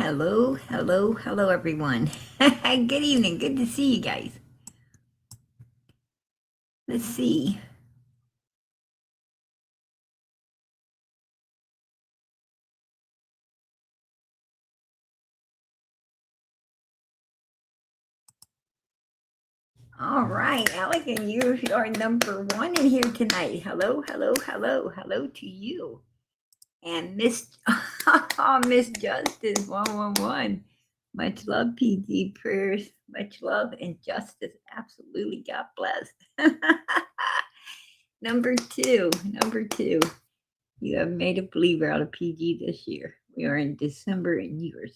Hello, hello, hello, everyone. Good evening. Good to see you guys. Let's see. All right, Alec, and you are number one in here tonight. Hello, hello, hello, hello to you. And Miss Miss Justice 111. Much love, PG prayers. Much love and justice. Absolutely. God bless. Number two. You have made a believer out of PG this year. We are in December and you are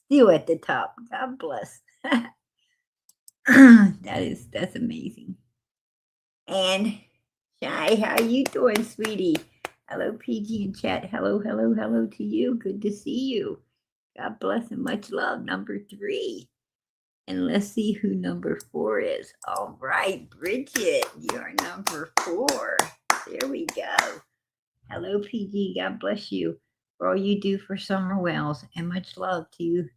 still at the top. God bless. That's amazing. And Shy, how you doing, sweetie? Hello, PG in chat. Hello, hello, hello to you. Good to see you. God bless and much love. Number three. And let's see who number four is. All right, Bridget, you're number four. There we go. Hello, PG. God bless you for all you do for Summer Wells, and much love to you.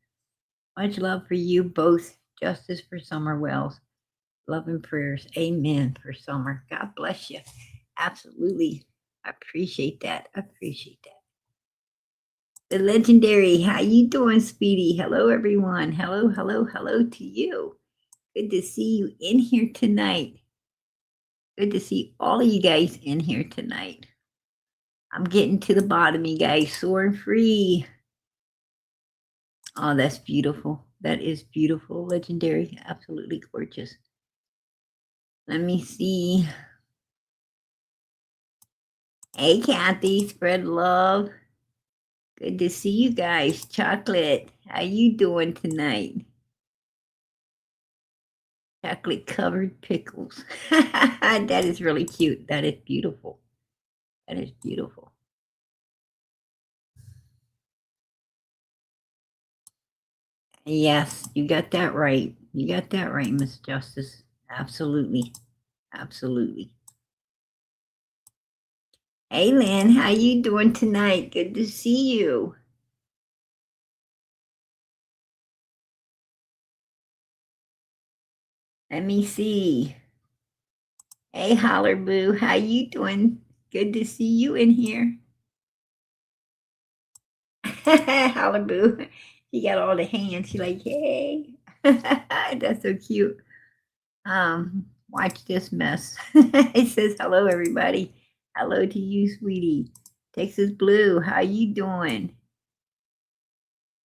Much love for you both. Justice for Summer Wells. Love and prayers. Amen for Summer. God bless you. Absolutely. I appreciate that. The legendary. How you doing, Speedy? Hello, everyone. Hello, hello, hello to you. Good to see you in here tonight. Good to see all of you guys in here tonight. I'm getting to the bottom, you guys. Soaring free. Oh, that's beautiful. That is beautiful. Legendary. Absolutely gorgeous. Let me see. Hey, Kathy. Spread love. Good to see you guys. Chocolate. How you doing tonight? Chocolate covered pickles. That is really cute. That is beautiful. That is beautiful. Yes, you got that right. You got that right, Miss Justice. Absolutely. Absolutely. Hey, Lynn, how you doing tonight? Good to see you. Let me see. Hey, Holler Boo, how you doing? Good to see you in here. Holler Boo, she got all the hands. She's like, hey. That's so cute. Watch this mess. It says, hello, everybody. Hello to you, sweetie. Texas Blue, how you doing?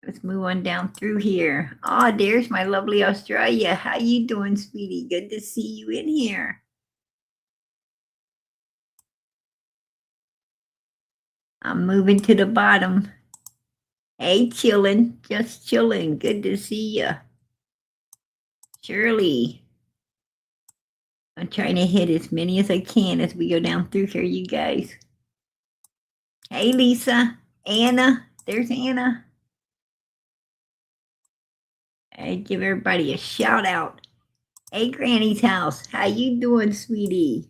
Let's move on down through here. Oh, there's my lovely Australia. How you doing, sweetie? Good to see you in here. I'm moving to the bottom. Hey, chillin', just chillin'. Good to see ya. Shirley. I'm trying to hit as many as I can as we go down through here, you guys. Hey, Lisa. Anna. There's Anna. I give everybody a shout out. Hey, Granny's house. How you doing, sweetie?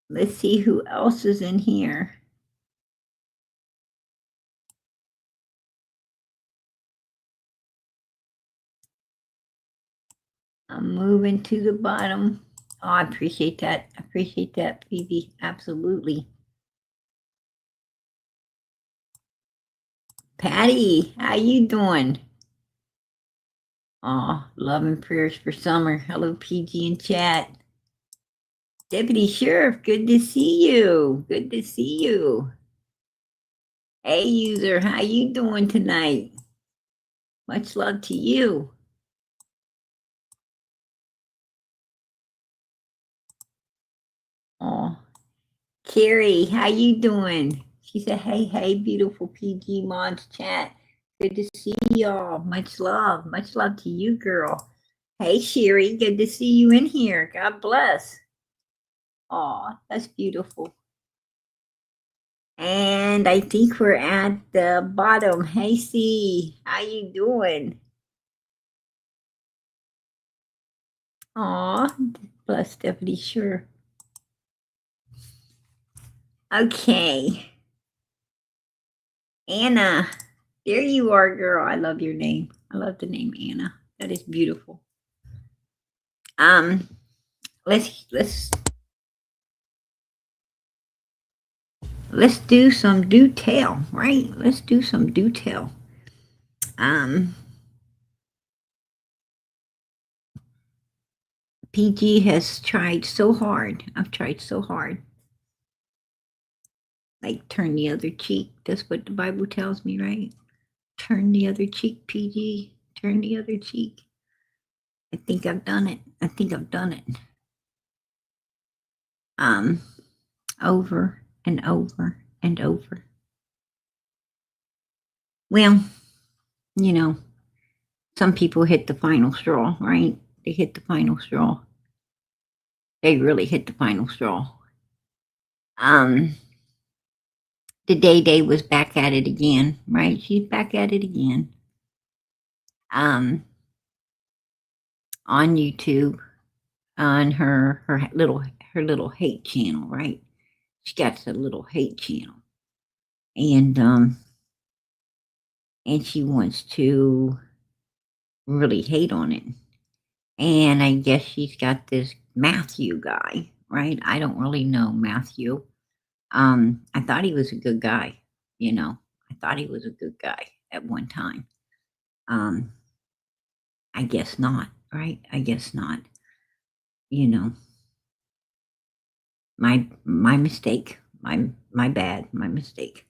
Let's see who else is in here. I'm moving to the bottom. Oh, I appreciate that. I appreciate that, Phoebe. Absolutely. Patty, how you doing? Oh, love and prayers for Summer. Hello, PG in chat. Deputy Sheriff, good to see you. Good to see you. Hey, user, how you doing tonight? Much love to you. Oh, Carrie, how you doing? She said, hey, hey, beautiful PG Mods chat. Good to see y'all. Much love to you, girl. Hey, Sherry, good to see you in here. God bless. Oh, that's beautiful. And I think we're at the bottom. Hey, C, how you doing? Aw, bless Stephanie, sure. Okay. Anna, there you are, girl. I love your name. I love the name Anna. That is beautiful. Um, let's do some do tell, right? Let's do some do tell. PG has tried so hard. I've tried so hard. Like turn the other cheek. That's what the Bible tells me, right? Turn the other cheek, PG. Turn the other cheek. I think I've done it. I think I've done it. Over and over and over. Well, you know, some people hit the final straw, right? They hit the final straw. They really hit the final straw. The Day was back at it again, right? She's back at it again. On YouTube, on her little hate channel, right? She got a little hate channel, and she wants to really hate on it. And I guess she's got this Matthew guy, right? I don't really know Matthew. I thought he was a good guy, you know. I thought he was a good guy at one time. I guess not, right? I guess not. You know. My mistake. My bad, my mistake.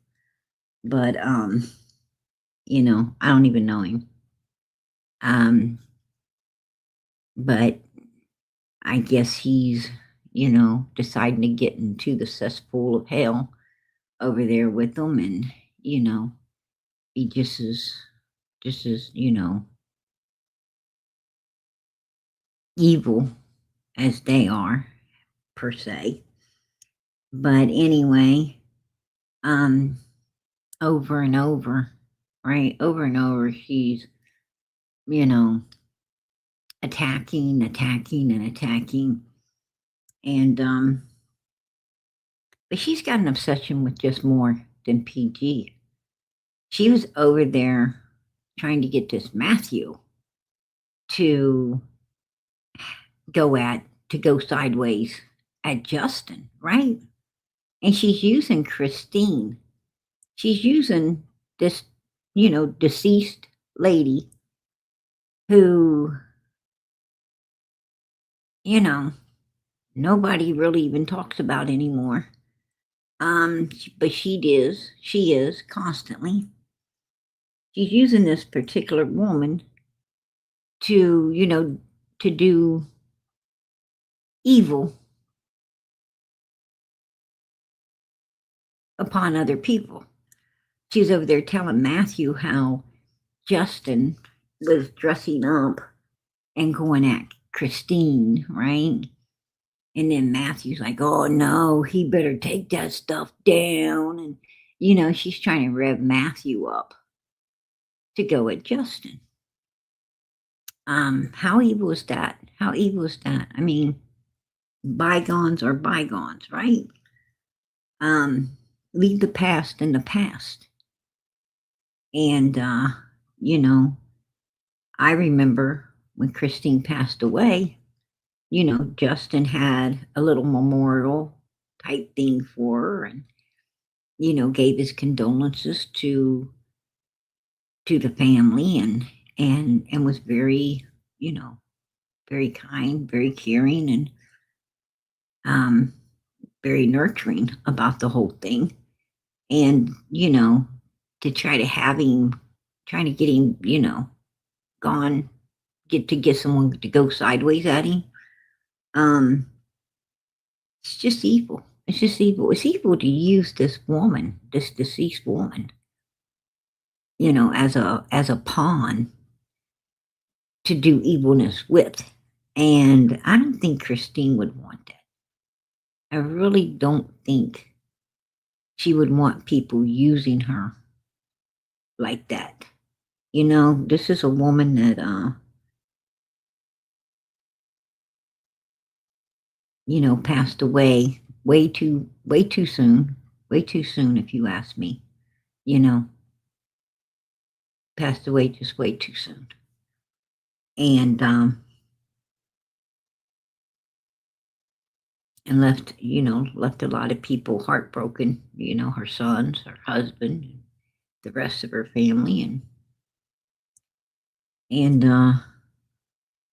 But you know, I don't even know him. But I guess he's, you know, deciding to get into the cesspool of hell over there with them, and you know, he just as, you know, evil as they are, per se. But anyway, over and over, right? Over and over, she's, you know, attacking, and attacking. And but she's got an obsession with just more than PG. She was over there trying to get this Matthew to go sideways at Justin, right? And she's using Christine. She's using this, you know, deceased lady who, you know, nobody really even talks about anymore. But she is constantly. She's using this particular woman to, you know, to do evil upon other people. She's over there telling Matthew how Justin was dressing up and going at Christine, right? And then Matthew's like, oh no, he better take that stuff down. And, you know, she's trying to rev Matthew up to go at Justin. How evil is that? How evil is that? I mean, bygones are bygones, right? Leave the past in the past. And, you know, I remember when Christine passed away, you know, Justin had a little memorial type thing for her, and, you know, gave his condolences to the family, and was very, you know, very kind, very caring, and very nurturing about the whole thing. And, you know, to try to have him, trying to get him, you know, gone, get someone to go sideways at him. It's just evil. It's just evil. It's evil to use this woman, this deceased woman, you know, as a pawn to do evilness with. And I don't think Christine would want that. I really don't think she would want people using her like that. You know, this is a woman that you know, passed away way too soon. Way too soon, if you ask me, you know. passed away just way too soon. And left, left a lot of people heartbroken, her sons, her husband, the rest of her family. And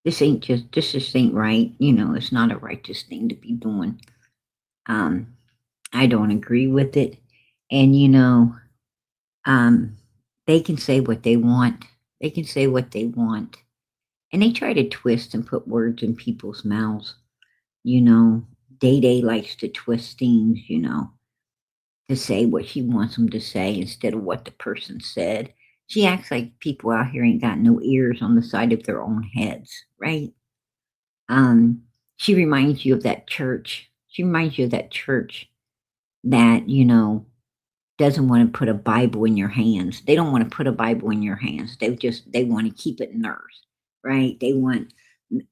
this just ain't right. It's not a righteous thing to be doing. I don't agree with it. And, they can say what they want. They can say what they want. And they try to twist and put words in people's mouths. Day Day likes to twist things, to say what she wants them to say instead of what the person said. She acts like people out here ain't got no ears on the side of their own heads, right? She reminds you of that church. She reminds you of that church that, doesn't want to put a Bible in your hands. They don't want to put a Bible in your hands. They want to keep it in theirs, right?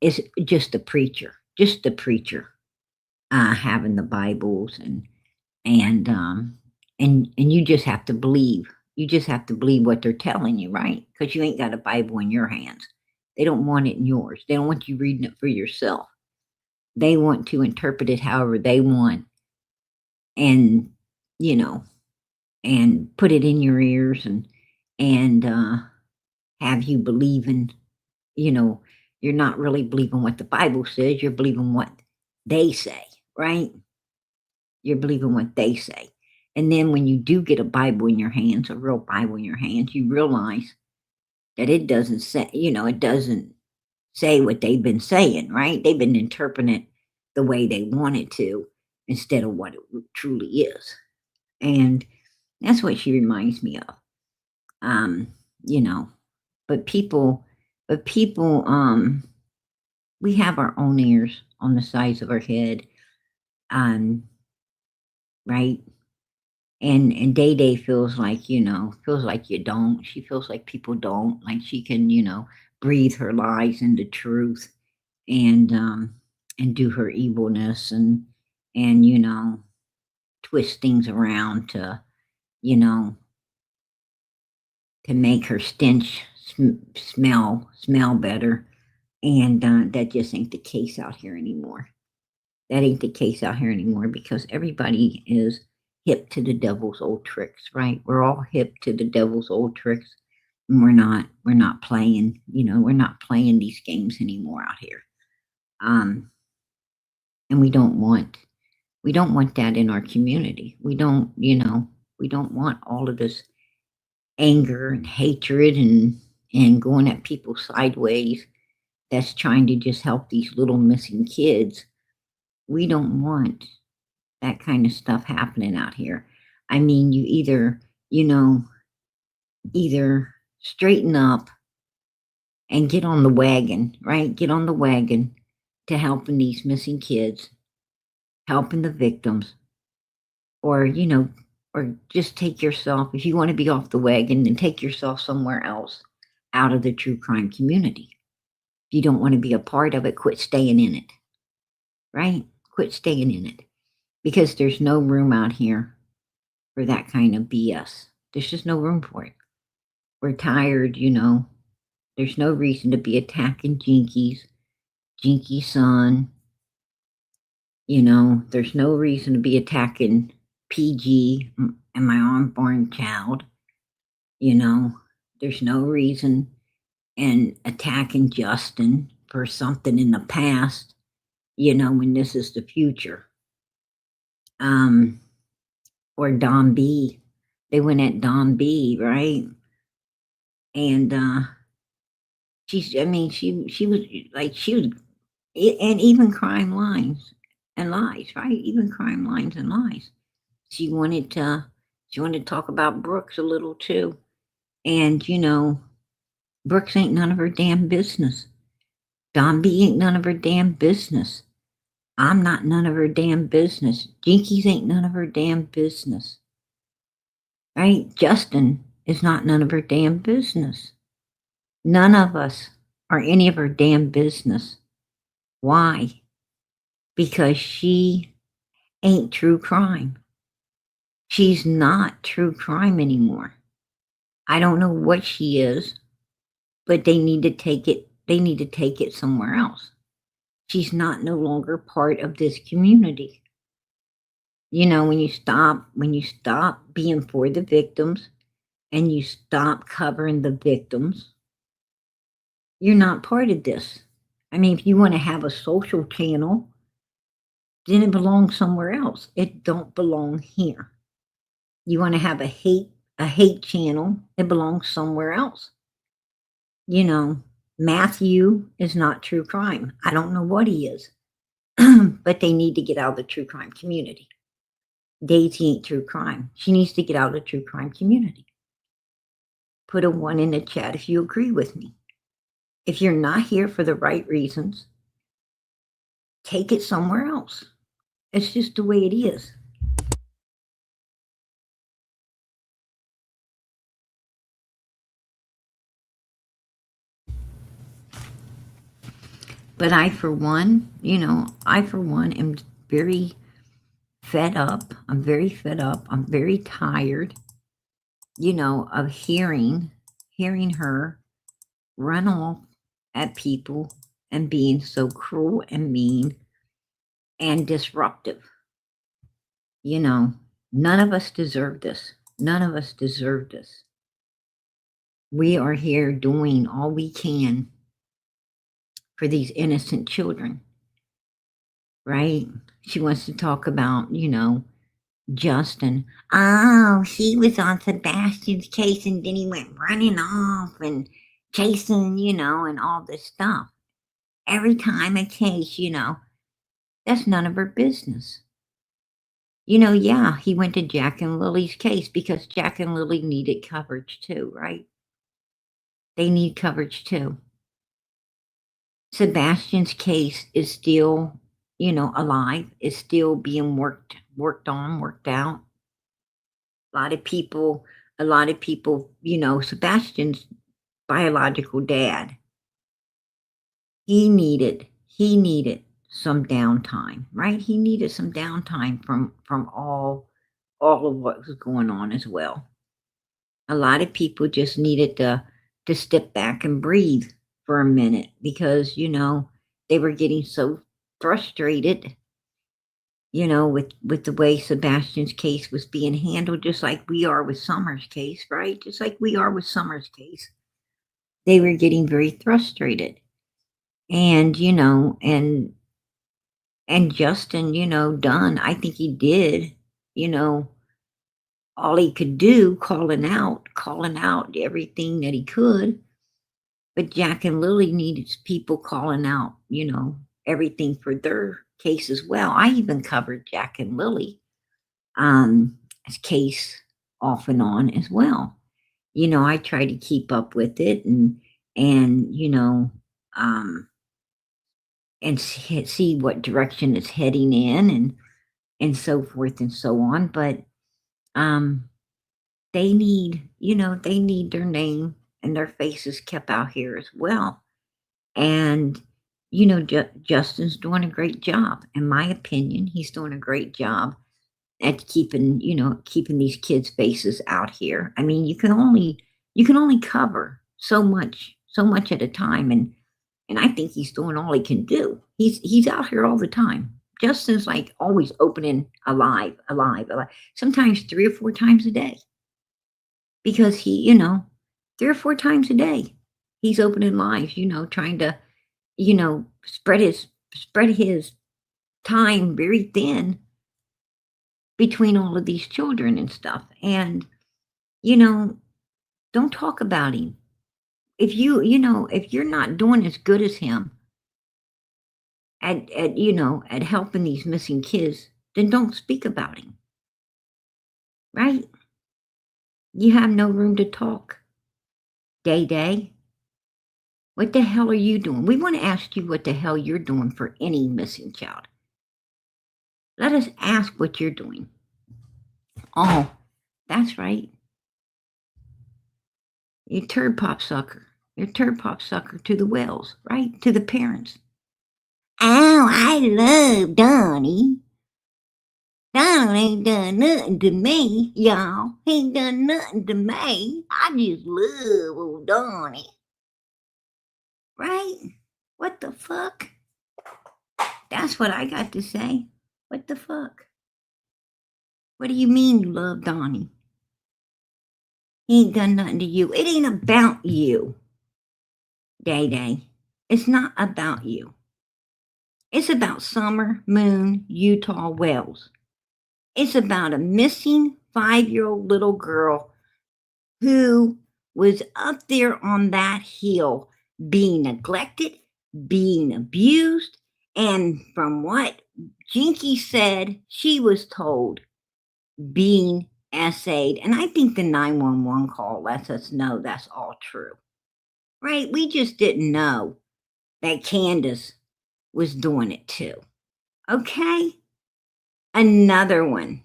It's just the preacher, having the Bibles and you just have to believe. You just have to believe what they're telling you, right? Because you ain't got a Bible in your hands. They don't want it in yours. They don't want you reading it for yourself. They want to interpret it however they want, and and put it in your ears and have you believing. You're not really believing what the Bible says. You're believing what they say, right? You're believing what they say. And then when you do get a Bible in your hands, a real Bible in your hands, you realize that it doesn't say, it doesn't say what they've been saying, right? They've been interpreting it the way they want it to instead of what it truly is. And that's what she reminds me of. But people, we have our own ears on the sides of our head, right? And Day Day feels like, you don't. She feels like people don't, like she can, breathe her lies into truth and do her evilness and twist things around to, to make her stench smell better. And that just ain't the case out here anymore. That ain't the case out here anymore because everybody is hip to the devil's old tricks, right? We're all hip to the devil's old tricks. And we're not playing, we're not playing these games anymore out here. And we don't want that in our community. We don't want all of this anger and hatred and going at people sideways that's trying to just help these little missing kids. We don't want that kind of stuff happening out here. I mean, you either straighten up and get on the wagon, right? Get on the wagon to helping these missing kids, helping the victims, or just take yourself, if you want to be off the wagon, then take yourself somewhere else out of the true crime community. If you don't want to be a part of it, quit staying in it, right? Quit staying in it because there's no room out here for that kind of BS. There's just no room for it. We're tired, There's no reason to be attacking Jinky's son. There's no reason to be attacking PG and my unborn child. There's no reason in attacking Justin for something in the past, when this is the future. Or Don B. They went at Don B, right? And she was and even crime lines and lies, right? Even crime lines and lies. She wanted to talk about Brooks a little too. And Brooks ain't none of her damn business. Don B ain't none of her damn business. I'm not none of her damn business. Jinkies ain't none of her damn business. Right? Justin is not none of her damn business. None of us are any of her damn business. Why? Because she ain't true crime. She's not true crime anymore. I don't know what she is, but they need to take it somewhere else. She's not no longer part of this community. When you stop being for the victims and you stop covering the victims, you're not part of this. I mean, if you want to have a social channel, then it belongs somewhere else. It don't belong here. You want to have a hate channel, it belongs somewhere else. Matthew is not true crime. I don't know what he is. But they need to get out of the true crime community. Daisy ain't true crime. She needs to get out of the true crime community. Put a 1 in the chat if you agree with me. If you're not here for the right reasons, take it somewhere else. It's just the way it is. But I, for one, am very fed up. I'm very fed up. I'm very tired, of hearing her run off at people and being so cruel and mean and disruptive. None of us deserve this. None of us deserve this. We are here doing all we can for these innocent children, right? She wants to talk about, Justin. Oh, he was on Sebastian's case and then he went running off and chasing, and all this stuff. Every time a case, that's none of her business. Yeah, he went to Jack and Lily's case because Jack and Lily needed coverage too, right? They need coverage too. Sebastian's case is still, alive, is still being worked out. A lot of people, Sebastian's biological dad, he needed some downtime, right? He needed some downtime from all of what was going on as well. A lot of people just needed to step back and breathe for a minute because, they were getting so frustrated, with the way Sebastian's case was being handled, just like we are with Summer's case, right? Just like we are with Summer's case. They were getting very frustrated. And, and Justin, done, I think he did, all he could do, calling out everything that he could. But Jack and Lily needed people calling out, everything for their case as well. I even covered Jack and Lily case off and on as well. I try to keep up with it and see what direction it's heading in and so forth and so on. But they need their name and their faces kept out here as well. And Justin's doing a great job. In my opinion, he's doing a great job at keeping these kids' faces out here. I mean, you can only cover so much at a time, and I think he's doing all he can do. He's out here all the time. Justin's like always opening alive. Sometimes 3 or 4 times a day. Because he, 3 or 4 times a day, he's opening lives, trying to, spread his time very thin between all of these children and stuff. And, don't talk about him. If if you're not doing as good as him at helping these missing kids, then don't speak about him. Right? You have no room to talk. Day. What the hell are you doing? We want to ask you what the hell you're doing for any missing child. Let us ask what you're doing. Oh, that's right. You turd pop sucker. You're turd pop sucker to the wells, right? To the parents. Oh, I love Donnie. Donald ain't done nothing to me, y'all. He ain't done nothing to me. I just love old Donnie. Right? What the fuck? That's what I got to say. What the fuck? What do you mean you love Donnie? He ain't done nothing to you. It ain't about you, Day Day. It's not about you. It's about Summer Moon Utah Wells. It's about a missing 5-year-old little girl who was up there on that hill being neglected, being abused, and from what Jinky said, she was told being essayed. And I think the 911 call lets us know that's all true. Right? We just didn't know that Candace was doing it too. Okay? Another one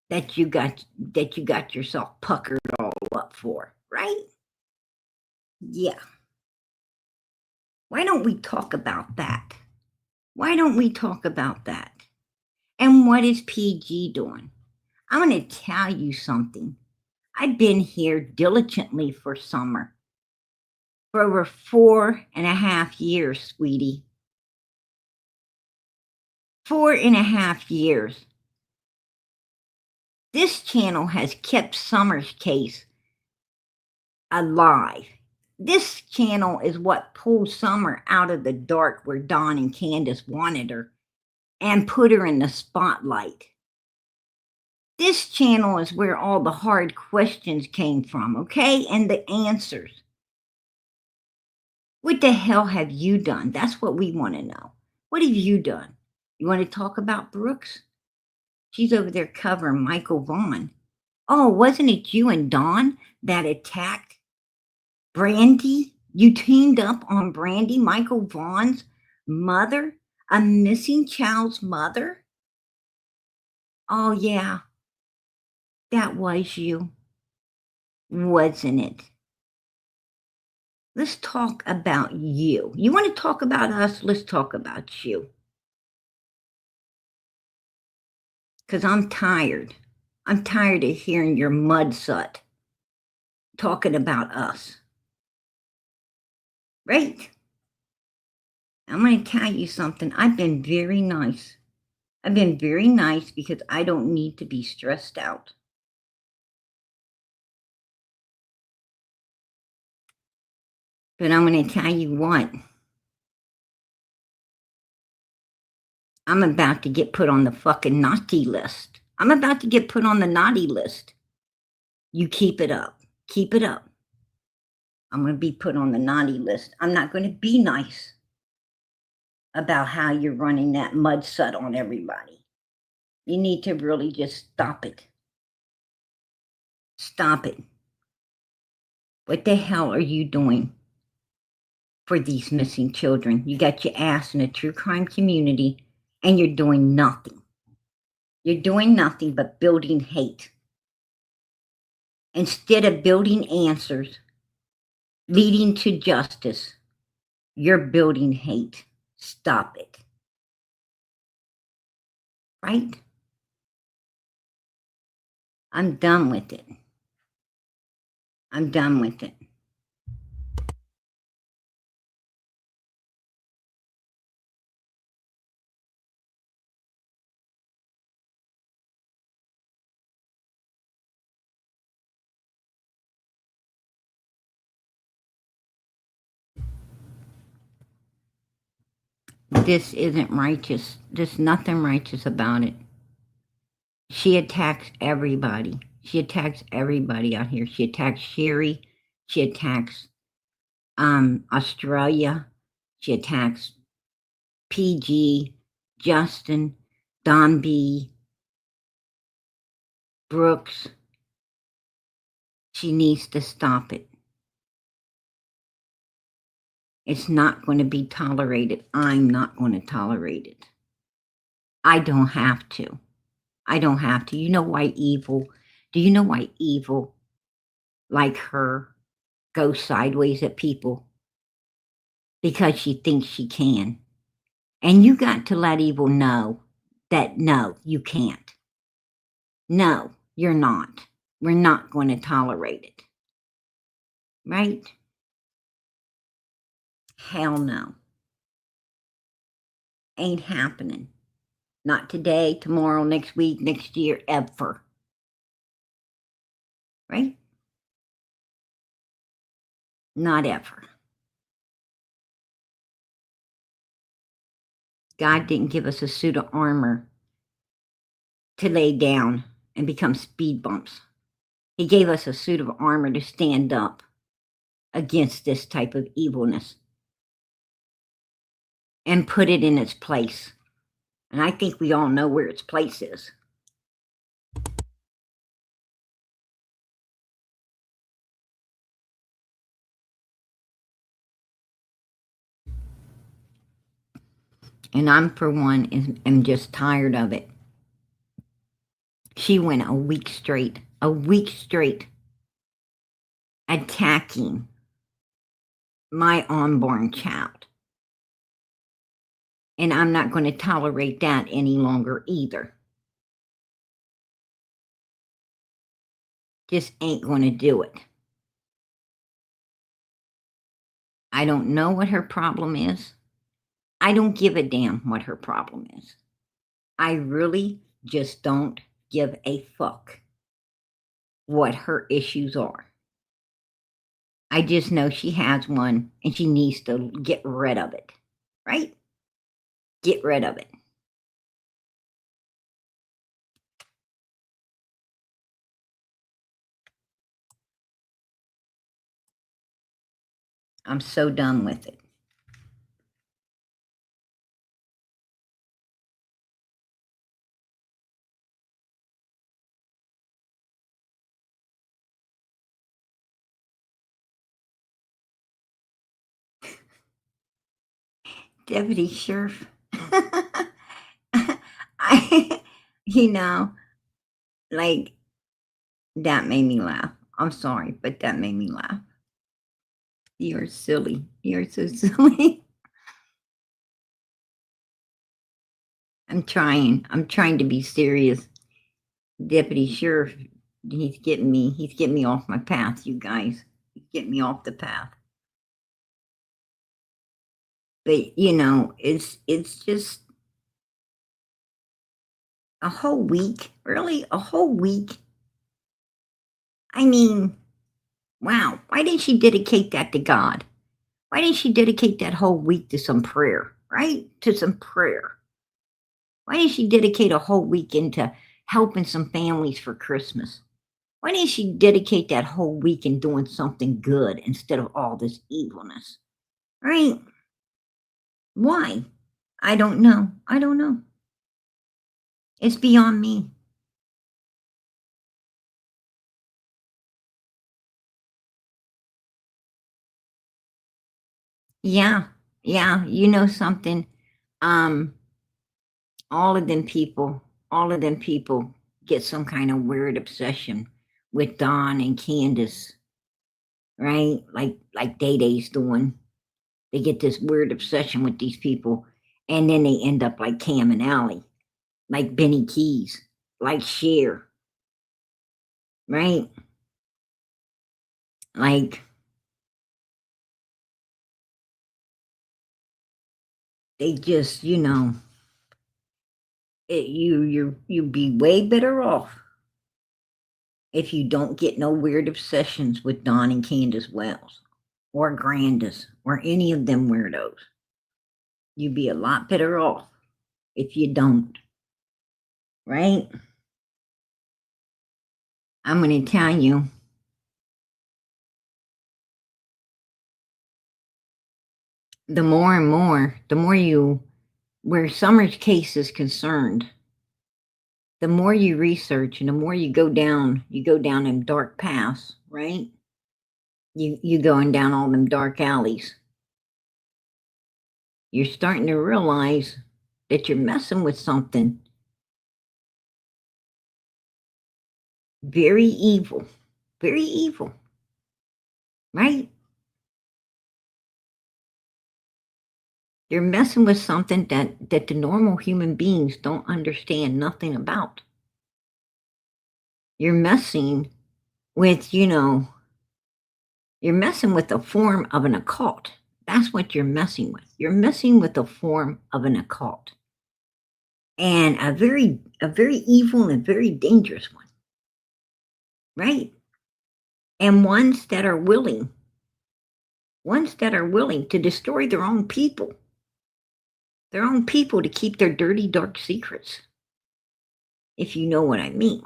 that you got yourself puckered all up for, right? Yeah. Why don't we talk about that? Why don't we talk about that? And what is PG doing? I'm going to tell you something. I've been here diligently for Summer for over 4.5 years, sweetie. 4.5 years. This channel has kept Summer's case alive. This channel is what pulled Summer out of the dark where Dawn and Candace wanted her and put her in the spotlight. This channel is where all the hard questions came from, okay? And the answers. What the hell have you done? That's what we want to know. What have you done? You want to talk about Brooks? She's over there covering Michael Vaughn. Oh, wasn't it you and Dawn that attacked Brandy? You teamed up on Brandy, Michael Vaughn's mother, a missing child's mother? Oh, yeah. That was you, wasn't it? Let's talk about you. You want to talk about us? Let's talk about you. Because I'm tired. I'm tired of hearing your mudsut talking about us. Right? I'm going to tell you something. I've been very nice. I've been very nice because I don't need to be stressed out. But I'm going to tell you what. I'm about to get put on the fucking naughty list. I'm about to get put on the naughty list. You keep it up. Keep it up. I'm going to be put on the naughty list. I'm not going to be nice about how you're running that mudsut on everybody. You need to really just stop it. Stop it. What the hell are you doing for these missing children? You got your ass in a true crime community and you're doing nothing. You're doing nothing but building hate. Instead of building answers, leading to justice, you're building hate. Stop it. Right? I'm done with it. I'm done with it. This isn't righteous. There's nothing righteous about it. She attacks everybody. She attacks everybody out here. She attacks Sherry. She attacks Australia. She attacks PG, Justin, Don B, Brooks. She needs to stop it. It's not going to be tolerated. I'm not going to tolerate it. I don't have to. I don't have to. You know why evil? Do you know why evil like her goes sideways at people? Because she thinks she can. And you got to let evil know that no, you can't. No, you're not. We're not going to tolerate it. Right? Hell no. Ain't happening. Not today, tomorrow, next week, next year, ever. Right? Not ever. God didn't give us a suit of armor to lay down and become speed bumps. He gave us a suit of armor to stand up against this type of evilness and put it in its place. And I think we all know where its place is. And I'm, for one, am just tired of it. She went a week straight attacking my unborn child. And I'm not going to tolerate that any longer either. Just ain't going to do it. I don't know what her problem is. I don't give a damn what her problem is. I really just don't give a fuck what her issues are. I just know she has one and she needs to get rid of it, right? Get rid of it. I'm so done with it. Deputy Sheriff, you know, like, that made me laugh. I'm sorry, but that made me laugh. You're silly. You're so silly. I'm trying to be serious. Deputy Sheriff, he's getting me off my path, you guys. He's getting me off the path. But it's just a whole week. Really? A whole week? I mean, wow. Why didn't she dedicate that to God? Why didn't she dedicate that whole week to some prayer, right? To some prayer. Why didn't she dedicate a whole week into helping some families for Christmas? Why didn't she dedicate that whole week in doing something good instead of all this evilness? Right? Why? I don't know. I don't know. It's beyond me. Yeah. Yeah. You know something? Um, all of them people get some kind of weird obsession with Don and Candace, right? Like Day Day's doing. They get this weird obsession with these people, and then they end up like Cam and Allie, like Benny Keys, like Cher, right? Like they just, you'd be way better off if you don't get no weird obsessions with Don and Candace Wells or Grandis or any of them weirdos. You'd be a lot better off if you don't, right? I'm going to tell you, the more and more, where Summer's case is concerned, the more you research and the more you go down them dark paths, right? You going down all them dark alleys. You're starting to realize that you're messing with something very evil, right? You're messing with something that the normal human beings don't understand nothing about. You're messing with, you're messing with the form of an occult. That's what you're messing with. You're messing with the form of an occult. And a very evil and very dangerous one, right? And ones that are willing to destroy their own people to keep their dirty, dark secrets, if you know what I mean.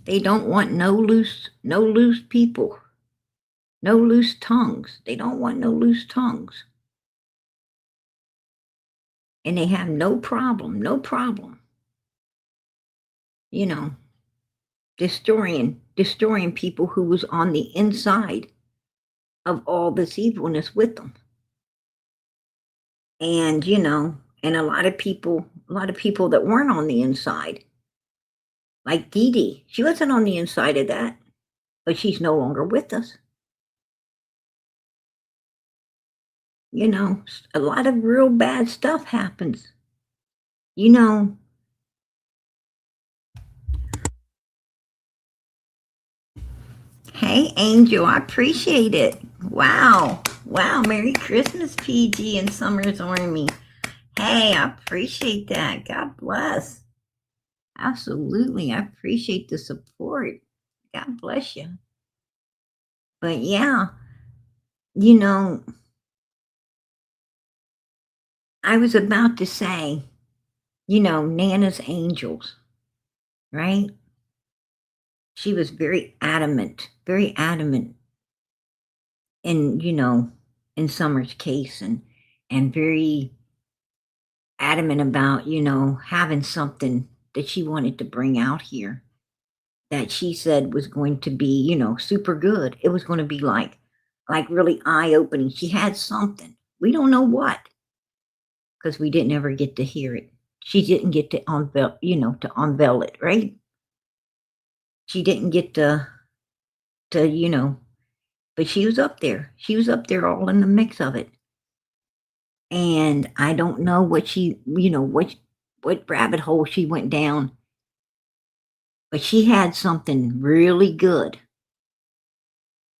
They don't want no loose people, no loose tongues. They don't want no loose tongues. And they have no problem, you know, destroying people who was on the inside of all this evilness with them. And, and a lot of people that weren't on the inside, like Dee Dee, she wasn't on the inside of that, but she's no longer with us. A lot of real bad stuff happens. You know, Hey, Angel, I appreciate it. Wow. Wow. Merry Christmas, PG and Summer's Army. Hey, I appreciate that. God bless. Absolutely. I appreciate the support. God bless you. But yeah, you know, I was about to say, Nana's Angels, right? She was very adamant in, in Summer's case, and very adamant about, having something that she wanted to bring out here that she said was going to be, super good. It was going to be like really eye opening. She had something. We don't know what, because we didn't ever get to hear it. She didn't get to unveil it, right? She didn't get to, but she was up there. She was up there all in the mix of it. And I don't know what what rabbit hole she went down, but she had something really good.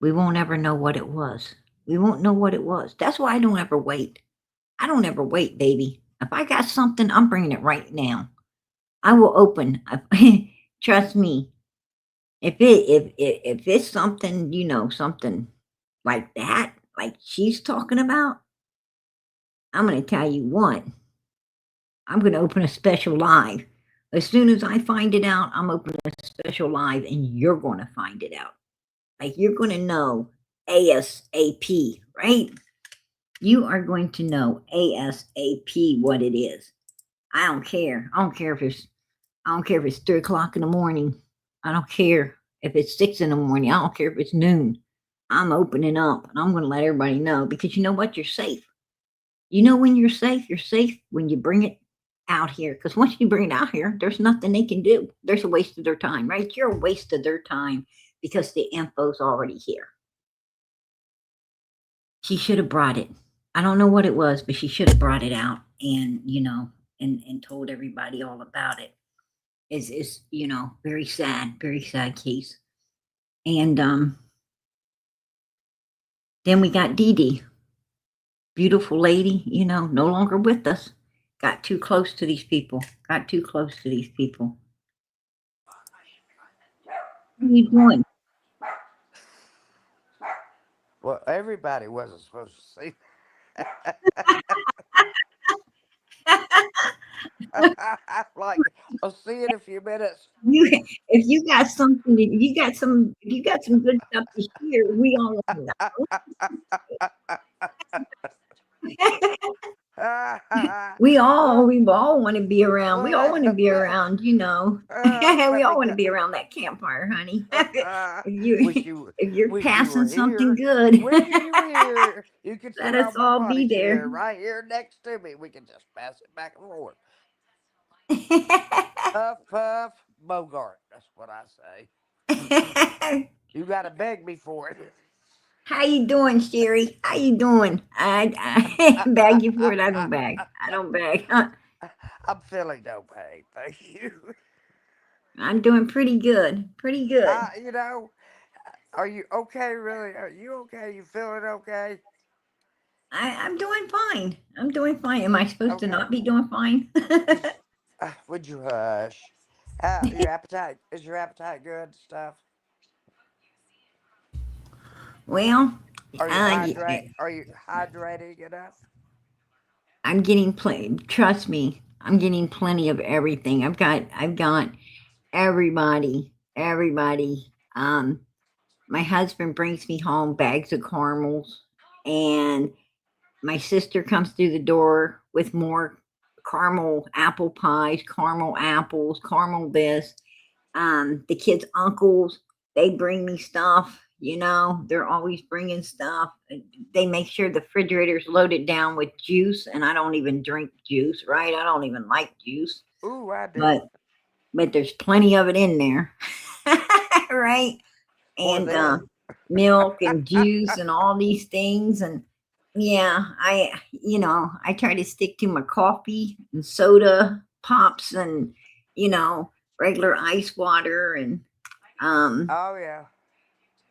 We won't ever know what it was. We won't know what it was. That's why I don't ever wait. I don't ever wait, baby. If I got something, I'm bringing it right now. I will open. Trust me. If it's something, something like that, like she's talking about, I'm going to tell you what. I'm going to open a special live. As soon as I find it out, I'm opening a special live, and you're going to find it out. Like, you're going to know ASAP, right? You are going to know ASAP what it is. I don't care. I don't care if it's 3 o'clock in the morning. I don't care if it's 6 in the morning. I don't care if it's noon. I'm opening up, and I'm going to let everybody know, because you know what? You're safe. You know when you're safe? You're safe when you bring it out here. Because once you bring it out here, there's nothing they can do. There's a waste of their time, right? You're a waste of their time because the info's already here. She should have brought it. I don't know what it was, but she should have brought it out, and and told everybody all about it. Is very sad case. And then we got Dee Dee, beautiful lady, no longer with us. Got too close to these people. Got too close to these people. What are you doing? Well, everybody wasn't supposed to see. Like, I'll see you in a few minutes. You, if you got something, if you got some good stuff to share, we all want to know. We all want to be around. We all want to be around. We all want to Let be around that campfire, honey. me. if if you're Wish you were passing something here. good, Wish you were here. You could let sit us on my all be money there. chair right here next to me. We can just pass it back and forth. Puff, puff, Bogart. That's what I say. You got to beg me for it. How you doing, Sherry? How you doing? I bag you for it. I don't bag. I don't bag. I'm feeling no pain, thank you. I'm doing pretty good. Pretty good. You know, are you okay? Really? Are you okay? You feeling okay? I'm doing fine. I'm doing fine. Am I supposed to Okay. not be doing fine? Would you hush? Your appetite is your appetite good and stuff? Well, Are you I, Are you hydrating enough? I'm getting plenty. Trust me, I'm getting plenty of everything. I've got everybody. My husband brings me home bags of caramels, and my sister comes through the door with more caramel apple pies, caramel apples, caramel this. The kids' uncles, they bring me stuff. They're always bringing stuff. They make sure the refrigerator's loaded down with juice, and I don't even drink juice, right? I don't even like juice, Ooh, I do. but there's plenty of it in there, right? More And than. milk and juice and all these things. And yeah, I try to stick to my coffee and soda pops and, you know, regular ice water. And Oh yeah.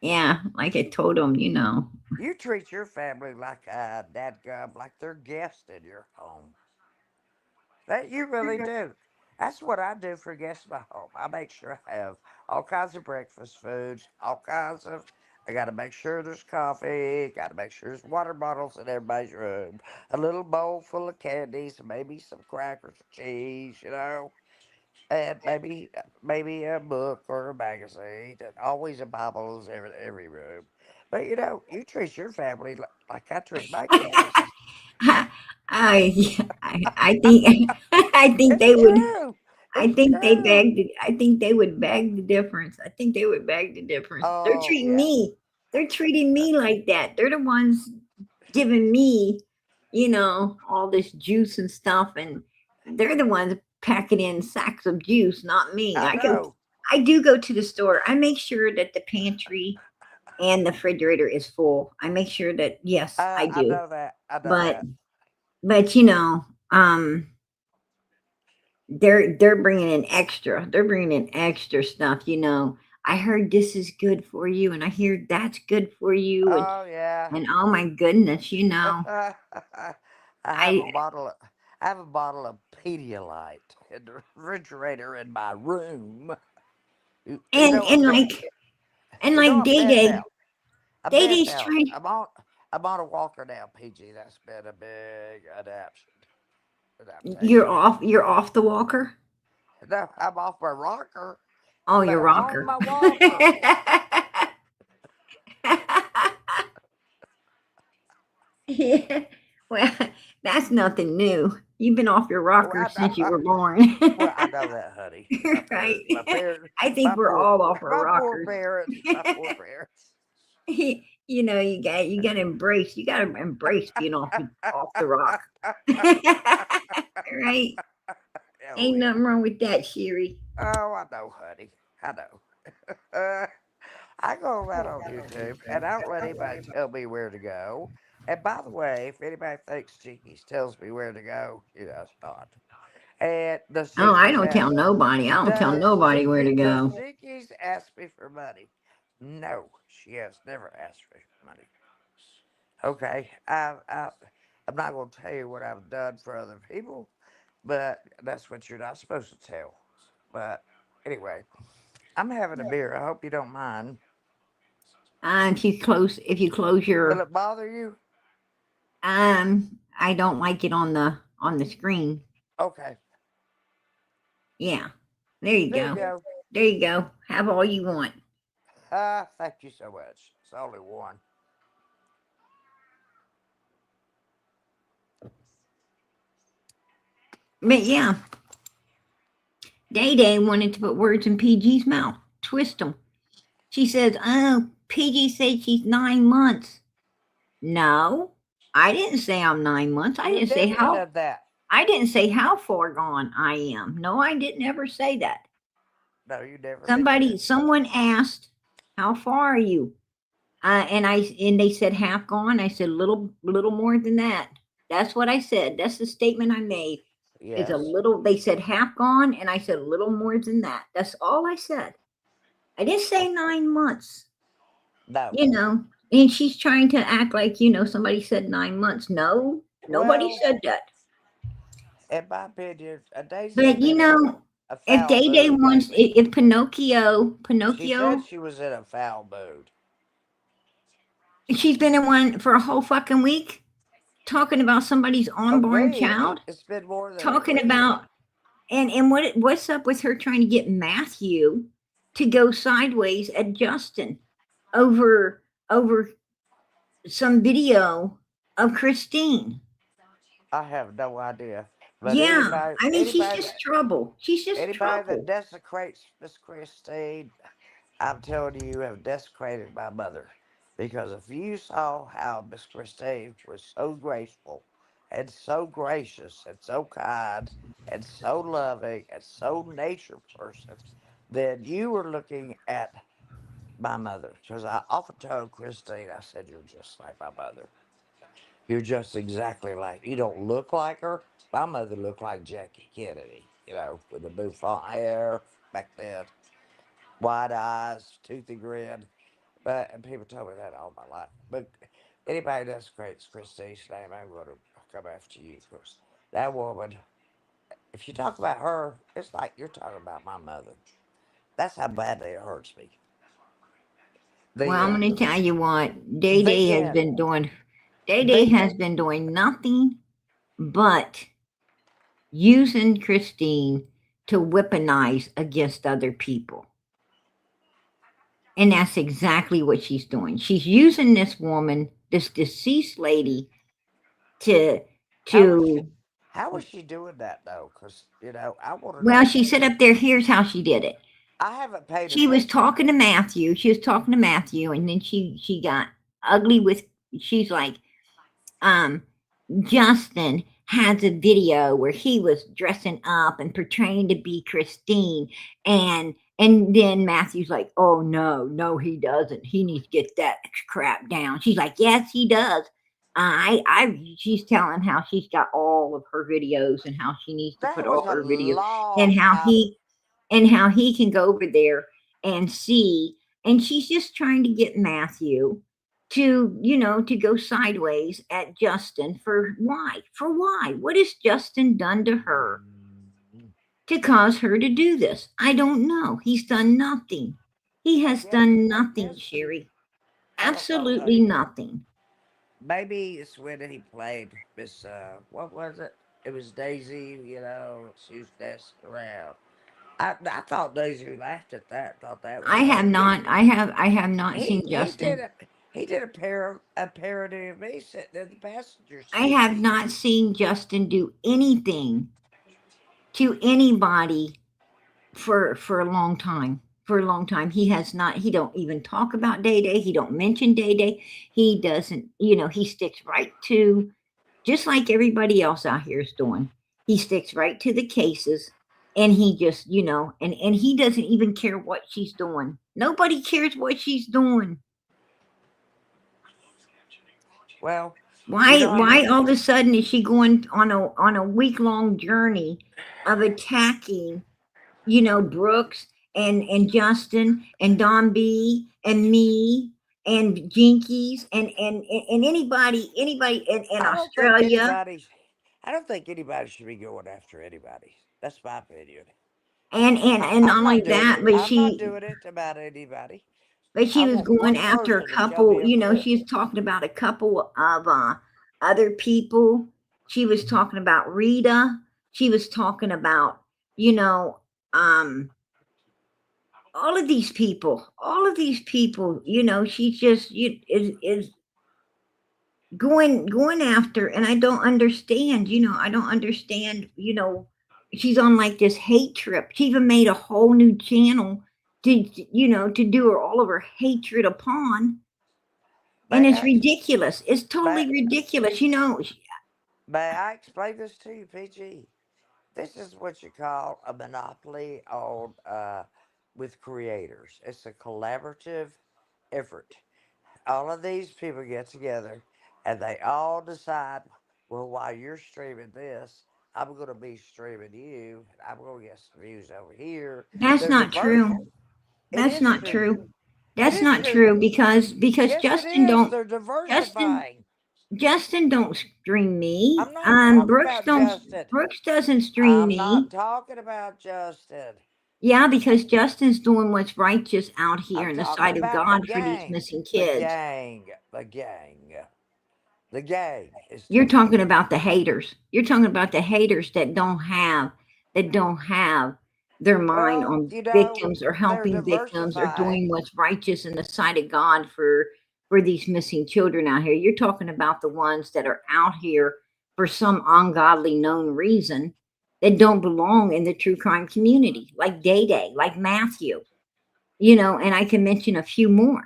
yeah, like I told them. You treat your family like dadgum, like they're guests in your home. That you really do. That's what I do for guests in my home. I make sure I have all kinds of breakfast foods, all kinds of. I got to make sure there's coffee. Got to make sure there's water bottles in everybody's room. A little bowl full of candies, maybe some crackers or cheese, and maybe a book or a magazine. And always a Bible in every room. But you treat your family like I treat my guests. I think I think It's they would. true. It's true. I think they would bag the difference. I think they would bag the difference. They're Oh treating yeah. me. They're treating me like that. They're the ones giving me, all this juice and stuff, and they're the ones packing in sacks of juice, not me. I know. I do go to the store. I make sure that the pantry and the refrigerator is full. I make sure that yes, I I do. know that. I know But that. but they're bringing in extra. They're bringing in extra stuff. I heard this is good for you, and I hear that's good for you, and Oh yeah. oh my goodness, I have a I bottle. I have a bottle of Pedialyte in the refrigerator in my room. You and know I'm going. You know I'm Day bed Day bound. I'm Day bed Day's bound. trying. I'm on a walker now, PG. That's been a big You're adaptation. off. You're off the walker. No, I'm off my rocker, Oh, but your I'm on rocker. my walker. Yeah. Well, that's nothing new. You've been off your Oh, rocker I since you know. were born. Well, I know that, honey. Right. My parents, I think we're all off our my poor rockers. parents, my poor parents. You gotta embrace being off the rock. Right? Oh Ain't yeah. nothing wrong with that, Sherry. Oh, I know, honey. I know. Uh, I go around on YouTube and I don't let anybody tell me where to go. And by the way, if anybody thinks Jinkies tells me where to go, it's not. And does Oh, I Jinkies don't ask? tell nobody. I don't tell nobody where to Does go. Jinkies ask me for money? No, she has never asked me for money. Okay, I'm not going to tell you what I've done for other people, but that's what you're not supposed to tell. But anyway, I'm having a beer. I hope you don't mind. If you close Will your it bother you? I don't like it on the screen. Okay, Yeah. There you there you go. go. There you go. Have all you want. Thank you so much. It's only one. But yeah, Day Day wanted to put words in PG's mouth, twist them. She says, "Oh, PG said she's 9 months." No, I didn't say I'm 9 months. You never said that. I didn't say how far gone I am. No, I didn't ever say that. No, you never did. Someone asked, "How far are you?" And they said half gone. I said little more than that. That's what I said. That's the statement I made. Is a Yes. little. They said half gone, and I said a little more than that. That's all I said. I didn't say 9 months. No. You know, and she's trying to act like somebody said 9 months. No, nobody Well, said that. in my opinion, Daisy's But been in a if foul Day mood wants, lately. if Pinocchio, She said Pinocchio, she was in a foul mood. she's been in one for a whole fucking week, talking about somebody's A unborn week? child, It's been more than a talking week. about and what's up with her trying to get Matthew to go sideways at Justin over over some video of Christine. I have no idea. But Yeah, anybody, I mean she's anybody just that, trouble. She's just anybody that trouble. desecrates Miss Christine, I'm telling you, you have desecrated my mother. Because if you saw how Miss Christine was so graceful and so gracious and so kind and so loving and so nature person, then you were looking at my mother. Because I often told Christine, I said, you're just like my mother. You're just exactly like, you don't look like her. My mother looked like Jackie Kennedy, with the bouffant hair back then, wide eyes, toothy grin. But and people told me that all my life. But anybody that's great Christine's name, I'm going to come after you. Because that woman, if you talk about her, it's like you're talking about my mother. That's how badly it hurts me. Well, The I'm going to tell you what Big Day has Ben, been doing. Day Big has been doing nothing but using Christine to weaponize against other people. And that's exactly what she's doing. She's using this woman, this deceased lady, to how was she? to How was she doing that though? Because I want to well, know. she set up there. Here's how she did it. I haven't paid She was attention. talking to Matthew. She was talking to Matthew, and then she got ugly with. She's like, um, Justin has a video where he was dressing up and portraying to be Christine, and then Matthew's like, "Oh no, no, he doesn't. He needs to get that crap down." She's like, "Yes, he does." She's telling how she's got all of her videos and how she needs to put That all was a her videos and long how time. he can go over there and see. And she's just trying to get Matthew to to go sideways at Justin. For why? For why? What has Justin done to her to cause her to do this? I don't know. He's done nothing. He I has guess. done I nothing, guess when Sherry. I don't know, Absolutely honey. nothing. Maybe it's when he played Miss. What was it? It was Daisy. She was dancing around. I thought Daisy laughed at that. Thought that was I have funny. not. I have not He seen he did Justin. a he did a parody of me sitting in the passenger I seat. have not seen Justin do anything to anybody for a long time. For a long time, he has not. He don't even talk about Day Day. He don't mention Day Day. He doesn't. He sticks right to just like everybody else out here is doing. He sticks right to the cases, and he just and he doesn't even care what she's doing. Nobody cares what she's doing. Well, I'm Why all of a sudden is she going on a week-long journey of attacking Brooks and Justin and Don B and me and Jinkies and anybody in I don't think Australia anybody. I don't think anybody should be going after anybody. That's my opinion. and not I'm not only doing that, it. I'm not doing it about anybody. but I she was want going one after a person to tell me couple. I'm She tripping. was talking about a couple of other people. She was talking about Rita. She was talking about you know um all of these people, she's just is going after, and I don't understand, I don't understand, she's on like this hate trip. She even made a whole new channel to do her all of her hatred upon, and May it's I, ex- ridiculous. It's may, totally ridiculous, may I explain this to you, PG? This is what you call a monopoly on with creators. It's a collaborative effort. all of these people get together and they all decide, well, while you're streaming this, I'm going to be streaming you. And I'm going to get some views over here. That's They're not diverse. true. It That's is not true. true. It That's is not true. true because Yes, it Justin is. don't They're Justin diversifying. Justin don't stream me. I'm not talking Brooks about don't Justin. Brooks doesn't stream I'm me. not talking about Justin. Yeah, because Justin's doing what's righteous out here I'm in the talking sight of about the God for these gang. missing The kids. gang. The gang. The gang is You're doing talking it. about the haters. You're talking about the haters that don't have their mind Well, on you know, victims or they're helping victims or diversifying. doing what's righteous in the sight of God for these missing children out here. You're talking about the ones that are out here for some ungodly known reason that don't belong in the true crime community, like Day Day, like Matthew, and I can mention a few more.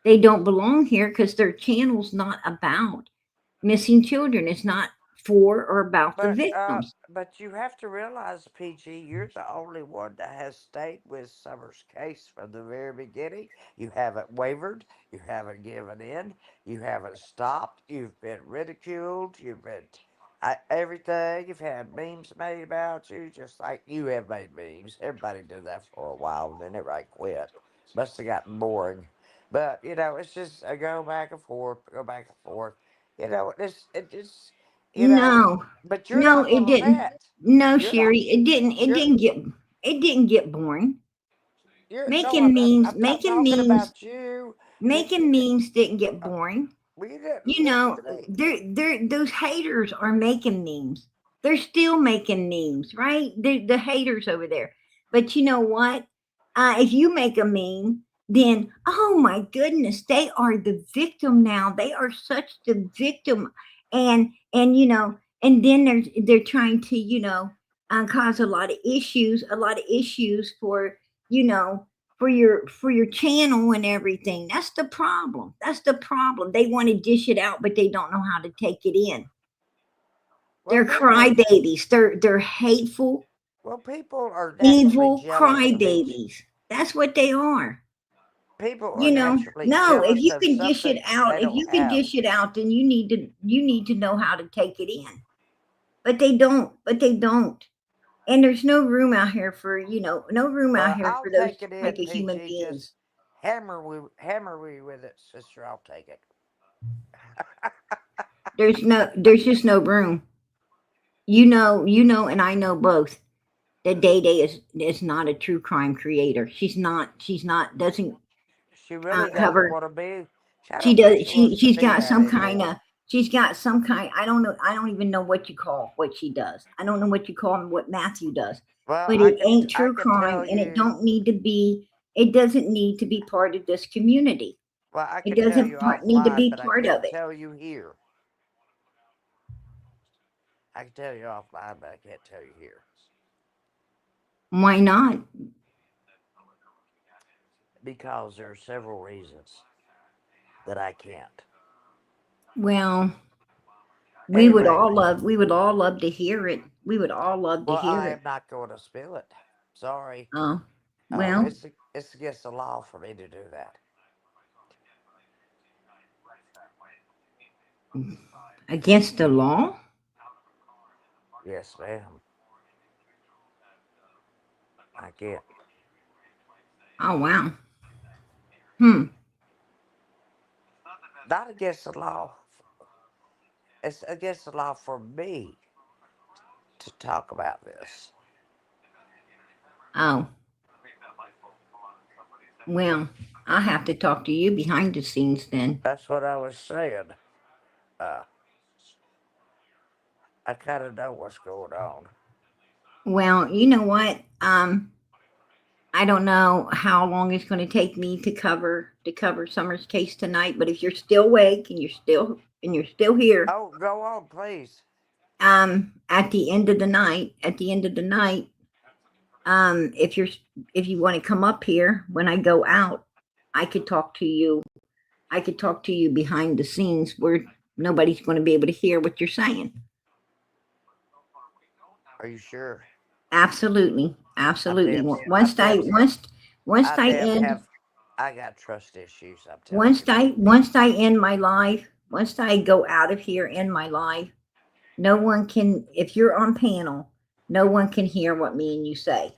They don't belong here because their channel's not about missing children. It's not for or about the victims. But you have to realize, PG, you're the only one that has stayed with Summer's case from the very beginning. You haven't wavered. You haven't given in. You haven't stopped. You've been ridiculed. You've been everything. You've had memes made about you, just like you have made memes. Everybody did that for a while, and then everybody quit. Must have gotten boring. But it's just a go back and forth, go back and forth. It just, you know. No, But you're no, not it going to didn't. let. No, You're not. Sherry, it didn't. You're. It didn't get boring. You're. No, Making memes, I'm not talking about you. making memes didn't get boring. Well, you didn't You listen know, to me. those haters are making memes. They're still making memes, right? The haters over there. But you know what? If you make a meme, then oh my goodness, they are the victim now. They are such the victim, and then they're trying to cause a lot of issues for you know for your channel and everything. That's the problem. That's the problem. They want to dish it out, but they don't know how to take it in. Well, They're crybabies. They're hateful, well, people are naturally evil jealous of each. crybabies. That's what they are. People are naturally No, if jealous you of can dish it something out, they don't have. then you need to know how to take it in. But they don't. And there's no room out here for no room out Well, here I'll for those take it type in, of human PG. beings. Just hammer me with it, sister. I'll take it. There's just no room. And I know both that Day Day is not a true crime creator. She's not doesn't She really doesn't cover. want to be. I She don't think does. she wants to She's be got that some kind anymore. of. She's got some kind. I don't know. I don't even know what you call what she does. I don't know what you call what Matthew does. Well, But it ain't true crime, and it you. don't need to be. It doesn't need to be part of this community. Well, I It can tell doesn't you need to offline, be but I part of can't it. tell you here. I can tell you offline, but I can't tell you here. Why not? Because there are several reasons that I can't. Well, we would all love to hear it. We would all love to Well, hear I it. am not going to spill it. Sorry. Oh, well, It's against the law for me to do that. against the law? Yes, ma'am. I can't. Oh, wow. Not against the law. It's against the law for me to talk about this. Oh. Well, I'll have to talk to you behind the scenes then. That's what I was saying. I kind of know what's going on. Well, you know what? I don't know how long it's going to take me to cover Summer's case tonight, but if you're still awake and you're still here. Oh, go on, please. At the end of the night, if you want to come up here when I go out, I could talk to you behind the scenes where nobody's going to be able to hear what you're saying. Are you sure? Absolutely. Once I I got trust issues. I'm telling you. Once I end my life, once I go out of here, end my life, no one can. If you're on panel, no one can hear what me and you say.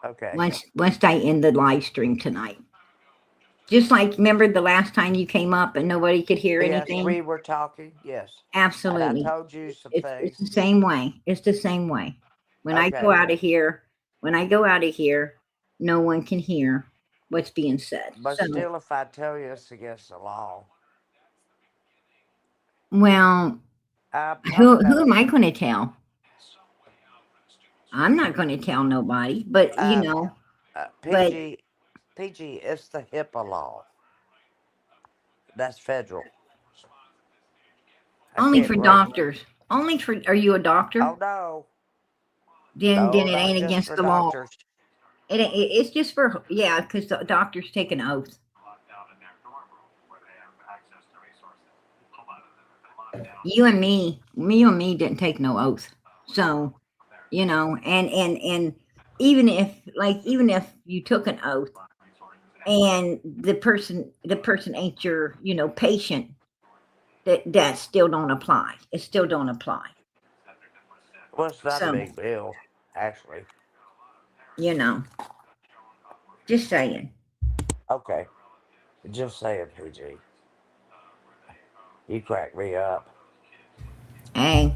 Okay. Once I end the live stream tonight. Just like, remember the last time you came up and nobody could hear Yes, anything? we were talking. Yes. And I Absolutely. told you some It's things. the same way. It's the same way. When I go Okay. out of here, no one can hear what's being said. But So, still, if I tell you it's against the law, well, I'm who gonna. am I going to tell? I'm not going to tell nobody, but but PG, it's the HIPAA law. That's federal. I only can't for break. doctors. Only for, are you a doctor? Oh no, Then no, it not ain't just against for the law. doctors. It's just for, yeah, because the doctors take an oath. You and me didn't take no oath. So, and even if you took an oath and the person ain't your, patient, that still don't apply. It still don't apply. Well, it's not a So, big deal, actually. just saying. Okay, just saying, PG. You crack me up. Hey,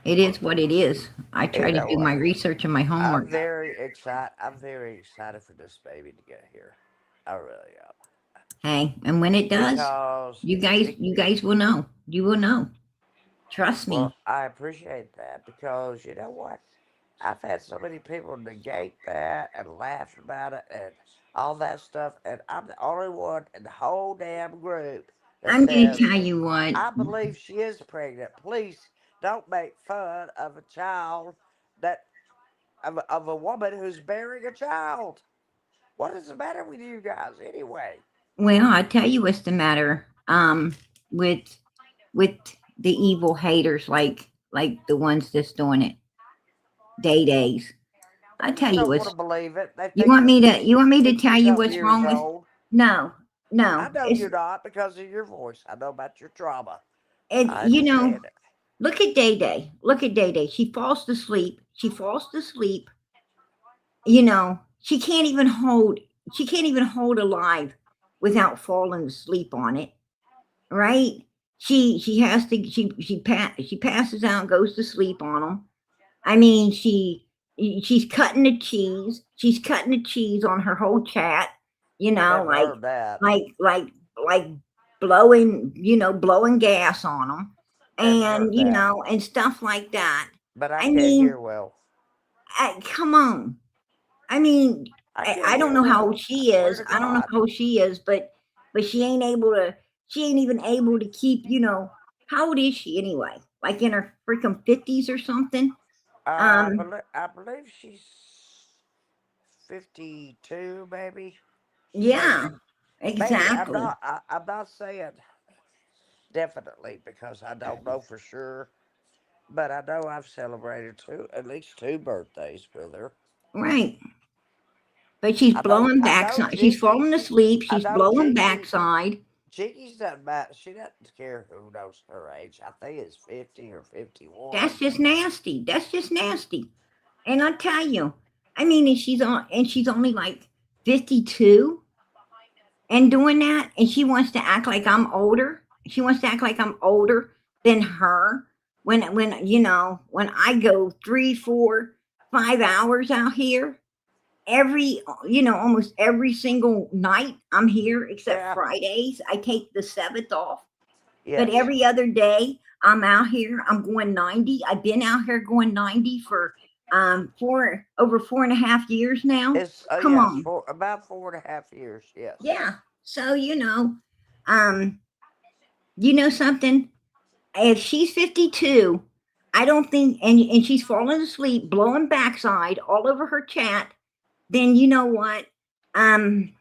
it is what it is. I try You to know do my what? research and my homework. I'm very excited for this baby to get here. I really am. Hey, and when it does, Because, you guys will know. You will know. Trust me. well, I appreciate that because you know what? I've had so many people negate that and laugh about it and all that stuff, and I'm the only one in the whole damn group that I'm going to says, tell you what. I believe she is pregnant. Please don't make fun of a child that of a woman who's bearing a child. What is the matter with you guys anyway? Well, I tell you what's the matter. With with the evil haters, like the ones that's doing it, days. They I tell just you don't want what's. to believe it. They You think want that me to? she's You want me to 50 tell you something what's years wrong with? old. No, I no. know you're not because of your voice. I know about your trauma. I You know. understand it. Look at Day Day. Look at Day Day. She falls to sleep. She falls to sleep. She can't even hold. She can't even hold alive without falling asleep on it. Right? She has to. She passes out and goes to sleep on them. I mean, she's cutting the cheese. She's cutting the cheese on her whole chat. Never Like heard that. like like like blowing gas on them, Never and heard that. and stuff like that. But I I can't mean, hear well. come on. I mean, I can't I don't hear know how well. old I she swear is. to I don't know God. how old she is, but she ain't able to. She ain't even able to keep. How old is she anyway? Like in her freaking 50s or something. Um, I believe she's 52, maybe. yeah, Maybe. Maybe. exactly. I'm not saying definitely because I don't know for sure. But I know I've celebrated at least two birthdays with her. Right. But she's blowing I know backside. She's falling Jinkies. asleep. I She's know blowing Jinky. backside. Jinkies doesn't matter. She doesn't care who knows her age. I think it's 50 or That's 51. just nasty. That's just nasty. And I tell you, I mean, and she's only like 52 and doing that, and she wants to act like I'm older. She wants to act like I'm older than her. When I go 3, 4, 5 hours out here, almost every single night I'm here except Yeah. Fridays. I take the 7th off. But Yes. every other day I'm out here, I'm going 90. I've been out here going 90 for over 4.5 years now. It's Come yes, on. for about 4.5 years. Yes. Yeah. So um, something. If she's 52, I don't think, and she's falling asleep, blowing backside all over her chat, then you know what? Um,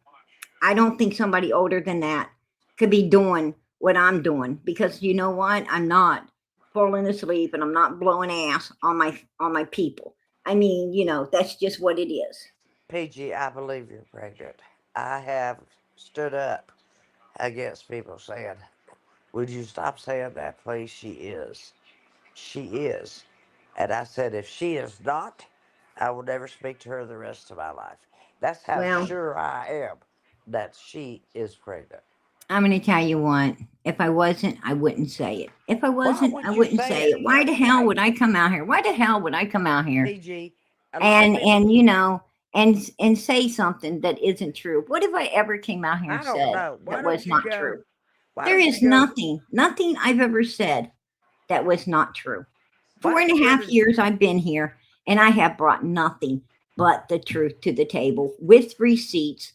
I don't think somebody older than that could be doing what I'm doing, because you know what? I'm not falling asleep and I'm not blowing ass on my people. I mean, that's just what it is. PG, I believe you're pregnant. I have stood up against people saying, would you stop saying that, please? She is. She is. And I said, if she is not, I will never speak to her the rest of my life. That's how Well, sure I am that she is pregnant. I'm going to tell you what. If I wasn't, I wouldn't say it. If I Why wasn't, I would you wouldn't say say it? it. Why the hell Hey, would I come out here? Why the hell would I come out here PG, a lot of people, and you know and say something that isn't true? What if I ever came out here and I don't said know. that was not true? Why There don't you is go, nothing I've ever said that was not true. why Four and don't a you half ever, years I've been here, and I have brought nothing but the truth to the table with receipts.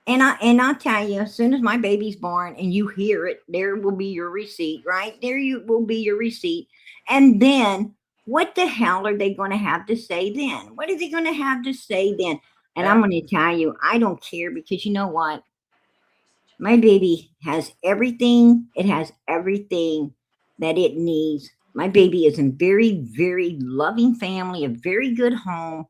And I'll tell you, as soon as my baby's born and you hear it, there will be your receipt, right? There you will be your receipt. And then what the hell are they going to have to say then? What are they going to have to say then? And I'm uh, going to tell you, I don't care because you know what? My baby has everything. It has everything that it needs. My baby is in very, very loving family, a very good home.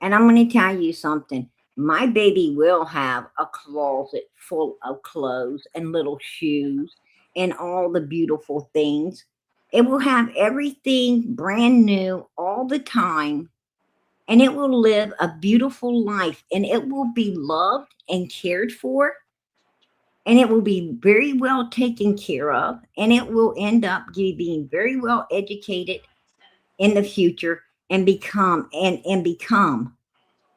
And I'm going to tell you something. My baby will have a closet full of clothes and little shoes and all the beautiful things. It will have everything brand new all the time. And it will live a beautiful life and it will be loved and cared for and it will be very well taken care of and it will end up being very well educated in the future and become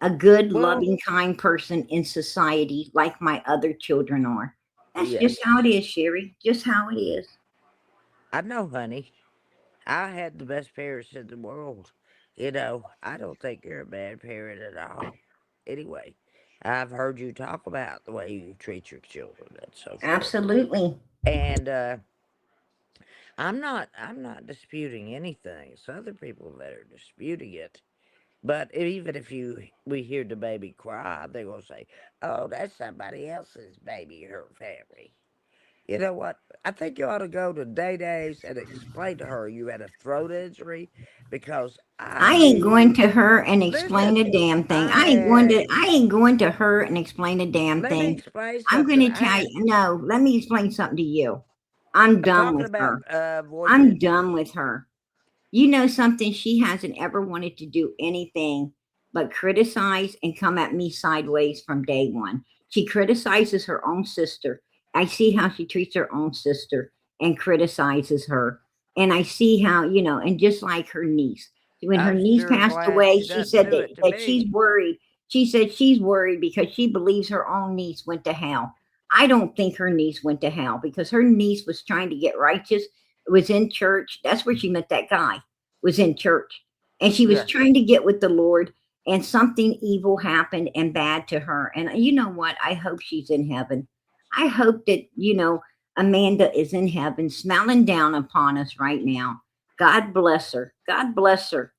a good well, loving kind person in society like my other children are. That's just how it yes. is, Sherry, just how it is. I know, honey. I had the best parents in the world. I don't think you're a bad parent at all. Anyway, I've heard you talk about the way you treat your children and so forth. Absolutely. And I'm not disputing anything. It's other people that are disputing it. But even if we hear the baby cry, they're gonna say, "Oh, that's somebody else's baby, her family." You know what? I think you ought to go to Day Days and explain to her you had a throat injury because I I ain't going knew. to her and explain Listen, a damn thing. I had. I ain't going to her and explain a damn Let me thing. explain I'm something. going to tell you, no, let me explain something to you. I'm I'm done talking with about her. I'm voices. done with her. You know something? She hasn't ever wanted to do anything but criticize and come at me sideways from day one. She criticizes her own sister. I see how she treats her own sister and criticizes her. And I see how, and just like her niece, when her I'm niece sure passed glad away, she she doesn't said do that, it to that she's me. worried. She said she's worried because she believes her own niece went to hell. I don't think her niece went to hell because her niece was trying to get righteous, was in church. That's where she met that guy, was in church. And she was Yes. trying to get with the Lord, and something evil happened and bad to her. And you know what? I hope she's in heaven. I hope that, Amanda is in heaven smiling down upon us right now. God bless her. God bless her.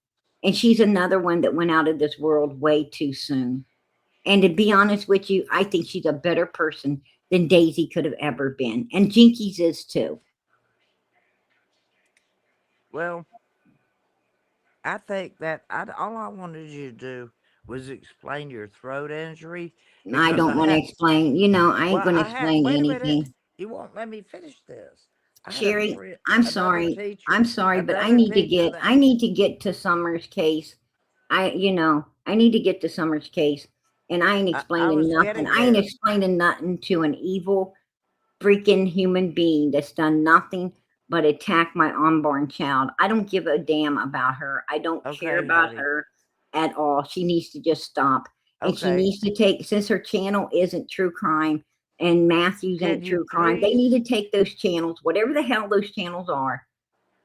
And she's another one that went out of this world way too soon. And to be honest with you, I think she's a better person than Daisy could have ever been. And Jinkies is too. Well, I think that all I wanted you to do was explain your throat injury I because don't I want to had. explain. I ain't Well, going to I had. explain Wait a minute. anything. You won't let me finish this. I had a Sherry, friend, I'm another sorry. I'm teacher, sorry, but another teacher that. I need to get to Summer's case. I need to get to Summer's case. And I ain't I explaining was nothing. getting I ain't there. explaining nothing to an evil freaking human being that's done nothing but attack my unborn child. I don't give a damn about her. I don't care Okay, about honey. her at all. She needs to just stop. And she Okay. needs to take, since her channel isn't true crime and Matthews Can ain't you true crime, they please? need to take those channels, whatever the hell those channels are,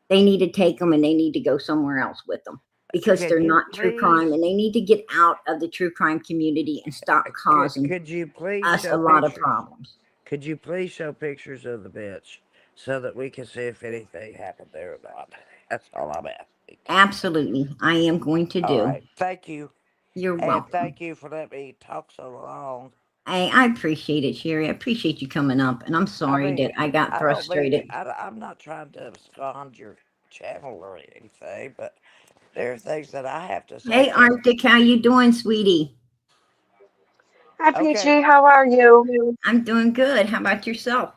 they need to take them and they need to go somewhere else with them because Can they're you not true crime please? and they need to get out of the true crime community and stop causing Could you please us a show lot of pictures? problems. Could you please show pictures of the bench so that we can see if anything happened there or not? That's all I'm asking. Absolutely. I am going to All do. right. Thank you. You're And welcome. thank you for letting me talk so long. I appreciate it, Sherry. I appreciate you coming up. And I'm I sorry mean, that I got I don't mean frustrated. it. I'm not trying to abscond your channel or anything, but there are things that I have to say Hey, to. Arctic, how you doing, sweetie? Hi, Okay. PG. How are you? I'm doing good. How about yourself?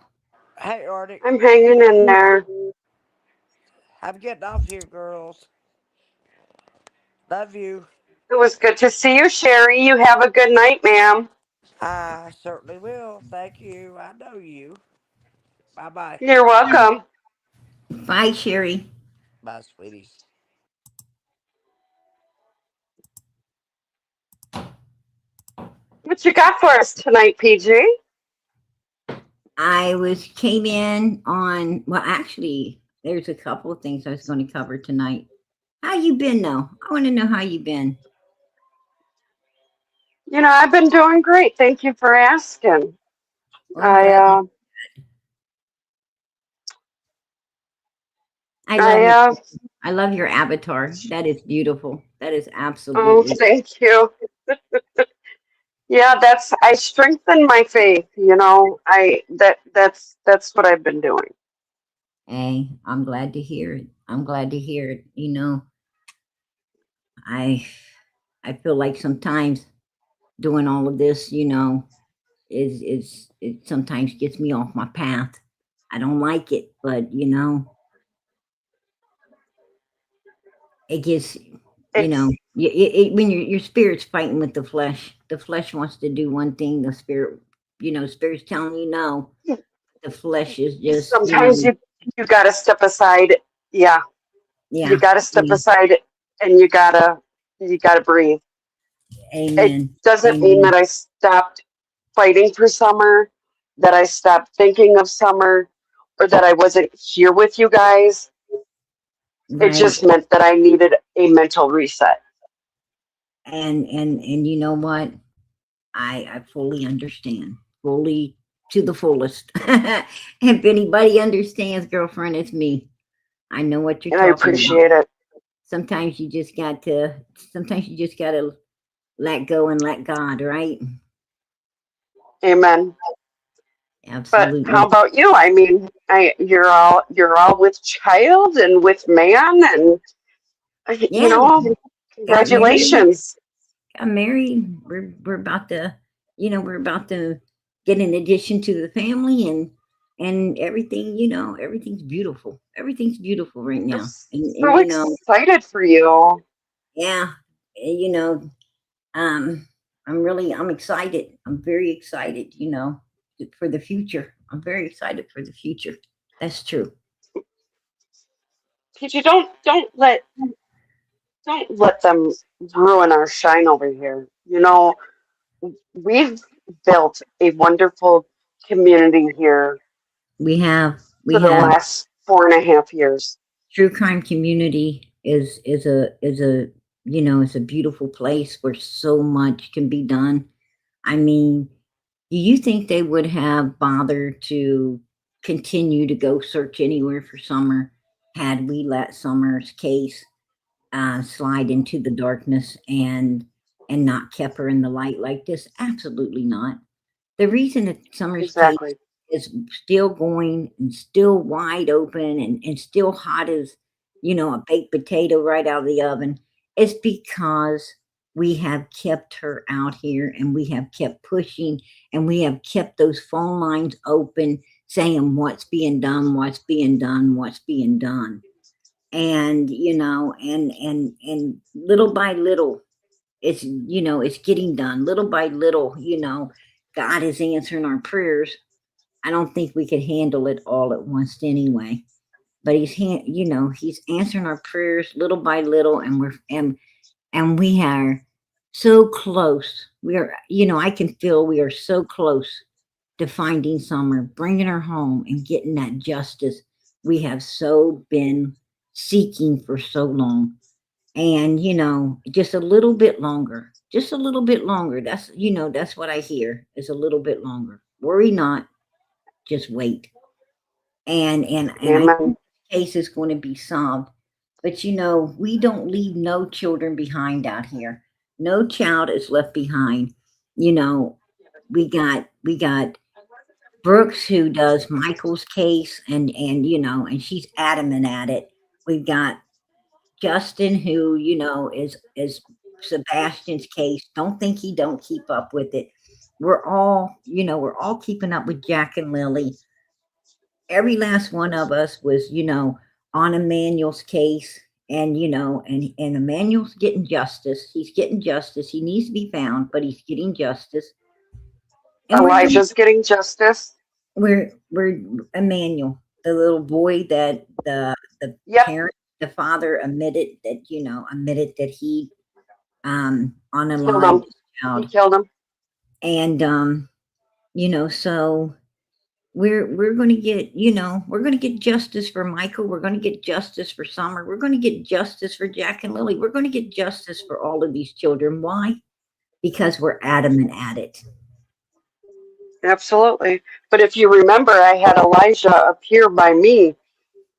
Hey, Arctic. I'm hanging in there. I'm getting off here, girls. Love you. It was good to see you, Sherry. You have a good night, ma'am. I certainly will. Thank you. I know you. Bye bye. You're welcome. Bye, Sherry. Bye, sweeties. What you got for us tonight, PG? I came in on, well, actually, there's a couple of things I was going to cover tonight. How you been though? I want to know how you been. I've been doing great. Thank you for asking. Well, I'm I glad. I love I your I love your avatar. That is beautiful. That is oh, absolutely. thank you. Yeah, I strengthen my faith. That's what I've been doing. Hey, I'm glad to hear it. I'm glad to hear it. I I feel like sometimes doing all of this, is it sometimes gets me off my path. I don't like it, but it gets It's when your spirit's fighting with the flesh wants to do one thing, the spirit, spirit's telling you no. The flesh is just, sometimes you got to step aside. Yeah, you yeah, got to step yeah. aside and you got to breathe. It Amen. doesn't mean Amen. that I stopped fighting for summer, that I stopped thinking of summer, or that I wasn't here with you guys. It Right. just meant that I needed a mental reset. And you know what? I fully understand. Fully to the fullest. If anybody understands, girlfriend, it's me. I know what you're And I talking about. appreciate it. Sometimes you just got to sometimes you just gotta let go and let God, right? Amen. But how Absolutely. about you? I mean, you're all with child and with man, and Yeah, got married. congratulations. Got married. We're about to, we're about to get an addition to the family, and everything, everything's beautiful. Everything's beautiful right I'm now. And so excited for you. yeah, eh, you know, um, I'm excited. I'm very excited, for the future. I'm very excited for the future. That's true. PG, don't let them ruin our shine over here. We've built a wonderful community here We have we for the have last 4.5 years. true crime community is a it's a beautiful place where so much can be done. I mean, do you think they would have bothered to continue to go search anywhere for Summer had we let Summer's case slide into the darkness and not kept her in the light like this? Absolutely not. The reason that Summer's case Exactly. is still going and still wide open and still hot as, a baked potato right out of the oven is because we have kept her out here and we have kept pushing and we have kept those phone lines open saying what's being done, what's being done, what's being done. And, and little by little, it's getting done little by little. God is answering our prayers. I don't think we could handle it all at once anyway, but he's answering our prayers little by little, and we are so close. We are, I can feel we are so close to finding Summer, bringing her home and getting that justice we have so been seeking for so long. And, just a little bit longer, just a little bit longer. That's what I hear is a little bit longer. Worry not, just wait. And I Amen. think the case is going to be solved. But, we don't leave no children behind out here. No child is left behind. You know, we got Brooks who does Michael's case and she's adamant at it. We've got Justin, who is Sebastian's case. Don't think he don't keep up with it. we're all, we're all keeping up with Jack and Lily. Every last one of us was, on Emmanuel's case, and and Emmanuel's getting justice. He's getting justice. He needs to be found, but he's getting justice. And Elijah's getting justice. we're Emmanuel, the little boy that the Yep. parent, the father admitted that he Killed unalived him. his He child. killed him. And so we're going to get, we're going to get justice for Michael. We're going to get justice for Summer. We're going to get justice for Jack and Lily. We're going to get justice for all of these children. Why? Because we're adamant at it. Absolutely. But if you remember, I had Elijah appear by me,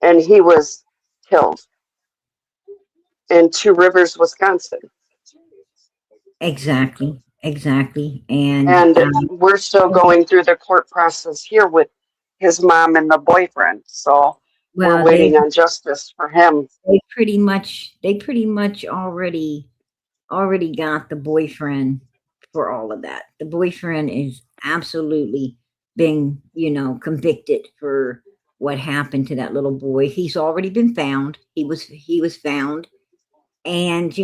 and he was killed in Two Rivers, Wisconsin. Exactly. And And we're still going through the court process here with his mom and the boyfriend. So we're waiting on justice for him. They pretty much already got the boyfriend for all of that. The boyfriend is absolutely being, convicted for what happened to that little boy. He's already been found. He was found, and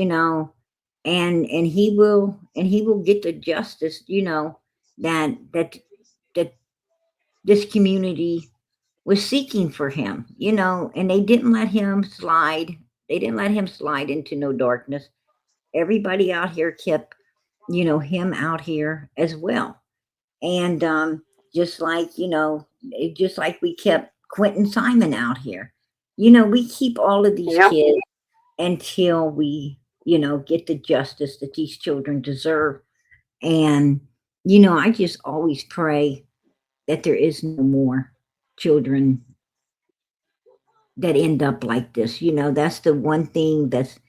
and he will get the justice, that this community was seeking for him, and they didn't let him slide. They didn't let him slide into no darkness. Everybody out here kept, him out here as well. And just like, just like we kept Quentin Simon out here. We keep all of these Yep. kids until we, get the justice that these children deserve. And, I just always pray that there is no more children that end up like this. That's the one thing that's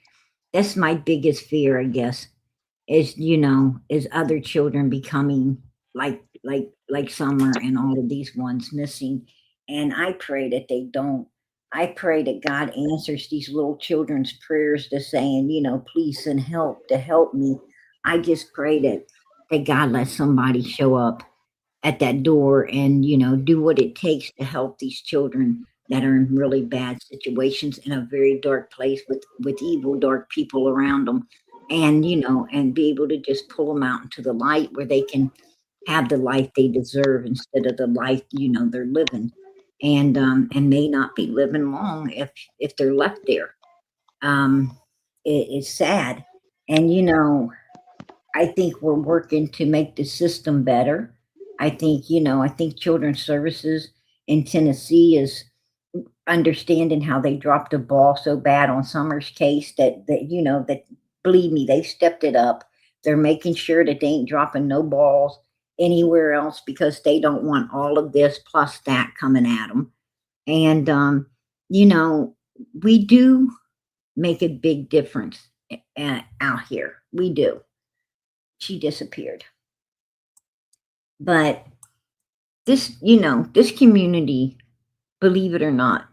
my biggest fear, I guess, is is other children becoming like Summer and all of these ones missing. And I pray that they don't. I pray that God answers these little children's prayers to saying, please send help to help me. I just pray that God lets somebody show up at that door and do what it takes to help these children that are in really bad situations in a very dark place with evil dark people around them, and and be able to just pull them out into the light where they can have the life they deserve instead of the life they're living, and may not be living long if they're left there. It's sad. And I think we're working to make the system better. I think, I think Children's Services in Tennessee is understanding how they dropped the ball so bad on Summer's case that believe me, they've stepped it up. They're making sure that they ain't dropping no balls anywhere else because they don't want all of this plus that coming at them. And, we do make a big difference out here. We do. She disappeared. But this, this community, believe it or not,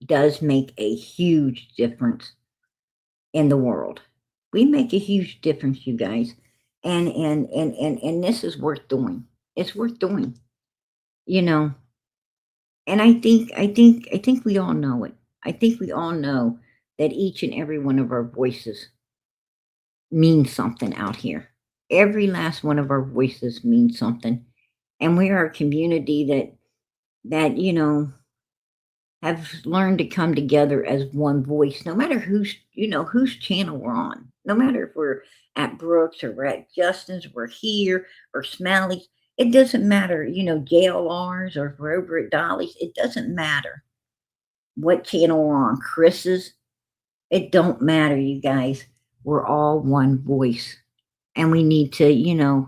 does make a huge difference in the world. We make a huge difference, you guys. And this is worth doing. It's worth doing. And I think we all know it. I think we all know that each and every one of our voices means something out here. Every last one of our voices means something. And we are a community that have learned to come together as one voice, no matter whose channel we're on, no matter if we're at Brooks or we're at Justin's, we're here or Smalley's. It doesn't matter, JLR's or if we're over at Dolly's. It doesn't matter what channel we're on, Chris's. It don't matter, you guys. We're all one voice. And we need to,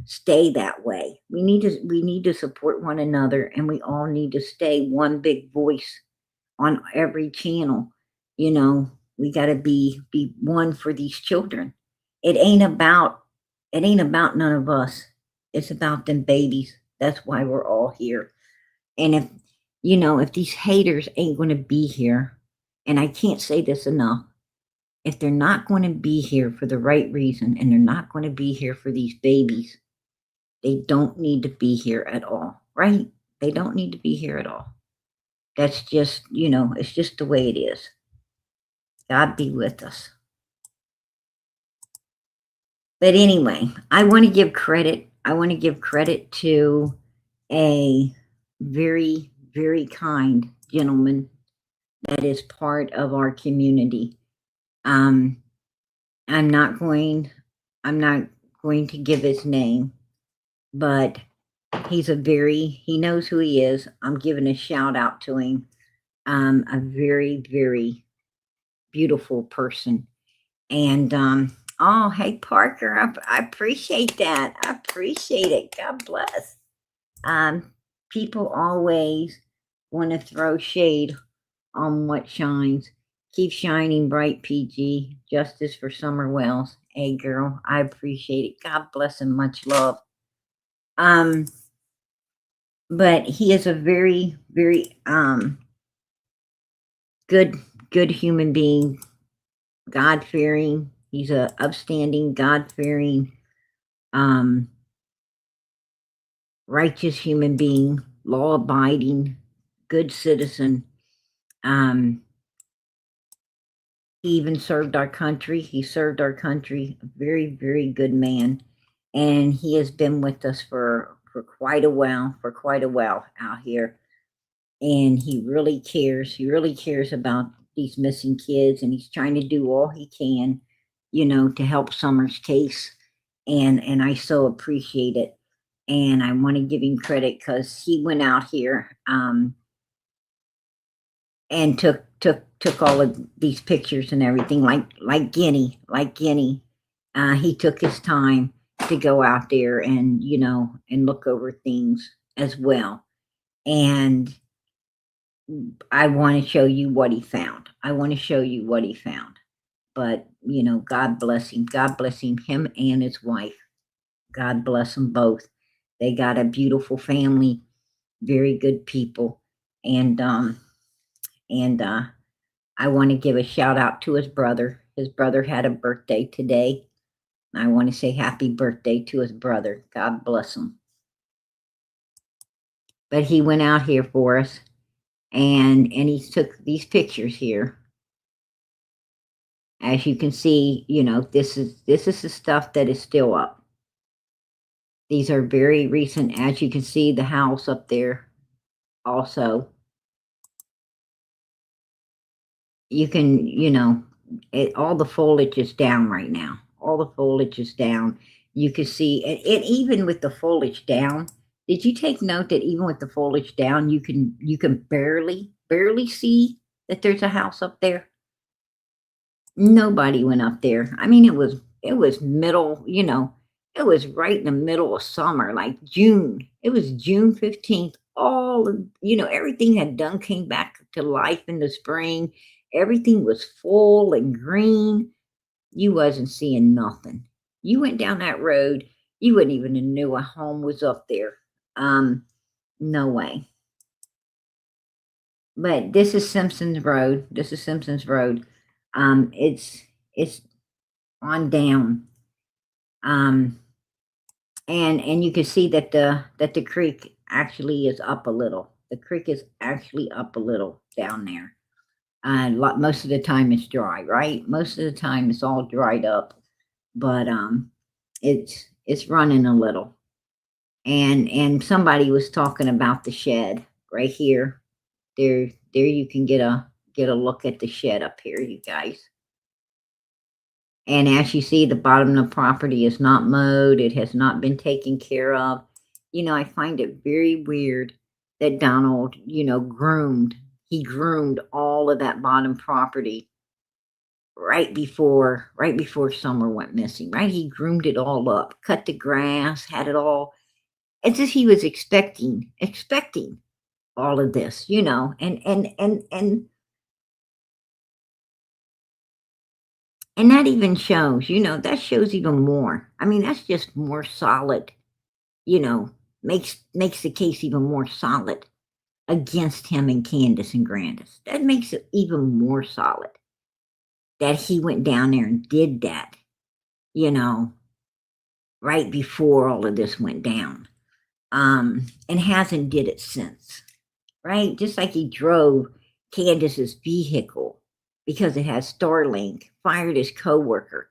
stay that way. We need to support one another, and we all need to stay one big voice on every channel. We got to be one for these children. It ain't about none of us. It's about them babies. That's why we're all here. And if these haters ain't going to be here, and I can't say this enough, if they're not going to be here for the right reason and they're not going to be here for these babies, they don't need to be here at all, right? They don't need to be here at all. That's just, it's just the way it is. God be with us. But anyway, I want to give credit. I want to give credit to a very, very kind gentleman that is part of our community. I'm not going to give his name, but he knows who he is. I'm giving a shout out to him. A very, very beautiful person. And, oh, hey, Parker, I appreciate that. I appreciate it. God bless. People always want to throw shade on what shines. Keep shining bright, PG. Justice for Summer Wells. Hey, girl, I appreciate it. God bless and much love. But he is a very, very good human being, God-fearing. He's a upstanding, God-fearing, righteous human being, law-abiding, good citizen. He even served our country. He served our country. A very, very good man. And he has been with us for quite a while, out here. And he really cares. He really cares about these missing kids. And he's trying to do all he can, to help Summer's case. And I so appreciate it. And I want to give him credit because he went out here and took all of these pictures and everything, like Guinea. He took his time to go out there and and look over things as well. And I want to show you what he found. But God bless him. God bless him and his wife. God bless them both. They got a beautiful family, very good people, and I want to give a shout out to his brother. His brother had a birthday today. I want to say happy birthday to his brother. God bless him. But he went out here for us, and he took these pictures here. As you can see, this is the stuff that is still up. These are very recent. As you can see, the house up there also. You can, all the foliage is down right now. All the foliage is down. You can see, and even with the foliage down, did you take note that even with the foliage down, you can barely see that there's a house up there? Nobody went up there. I mean, it was middle, it was right in the middle of summer, like June. It was June 15th. All of, everything had done came back to life in the spring. Everything was full and green. You wasn't seeing nothing. You went down that road, you wouldn't even have knew a home was up there. No way. But this is Simpson's Road. It's on down. And you can see that the creek actually is up a little. The creek is actually up a little down there. Most of the time it's dry, right? Most of the time it's all dried up, but it's running a little. And somebody was talking about the shed right here. There you can get a look at the shed up here, you guys. And as you see, the bottom of the property is not mowed. It has not been taken care of. I find it very weird that Donald, he groomed all of that bottom property right before Summer went missing, right? He groomed it all up, cut the grass, had it all. It's as he was expecting all of this, and that even shows, that shows even more. I mean, that's just more solid, makes the case even more solid against him and Candace and Grandis. That makes it even more solid. that he went down there and did that, you know, right before all of this went down. And hasn't did it since, right? Just like he drove Candace's vehicle because it has Starlink, fired his coworker,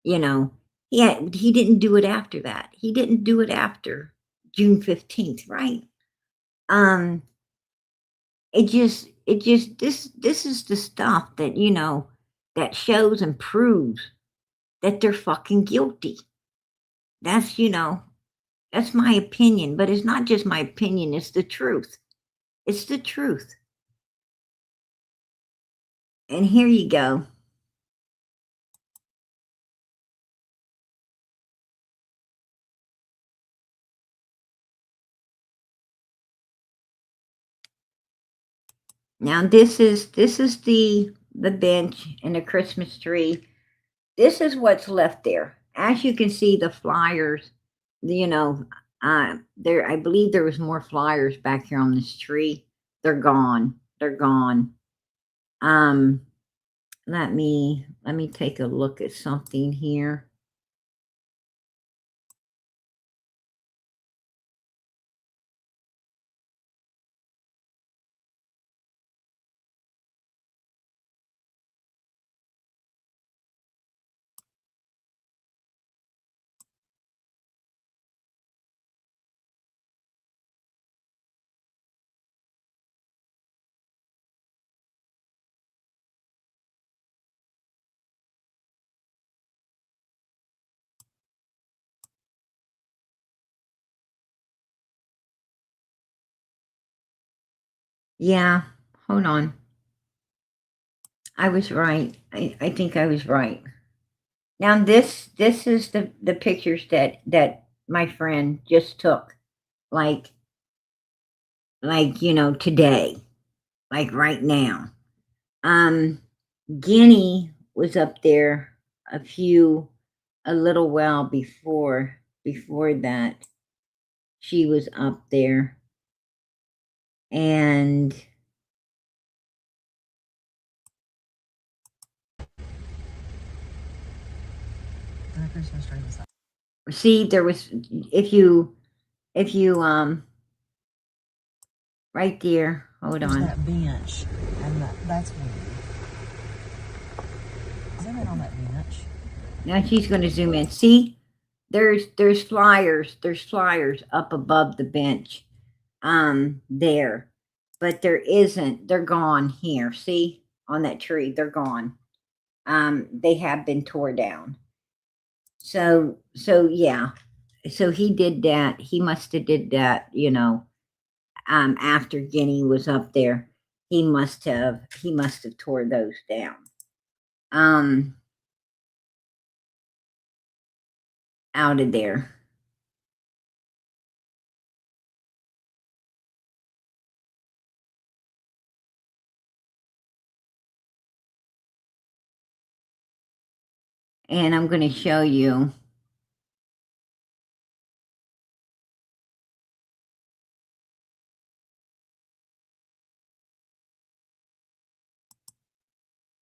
you know. He didn't do it after that. He didn't do it after June 15th, right? It just this is the stuff that, you know, that shows and proves that they're fucking guilty. That's, you know, that's my opinion, but it's not just my opinion, it's the truth. It's the truth. And here you go. Now this is the bench and the Christmas tree. This is what's left there. As you can see, the flyers, you know, there, I believe there was more flyers back here on this tree. They're gone. They're gone. Let me take a look at something here. Yeah, hold on. I was right. I think I was right. Now this is the pictures that my friend just took, like you know, today, like right now. Guinea was up there a little while before that. She was up there, and The Christmas tree was up. see, there was, if you right there, hold There's on. that bench, and that's weird. Zoom in on that bench. Now she's going to zoom in. See, there's flyers up above the bench, there, but there isn't. They're gone here. See, on that tree, they're gone. They have been tore down. So yeah, so he did that. He must have did that, you know. After Guinea was up there, he must have tore those down. Out of there. And I'm going to show you.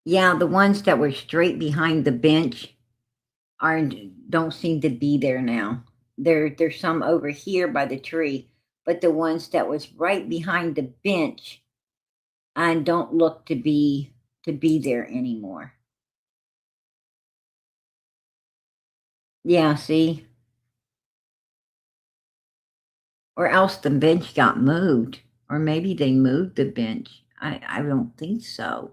Yeah, the ones that were straight behind the bench don't seem to be there now. There's some over here by the tree, but the ones that was right behind the bench and don't look to be there anymore. Yeah, see? Or else the bench got moved. Or maybe they moved the bench. I don't think so.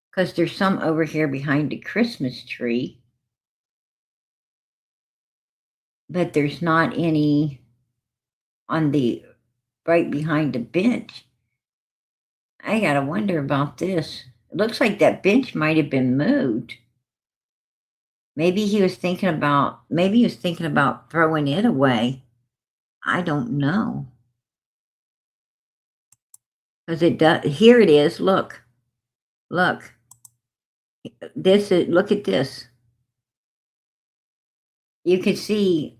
Because there's some over here behind the Christmas tree. But there's not any on the right behind the bench. I gotta wonder about this. It looks like that bench might have been moved. Maybe he was thinking about throwing it away. I don't know. Because it does, here it is, look. Look. This is, look at this. You can see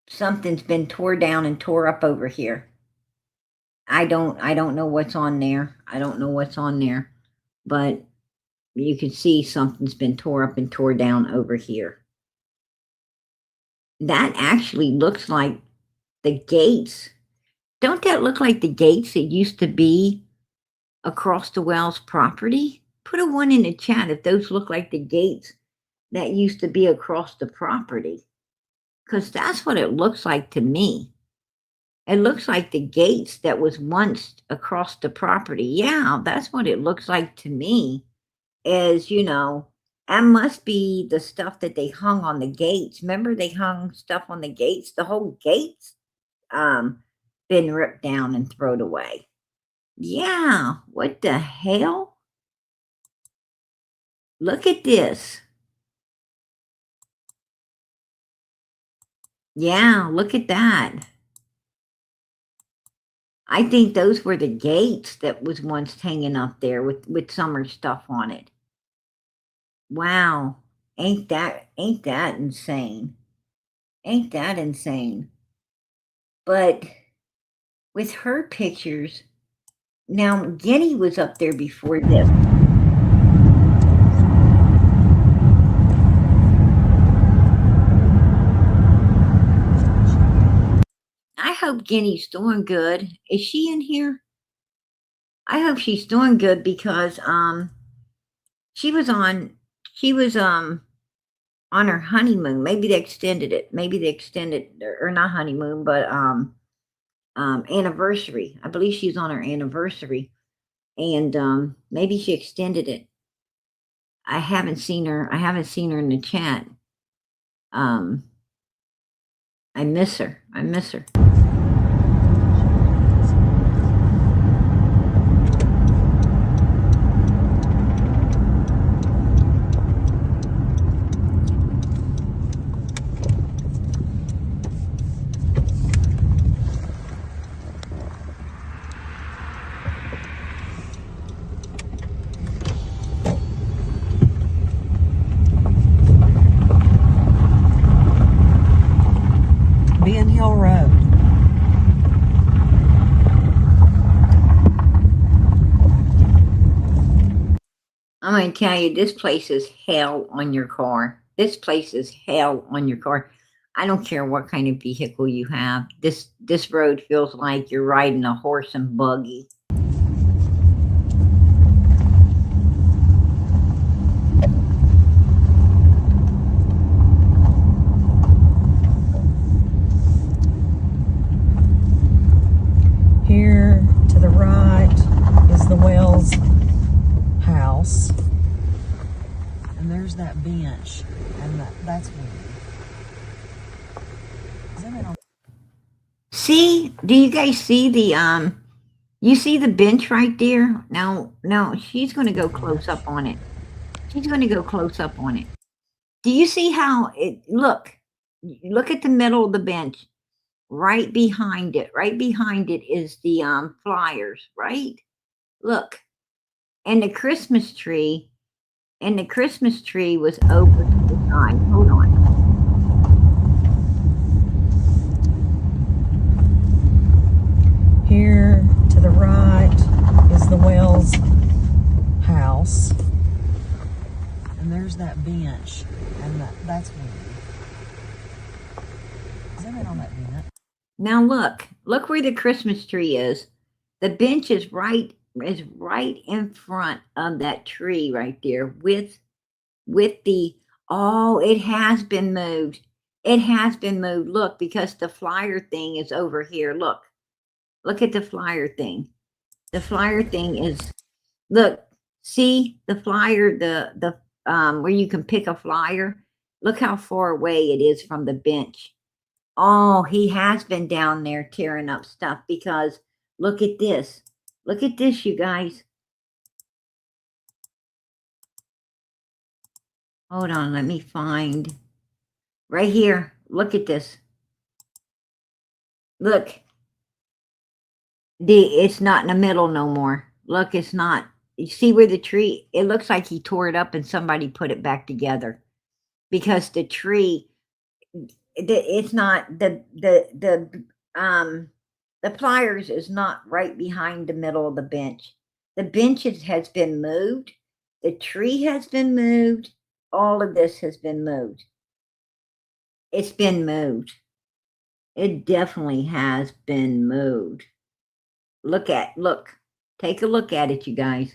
something's been tore down and tore up over here. I don't know what's on there. I don't know what's on there. but you can see something's been tore up and tore down over here. That actually looks like the gates. Don't that look like the gates that used to be across the Wells property? Put a 1 in the chat if those look like the gates that used to be across the property. Because that's what it looks like to me. It looks like the gates that was once across the property. Yeah, that's what it looks like to me. Is, you know, that must be the stuff that they hung on the gates. Remember they hung stuff on the gates? The whole gates been ripped down and thrown away. Yeah, what the hell? Look at this. Yeah, look at that. I think those were the gates that was once hanging up there with summer stuff on it. Wow. Ain't that insane? Ain't that insane? But with her pictures, now Guinea was up there before this. I hope Guinea's doing good. Is she in here? I hope she's doing good because she was on her honeymoon. Maybe they extended it. Maybe they extended or not honeymoon, but anniversary. I believe she's on her anniversary. And maybe she extended it. I haven't seen her in the chat. I miss her. Bean Hill Road. I'm going to tell you, this place is hell on your car. This place is hell on your car. I don't care what kind of vehicle you have. This road feels like you're riding a horse and buggy. Here to the right is the Wells house. And there's that bench. And that's weird. See, do you guys see the you see the bench right there? No, she's going to go close up on it. Do you see how it look at the middle of the bench? Right behind it is the flyers, right? Look. And the Christmas tree was over to the side. Hold on. Here to the right is the Wells house. And there's that bench. And that's weird. Zoom in on that bench. Now look where the Christmas tree is. The bench is right in front of that tree right there with the, oh, it has been moved. Look, because the flyer thing is over here. Look at the flyer thing. The flyer thing is, look, see the flyer, the where you can pick a flyer. Look how far away it is from the bench. Oh, he has been down there tearing up stuff because look at this. Look at this, you guys. Hold on, let me find. Right here. Look at this. Look. It's not in the middle no more. Look, it's not. You see where the tree, it looks like he tore it up and somebody put it back together. Because the tree, it's not, the pliers is not right behind the middle of the bench. The benches has been moved. The tree has been moved. All of this has been moved. It's been moved. It definitely has been moved. Look, take a look at it, you guys.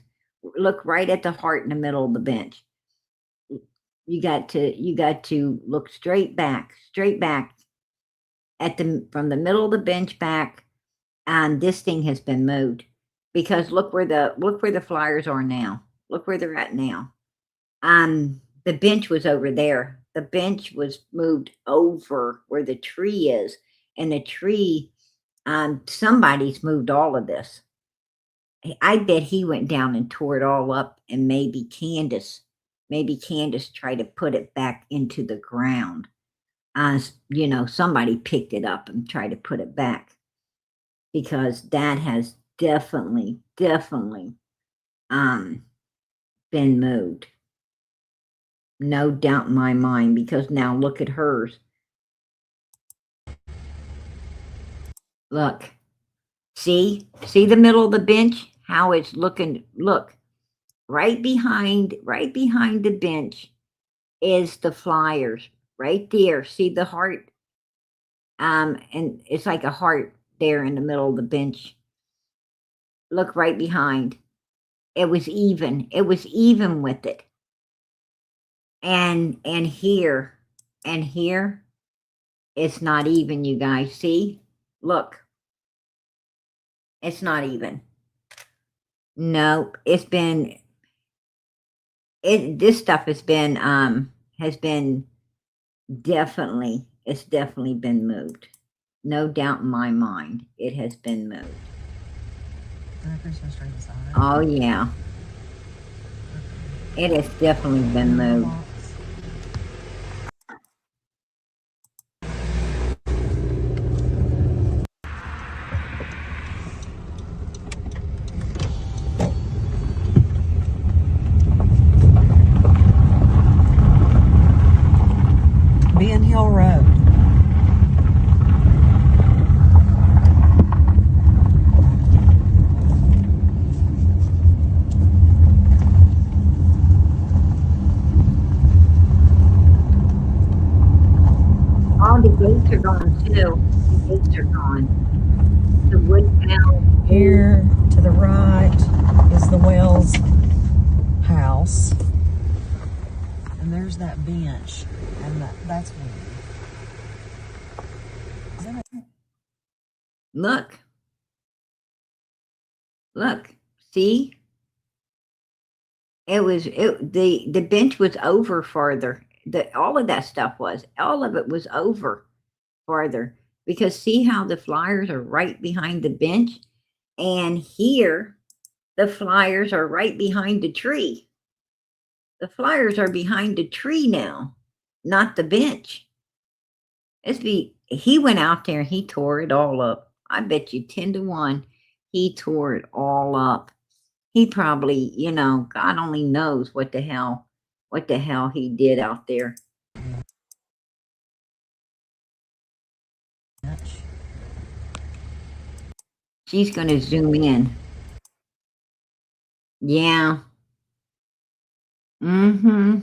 Look right at the heart in the middle of the bench. You got to look straight back at from the middle of the bench back, and this thing has been moved because look where the flyers are now. Look where they're at now. The bench was over there. The bench was moved over where the tree is, and the tree, somebody's moved all of this. I bet he went down and tore it all up, and maybe Candace tried to put it back into the ground. You know, somebody picked it up and tried to put it back, because that has definitely been moved. No doubt in my mind, because now look at hers. Look. See the middle of the bench? How it's looking. Look. Right behind the bench is the flyers. Right there. See the heart? And it's like a heart there in the middle of the bench. Look right behind. It was even. It was even with it. And here, it's not even, you guys. See? Look. It's not even. Nope. It's been, this stuff has been definitely, it's definitely been moved. No doubt in my mind, it has been moved. And the Christmas tree beside it. Oh yeah. It has definitely been moved. Ben Hill Road. All the gates are gone too. The gates are gone. The wood panel. Here to the right is the Wells house. And there's that bench. And that's weird. Look. See? The bench was over farther. All of that stuff was. All of it was over farther. Because see how the flyers are right behind the bench? And here, the flyers are right behind the tree. The flyers are behind the tree now, not the bench. He went out there and he tore it all up. I bet you 10-1, he tore it all up. He probably, you know, God only knows what the hell he did out there. She's going to zoom in. Yeah. Mm-hmm.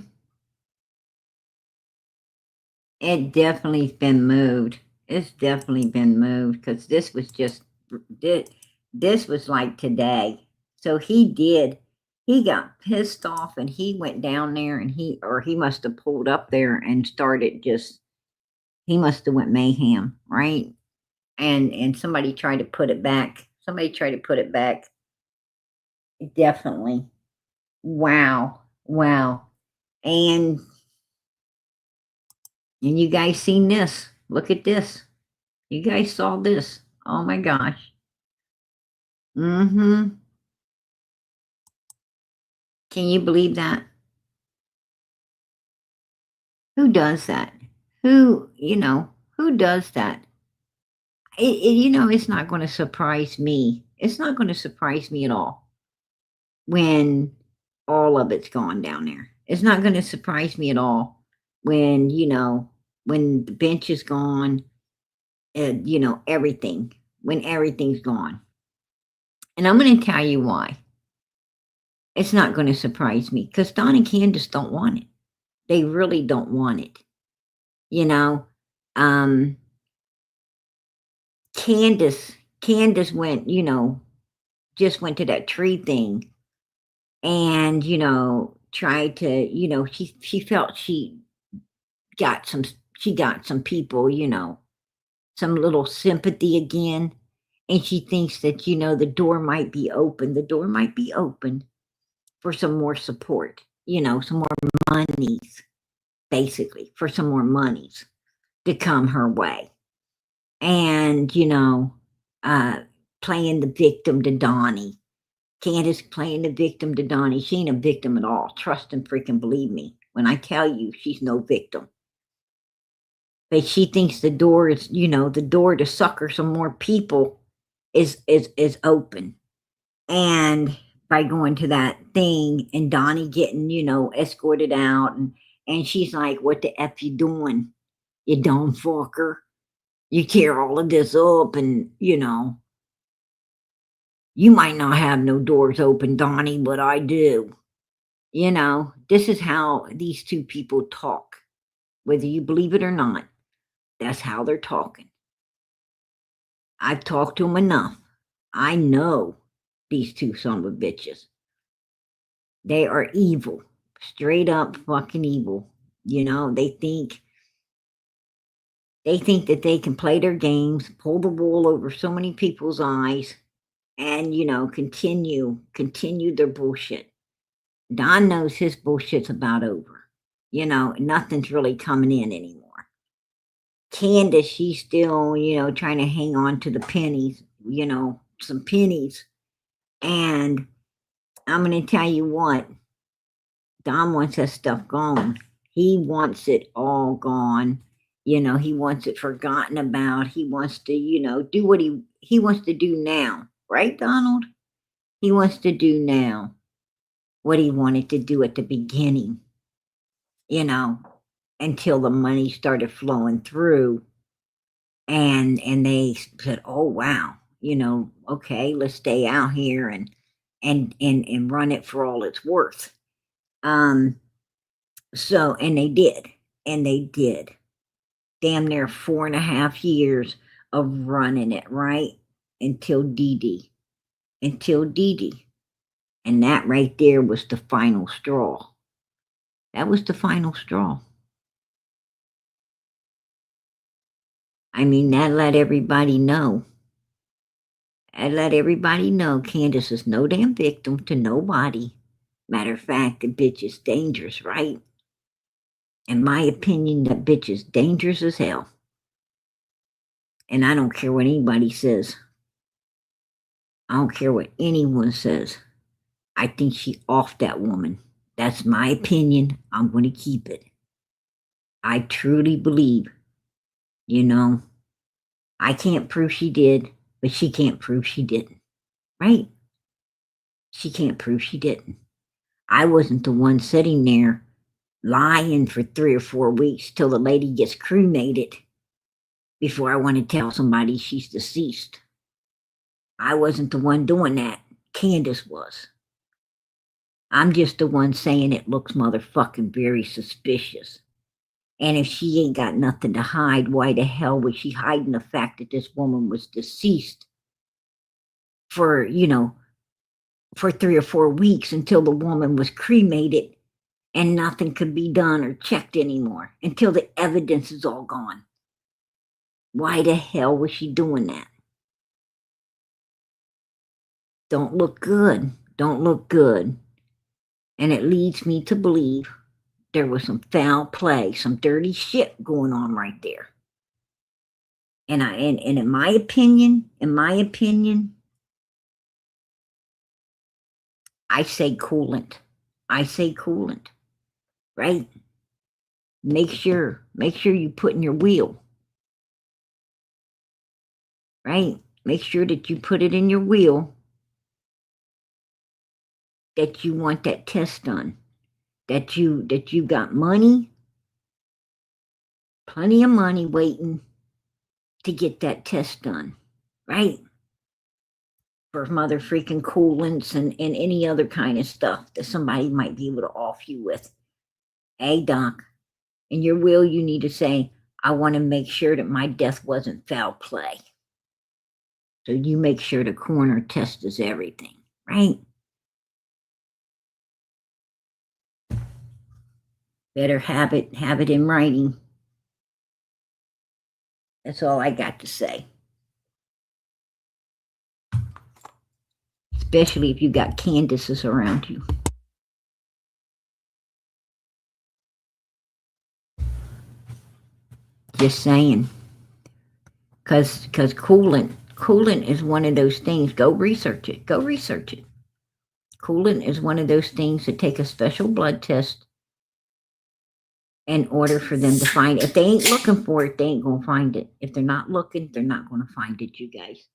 It definitely's been moved. It's definitely been moved, because this was just, this was like today. So he got pissed off and he went down there and he must have pulled up there and started he must have went mayhem, right? And somebody tried to put it back. Definitely. Wow. And you guys seen this. Look at this. You guys saw this. Oh my gosh. Mm-hmm. Can you believe that? Who does that? Who does that? It's not going to surprise me. It's not going to surprise me at all when all of it's gone down there. It's not going to surprise me at all when the bench is gone, everything, when everything's gone. And I'm going to tell you why. It's not going to surprise me because Don and Candace don't want it. They really don't want it. You know, um, Candace went, just went to that tree thing and, tried to, she felt got some, she got some people, some little sympathy again. And she thinks that, the door might be open. The door might be open for some more support, some more monies, basically, for some more monies to come her way. And, playing the victim to Donnie. Candace playing the victim to Donnie. She ain't a victim at all. Trust and freaking believe me when I tell you she's no victim. But she thinks the door is, the door to sucker some more people is open. And by going to that thing and Donnie getting, escorted out and she's like, what the F you doing? You dumb fucker. You tear all of this up and, you might not have no doors open, Donnie, but I do. This is how these two people talk. Whether you believe it or not, that's how they're talking. I've talked to them enough. I know these two son of bitches. They are evil. Straight up fucking evil. They think that they can play their games, pull the wool over so many people's eyes, and continue their bullshit. Don knows his bullshit's about over. Nothing's really coming in anymore. Candace, she's still, trying to hang on to the pennies, some pennies. And I'm going to tell you what, Don wants that stuff gone. He wants it all gone. He wants it forgotten about. He wants to, do what he wants to do now. Right, Donald? He wants to do now what he wanted to do at the beginning, until the money started flowing through and they said, oh, wow, okay, let's stay out here and run it for all it's worth. So, and they did damn near 4.5 years of running it, right? Until Dee Dee. And that right there was the final straw. That was the final straw. I mean, that let everybody know. Candace is no damn victim to nobody. Matter of fact, the bitch is dangerous, right? In my opinion, that bitch is dangerous as hell. And I don't care what anybody says. I don't care what anyone says. I think she off that woman. That's my opinion. I'm going to keep it. I truly believe, I can't prove she did, but she can't prove she didn't. Right? She can't prove she didn't. I wasn't the one sitting there lying for 3 or 4 weeks till the lady gets cremated before I want to tell somebody she's deceased. I wasn't the one doing that. Candace was. I'm just the one saying it looks motherfucking very suspicious. And if she ain't got nothing to hide, why the hell was she hiding the fact that this woman was deceased for 3 or 4 weeks until the woman was cremated and nothing could be done or checked anymore until the evidence is all gone? Why the hell was she doing that? Don't look good. And it leads me to believe there was some foul play, some dirty shit going on right there. And in my opinion, I say coolant. Right? Make sure you put in your wheel. Right? Make sure that you put it in your wheel that you want that test done. That you got money, plenty of money waiting to get that test done. Right? for mother freaking coolants and any other kind of stuff that somebody might be able to off you with. Hey, doc, in your will, you need to say, I want to make sure that my death wasn't foul play. So you make sure the coroner tests everything, right? Better have it in writing. That's all I got to say. Especially if you got Candaces around you. Just saying. Cause coolant is one of those things. Go research it. Coolant is one of those things that take a special blood test in order for them to find it. If they ain't looking for it, they ain't gonna find it. If they're not looking, they're not gonna find it, you guys.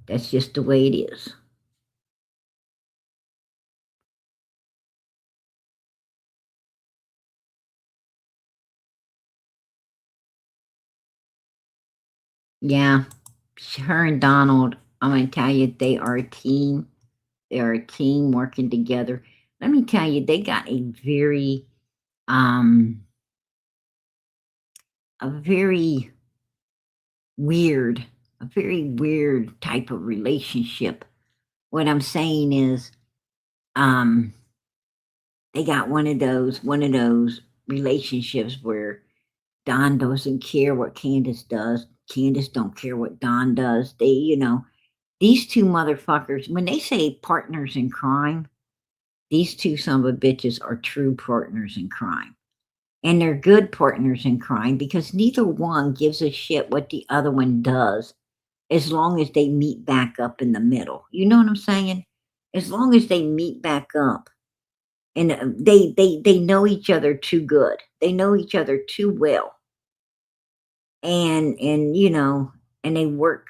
That's just the way it is. Yeah, her and Donald, I'm gonna tell you, they are a team. They are a team working together. Let me tell you, they got a very weird, type of relationship. What I'm saying is, they got one of those relationships where Don doesn't care what Candace does. Candace don't care what Don does. They, these two motherfuckers, when they say partners in crime, these two son of a bitches are true partners in crime. And they're good partners in crime because neither one gives a shit what the other one does as long as they meet back up in the middle. You know what I'm saying? As long as they meet back up. And they know each other too good. They know each other too well. And and they work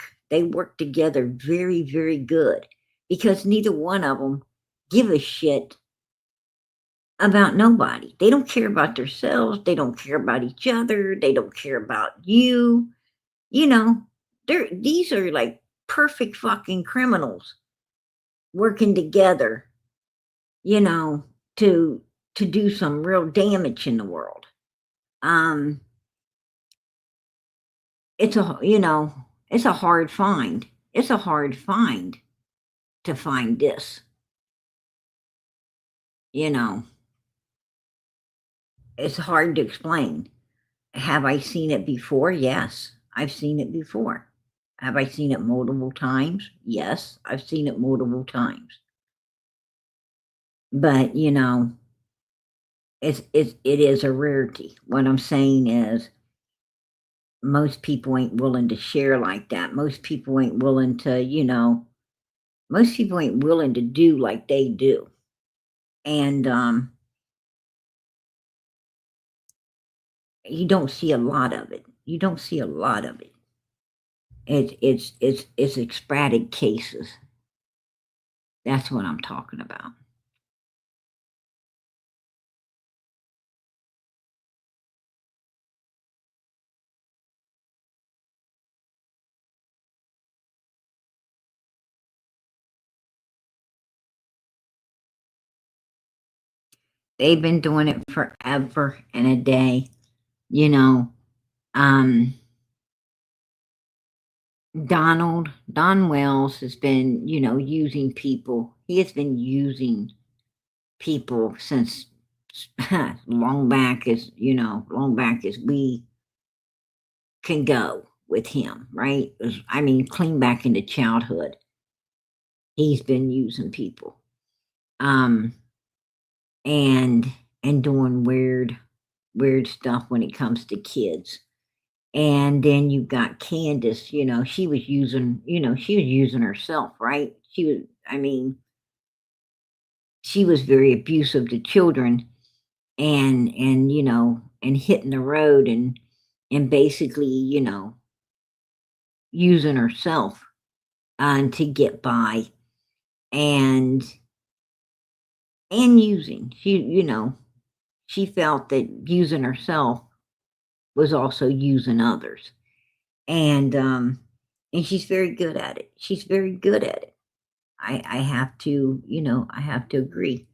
together very, very good because neither one of them give a shit about nobody. They don't care about themselves. They don't care about each other. They don't care about you. These are like perfect fucking criminals working together, to do some real damage in the world. It's a hard find. It's a hard find to find this. It's hard to explain. Have I seen it before? Yes, I've seen it before. Have I seen it multiple times? Yes, I've seen it multiple times. But it is a rarity. What I'm saying is most people ain't willing to share like that. Most people ain't willing to, most people ain't willing to do like they do. And you don't see a lot of it. It's sporadic cases. That's what I'm talking about. They've been doing it forever and a day. Don Wells has been, using people. He has been using people since long back as we can go with him, right? Clean back into childhood. He's been using people. And doing weird stuff when it comes to kids. And then you've got Candace, she was using herself, right? She was very abusive to children and hitting the road and basically, using herself to get by and using. She felt that using herself was also using others. And she's very good at it. She's very good at it. I have to, I have to agree.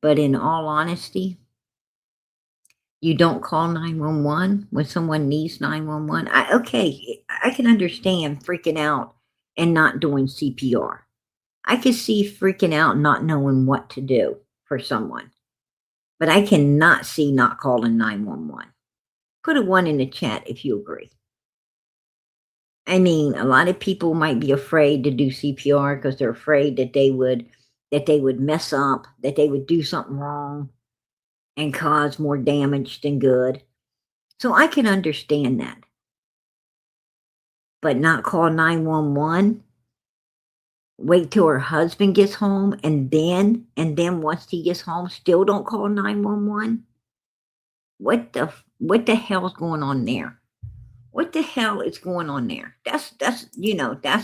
But in all honesty, you don't call 911 when someone needs 911. Okay, I can understand freaking out and not doing CPR. I can see freaking out, not knowing what to do for someone. But I cannot see not calling 911. Put a 1 in the chat if you agree. I mean, a lot of people might be afraid to do CPR because they're afraid that they would mess up, that they would do something wrong and cause more damage than good. So I can understand that. But not call 911, wait till her husband gets home, and then once he gets home, still don't call 911? What the hell's going on there? What the hell is going on there? That's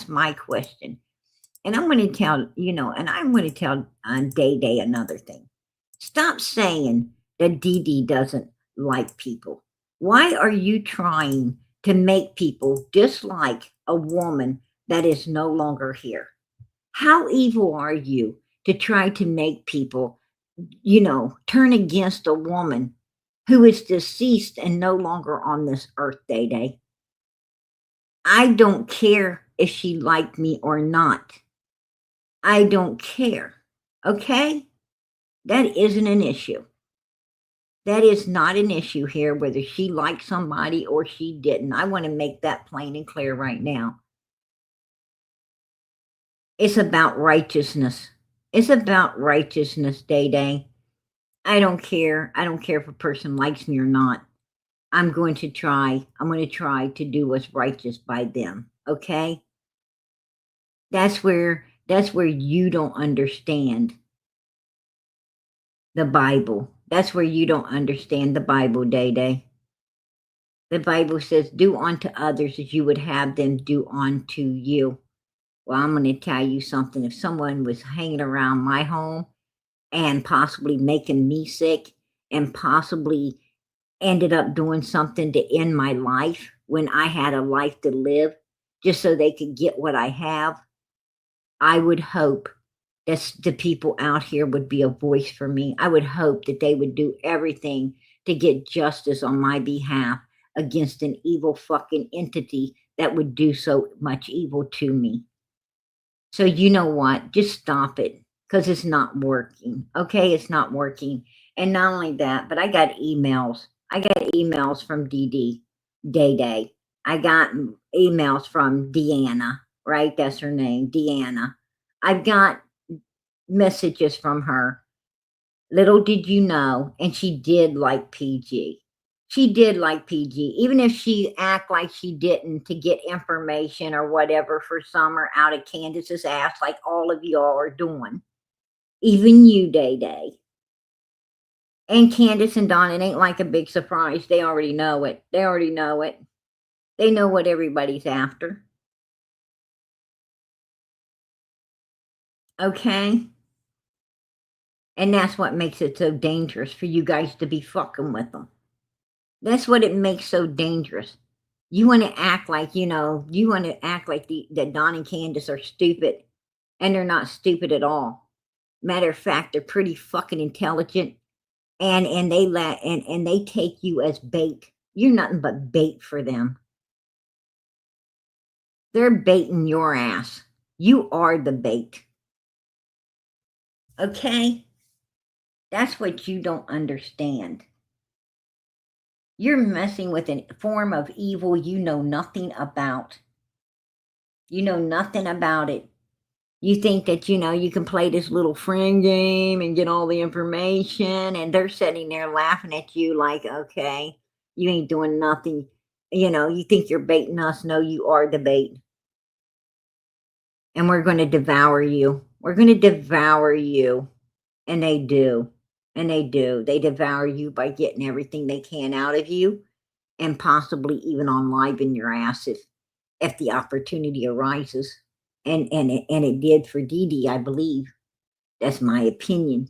my question. And I'm going to tell, Day Day another thing. Stop saying that Dee Dee doesn't like people. Why are you trying to make people dislike a woman that is no longer here? How evil are you to try to make people, turn against a woman who is deceased and no longer on this earth, Day Day? I don't care if she liked me or not. I don't care. Okay? That isn't an issue. That is not an issue here, whether she liked somebody or she didn't. I want to make that plain and clear right now. It's about righteousness. It's about righteousness, Day Day. I don't care. I don't care if a person likes me or not. I'm going to try to do what's righteous by them. Okay? That's where you don't understand the Bible. That's where you don't understand the Bible, Day Day. The Bible says, do unto others as you would have them do unto you. Well, I'm going to tell you something. If someone was hanging around my home and possibly making me sick and possibly ended up doing something to end my life when I had a life to live, just so they could get what I have, I would hope that the people out here would be a voice for me. I would hope that they would do everything to get justice on my behalf against an evil fucking entity that would do so much evil to me. So you know what? Just stop it, because it's not working. Okay, it's not working. And not only that, but I got emails. I got emails from Day Day. I got emails from Deanna, right? That's her name, Deanna. I've got messages from her. Little did you know, and she did like PG. She did like PG, even if she act like she didn't to get information or whatever for summer out of Candace's ass, like all of y'all are doing. Even you, Day Day. And Candace and Dawn, it ain't like a big surprise. They already know it. They already know it. They know what everybody's after. Okay? And that's what makes it so dangerous for you guys to be fucking with them. That's what it makes so dangerous. You want to act like, that Don and Candace are stupid, and they're not stupid at all. Matter of fact, they're pretty fucking intelligent, and they take you as bait. You're nothing but bait for them. They're baiting your ass. You are the bait. Okay? That's what you don't understand. You're messing with a form of evil you know nothing about. You know nothing about it. You think that, you can play this little friend game and get all the information, and they're sitting there laughing at you like, okay, you ain't doing nothing. You think you're baiting us. No, you are the bait. And we're going to devour you. We're going to devour you. And they do. And they do. They devour you by getting everything they can out of you, and possibly even enliven your ass if the opportunity arises. And it did for Dee Dee, I believe. That's my opinion.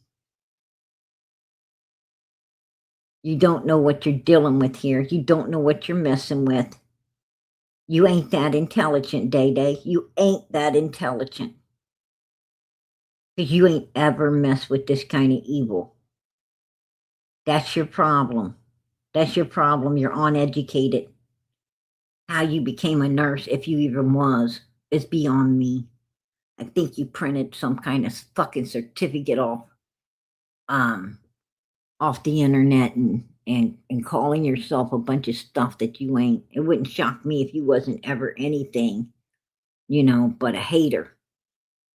You don't know what you're dealing with here. You don't know what you're messing with. You ain't that intelligent, Day Day. You ain't that intelligent. Because you ain't ever messed with this kind of evil. That's your problem. That's your problem. You're uneducated. How you became a nurse, if you even was, is beyond me. I think you printed some kind of fucking certificate off the internet and calling yourself a bunch of stuff that you ain't. It wouldn't shock me if you wasn't ever anything, but a hater.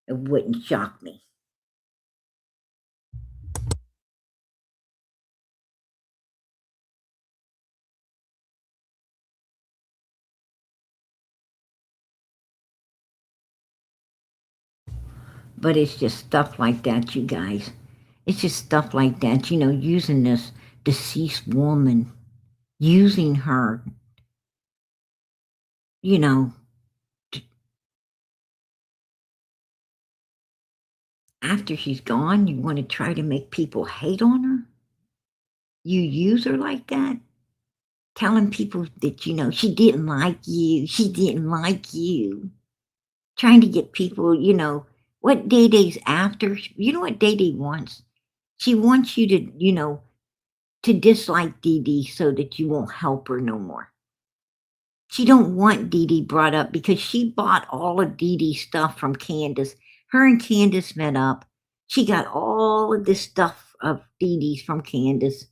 It wouldn't shock me. But it's just stuff like that, you guys. It's just stuff like that, using this deceased woman, using her, after she's gone, you want to try to make people hate on her? You use her like that? Telling people that, she didn't like you. She didn't like you. Trying to get people, what Day Day's after. You know what Day Day wants? She wants you to, to dislike Dee Dee so that you won't help her no more. She don't want Dee Dee brought up because she bought all of Dee Dee's stuff from Candace. Her and Candace met up. She got all of this stuff of Dee Dee's from Candace.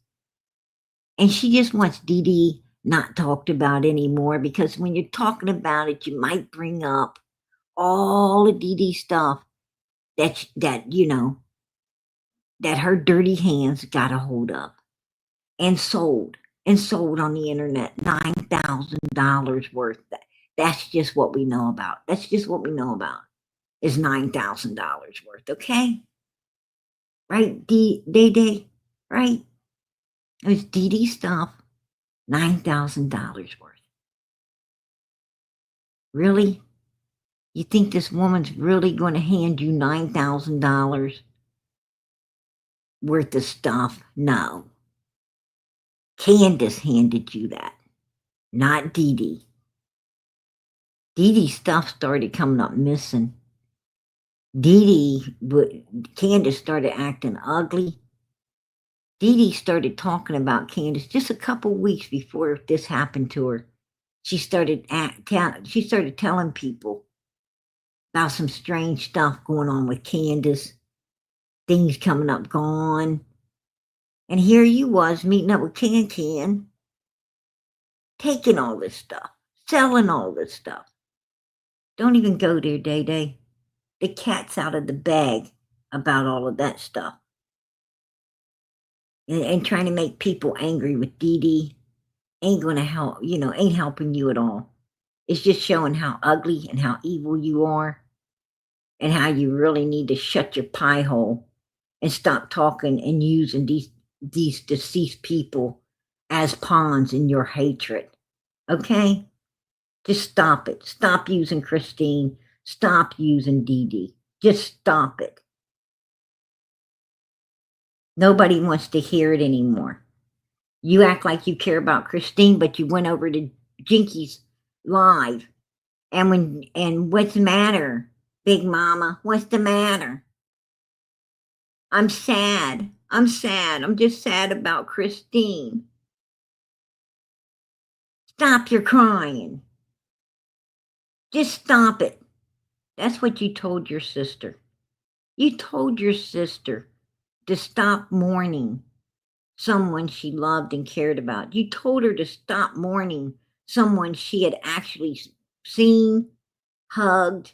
And she just wants Dee Dee not talked about anymore because when you're talking about it, you might bring up all of Dee Dee's stuff that her dirty hands got a hold of and sold on the internet, $9,000 worth. That's just what we know about. That's just what we know about is $9,000 worth. Okay. Right. Day Day. Right. It was Dee Dee stuff. $9,000 worth. Really? You think this woman's really going to hand you $9,000 worth of stuff? No. Candace handed you that, not Dee Dee. Dee Dee's stuff started coming up missing. Candace started acting ugly. Dee Dee started talking about Candace just a couple weeks before this happened to her. She started telling people about some strange stuff going on with Candace, things coming up gone. And here you was meeting up with Can, taking all this stuff, selling all this stuff. Don't even go there, Day Day. The cat's out of the bag about all of that stuff. And trying to make people angry with Dee Dee ain't going to help, ain't helping you at all. It's just showing how ugly and how evil you are and how you really need to shut your pie hole and stop talking and using these deceased people as pawns in your hatred. Okay? Just stop it. Stop using Christine. Stop using Dee Dee. Just stop it. Nobody wants to hear it anymore. You act like you care about Christine, but you went over to Jinky's live. And what's the matter, Big Mama? What's the matter? I'm sad. I'm just sad about Christine. Stop your crying. Just stop it. That's what you told your sister. You told your sister to stop mourning someone she loved and cared about. You told her to stop mourning someone she had actually seen, hugged,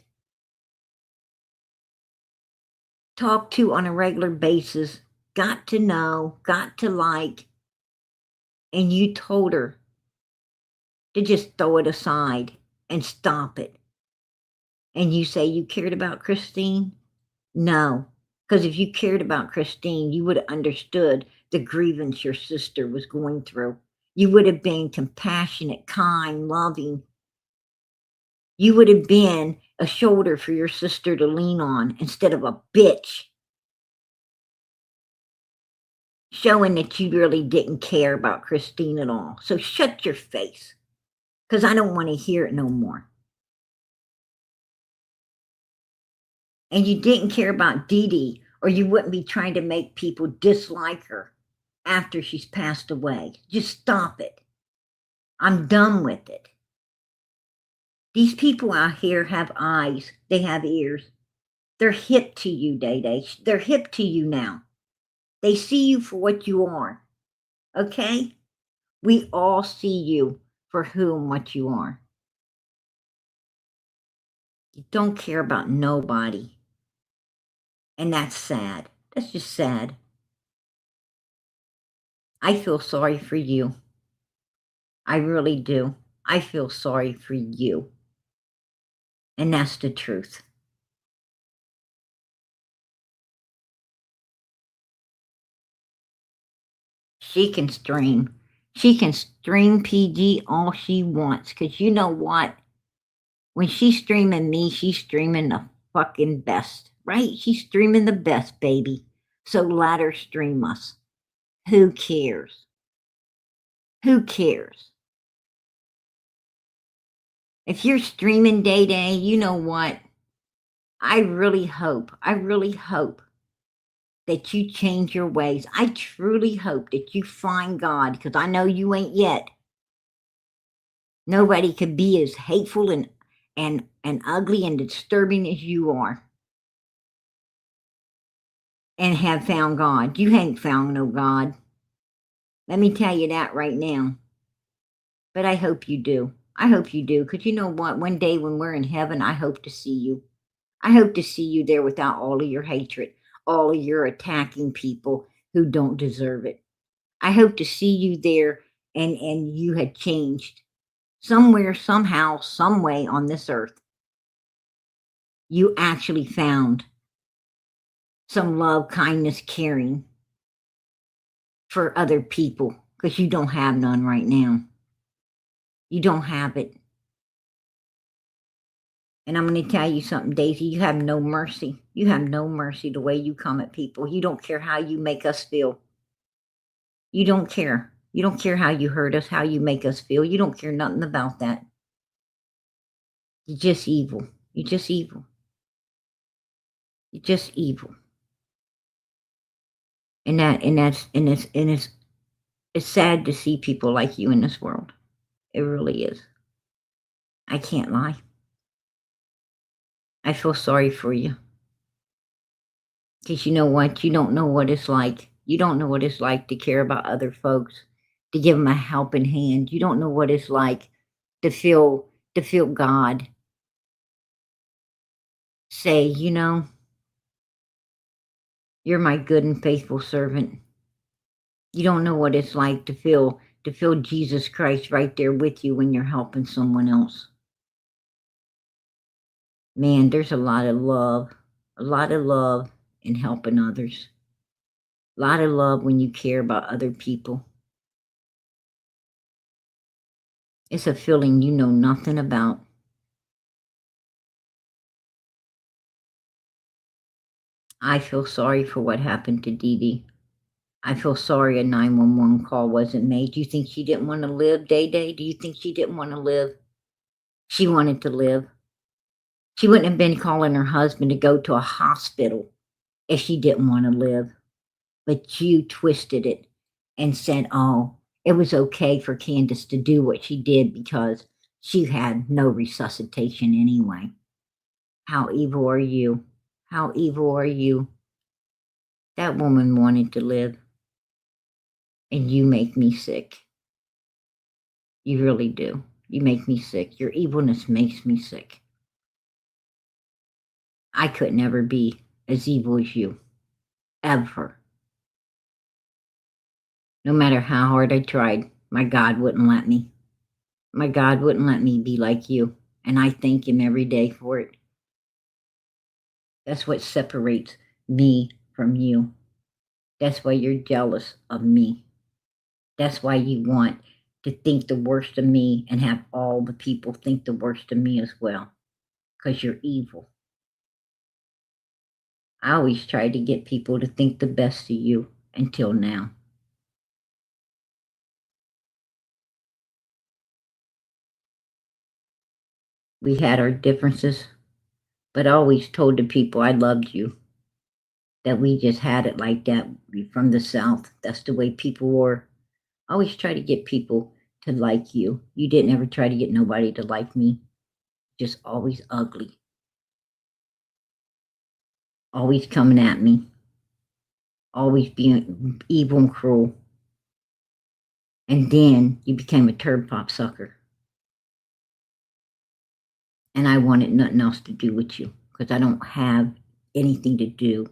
talked to on a regular basis, got to know, got to like, and you told her to just throw it aside and stop it. And you say you cared about Christine? No, because if you cared about Christine, you would have understood the grievance your sister was going through. You would have been compassionate, kind, loving. You would have been a shoulder for your sister to lean on instead of a bitch. Showing that you really didn't care about Christine at all. So shut your face. because I don't want to hear it no more. And you didn't care about Dee Dee, or you wouldn't be trying to make people dislike her after she's passed away. Just stop it. I'm done with it. These people out here have eyes. They have ears. They're hip to you, Day Day. They're hip to you now. They see you for what you are. Okay? We all see you for who and what you are. You don't care about nobody. And that's sad. That's just sad. I feel sorry for you. I really do. I feel sorry for you. And that's the truth. She can stream. She can stream PG all she wants. Because you know what? When she's streaming me, she's streaming the fucking best. Right? She's streaming the best, baby. So let her stream us. Who cares? Who cares? If you're streaming Day Day, you know what? I really hope that you change your ways. I truly hope that you find God, because I know you ain't yet. Nobody could be as hateful and ugly and disturbing as you are and have found God. You ain't found no God. Let me tell you that right now. But I hope you do. I hope you do, because you know what? One day when we're in heaven, I hope to see you. I hope to see you there without all of your hatred, all of your attacking people who don't deserve it. I hope to see you there and you had changed somewhere, somehow, some way on this earth. You actually found some love, kindness, caring for other people, because you don't have none right now. You don't have it. And I'm going to tell you something, Daisy. You have no mercy. You have no mercy the way you come at people. You don't care how you make us feel. You don't care. You don't care how you hurt us, how you make us feel. You don't care nothing about that. You're just evil. You're just evil. You're just evil. It's sad to see people like you in this world. It really is. I can't lie. I feel sorry for you. Because you know what? You don't know what it's like. You don't know what it's like to care about other folks, to give them a helping hand. You don't know what it's like to feel God say, you know, you're my good and faithful servant. You don't know what it's like to feel Jesus Christ right there with you when you're helping someone else. Man, there's a lot of love in helping others. A lot of love when you care about other people. It's a feeling you know nothing about. I feel sorry for what happened to Dee Dee. I feel sorry a 911 call wasn't made. Do you think she didn't want to live, Day Day? Do you think she didn't want to live? She wanted to live. She wouldn't have been calling her husband to go to a hospital if she didn't want to live. But you twisted it and said, oh, it was okay for Candace to do what she did because she had no resuscitation anyway. How evil are you? How evil are you? That woman wanted to live. And you make me sick. You really do. You make me sick. Your evilness makes me sick. I could never be as evil as you. Ever. No matter how hard I tried, my God wouldn't let me. My God wouldn't let me be like you. And I thank him every day for it. That's what separates me from you. That's why you're jealous of me. That's why you want to think the worst of me and have all the people think the worst of me as well. Because you're evil. I always tried to get people to think the best of you until now. We had our differences, but I always told the people I loved you. That we just had it like that. We from the South. That's the way people were. I always try to get people to like you. You didn't ever try to get nobody to like me. Just always ugly. Always coming at me. Always being evil and cruel. And then you became a turd pop sucker. And I wanted nothing else to do with you because I don't have anything to do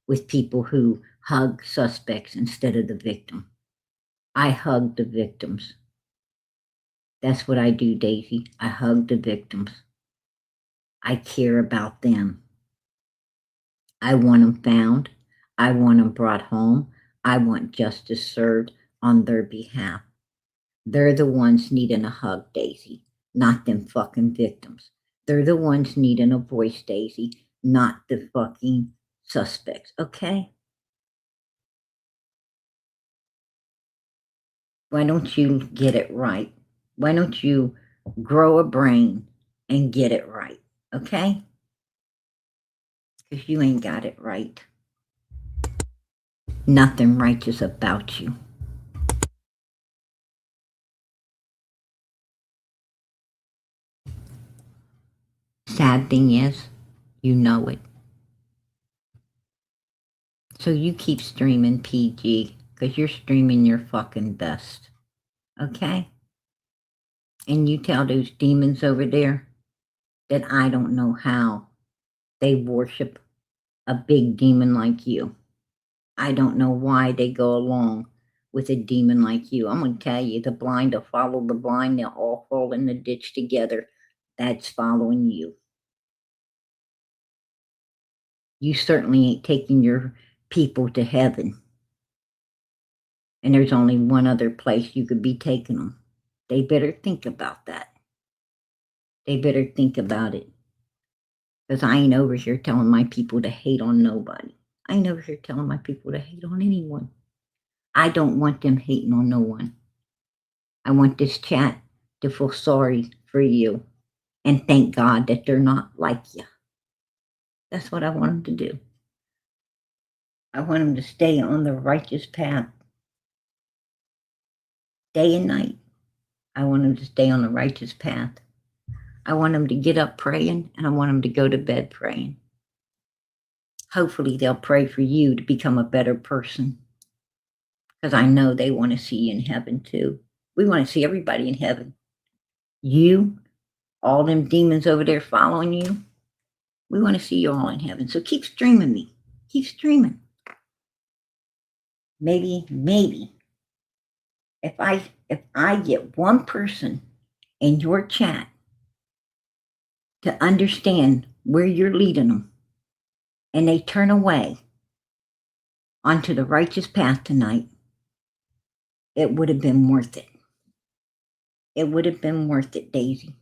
with people who hug suspects instead of the victim. I hug the victims. That's what I do, Daisy. I hug the victims. I care about them. I want them found. I want them brought home. I want justice served on their behalf. They're the ones needing a hug, Daisy, not them fucking victims. They're the ones needing a voice, Daisy, not the fucking suspects, okay? Why don't you get it right? Why don't you grow a brain and get it right, okay? Because you ain't got it right. Nothing righteous about you. Sad thing is, you know it. So you keep streaming PG because you're streaming your fucking best. Okay? And you tell those demons over there that I don't know how they worship a big demon like you. I don't know why they go along with a demon like you. I'm going to tell you, the blind will follow the blind. They'll all fall in the ditch together. That's following you. You certainly ain't taking your people to heaven. And there's only one other place you could be taking them. They better think about that. They better think about it. Because I ain't over here telling my people to hate on nobody. I ain't over here telling my people to hate on anyone. I don't want them hating on no one. I want this chat to feel sorry for you and thank God that they're not like you. That's what I want them to do. I want them to stay on the righteous path. Day and night. I want them to stay on the righteous path. I want them to get up praying, and I want them to go to bed praying. Hopefully they'll pray for you to become a better person. Because I know they want to see you in heaven too. We want to see everybody in heaven. You, all them demons over there following you, we want to see you all in heaven. So keep streaming me. Keep streaming. Maybe, if I get one person in your chat to understand where you're leading them, and they turn away onto the righteous path tonight, it would have been worth it. It would have been worth it, Daisy.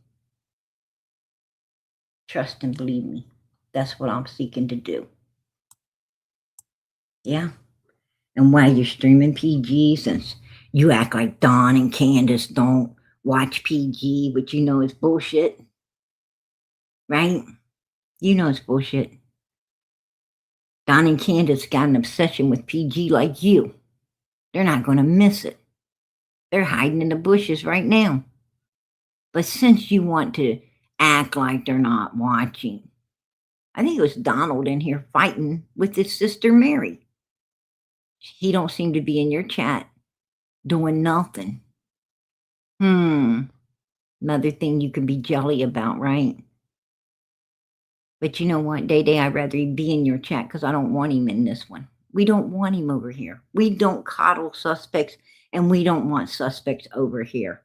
Trust and believe me. That's what I'm seeking to do. Yeah. And while you're streaming PG, since you act like Don and Candace don't watch PG, which you know is bullshit, right? You know it's bullshit. Don and Candace got an obsession with PG like you. They're not going to miss it. They're hiding in the bushes right now. But since you want to act like they're not watching, I think it was Donald in here fighting with his sister Mary. He don't seem to be in your chat doing nothing. Another thing you can be jelly about, right? But you know what, Day Day, I'd rather he be in your chat because I don't want him in this one. We don't want him over here. We don't coddle suspects, and we don't want suspects over here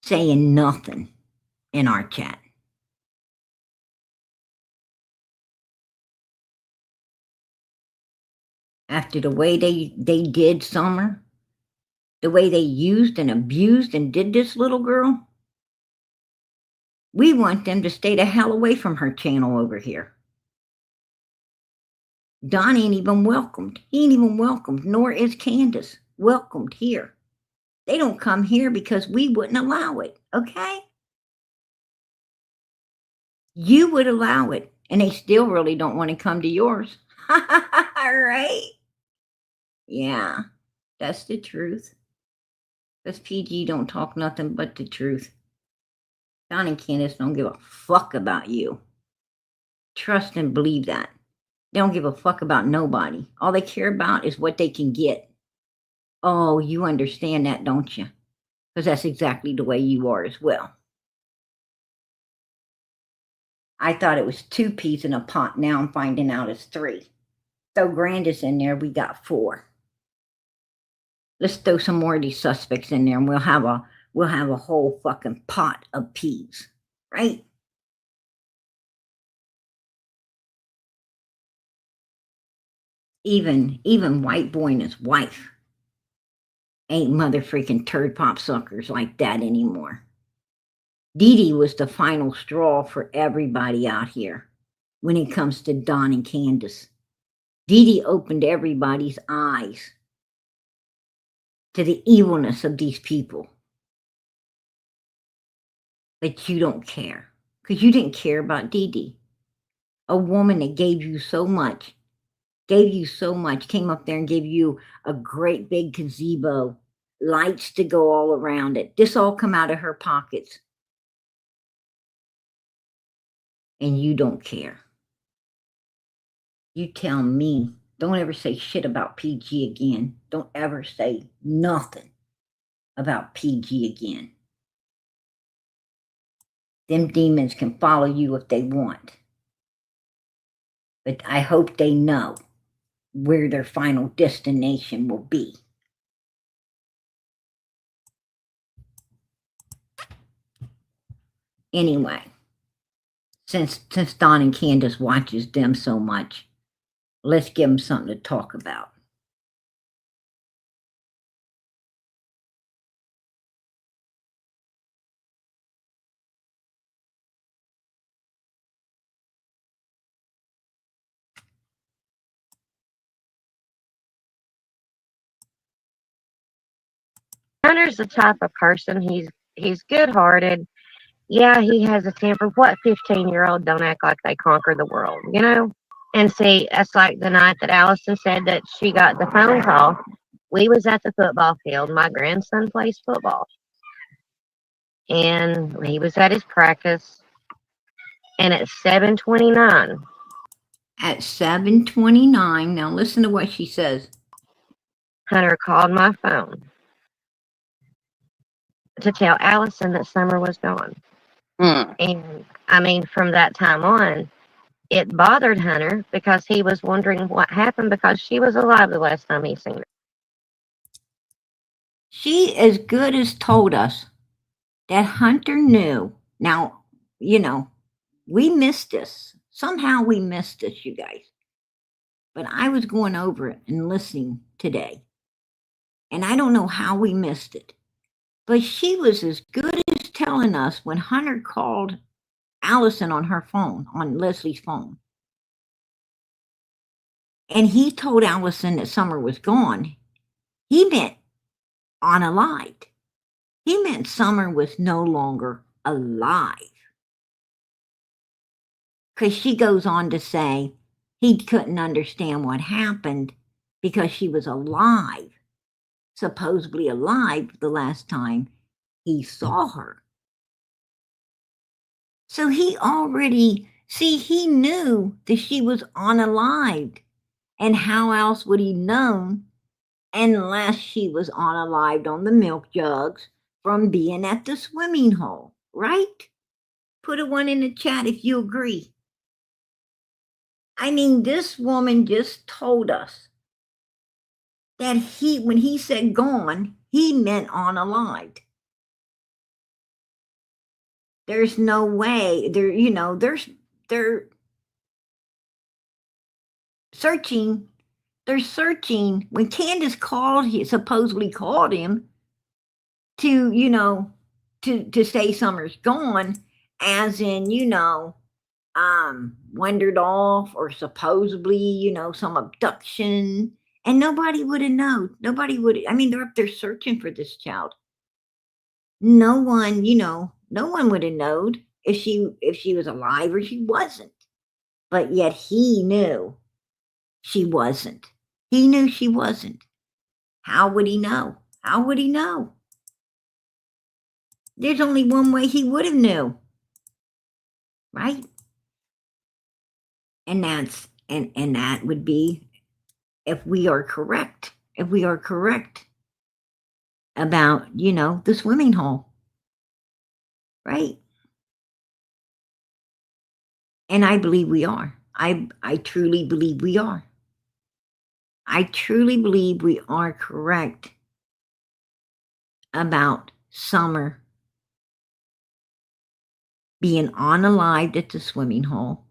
saying nothing in our chat. After the way they did Summer, the way they used and abused and did this little girl, we want them to stay the hell away from her channel over here. Don ain't even welcomed. He ain't even welcomed, nor is Candace welcomed here. They don't come here because we wouldn't allow it, okay? You would allow it, and they still really don't want to come to yours. Right? Yeah, that's the truth. Because PG don't talk nothing but the truth. Don and Candace don't give a fuck about you. Trust and believe that. They don't give a fuck about nobody. All they care about is what they can get. Oh, you understand that, don't you? Because that's exactly the way you are as well. I thought it was 2 peas in a pot. Now I'm finding out it's 3. Throw Grandis in there, we got 4. Let's throw some more of these suspects in there, and we'll have a whole fucking pot of peas, right? Even White Boy and his wife ain't mother freaking turd pop suckers like that anymore. Dee Dee was the final straw for everybody out here when it comes to Don and Candace. Dee Dee opened everybody's eyes to the evilness of these people. But you don't care, because you didn't care about Dee Dee. A woman that gave you so much, came up there and gave you a great big gazebo, lights to go all around it. This all come out of her pockets. And you don't care. You tell me, don't ever say shit about PG again. Don't ever say nothing about PG again. Them demons can follow you if they want. But I hope they know where their final destination will be. Anyway, since Don and Candace watches them so much, let's give them something to talk about. Hunter's the type of person, he's good-hearted. Yeah, he has a temper. What 15-year-old don't act like they conquer the world, you know? And see, that's like the night that Allison said that she got the phone call. We was at the football field. My grandson plays football. And he was at his practice. And at 7:29. At 7:29, now listen to what she says. Hunter called my phone to tell Allison that Summer was gone. And I mean, from that time on, it bothered Hunter because he was wondering what happened because she was alive the last time he seen her. She as good as told us that Hunter knew. Now, you know, we missed this. Somehow we missed this, you guys. But I was going over it and listening today. And I don't know how we missed it. But she was as good as telling us when Hunter called Allison on her phone, on Leslie's phone. And he told Allison that Summer was gone. He meant unalived. He meant Summer was no longer alive. Because she goes on to say he couldn't understand what happened because she was alive, supposedly alive the last time he saw her. So he already, he knew that she was unalived. And how else would he known unless she was unalived on the milk jugs from being at the swimming hole, right? Put a 1 in the chat if you agree. I mean, this woman just told us that when he said gone, he meant unalived. There's no way they're searching. They're searching when Candace supposedly called him to, to say Summer's gone, as in, wandered off or supposedly, some abduction, and nobody would have known. Nobody would. I mean, they're up there searching for this child. no one, no one would have known if she was alive or she wasn't. But yet he knew she wasn't. He knew she wasn't. How would he know? How would he know? There's only one way he would have knew. Right? And that would be if we are correct. If we are correct about, the swimming hole. Right? And I believe we are. I truly believe we are. I truly believe we are correct about Summer being unalived at the swimming hole.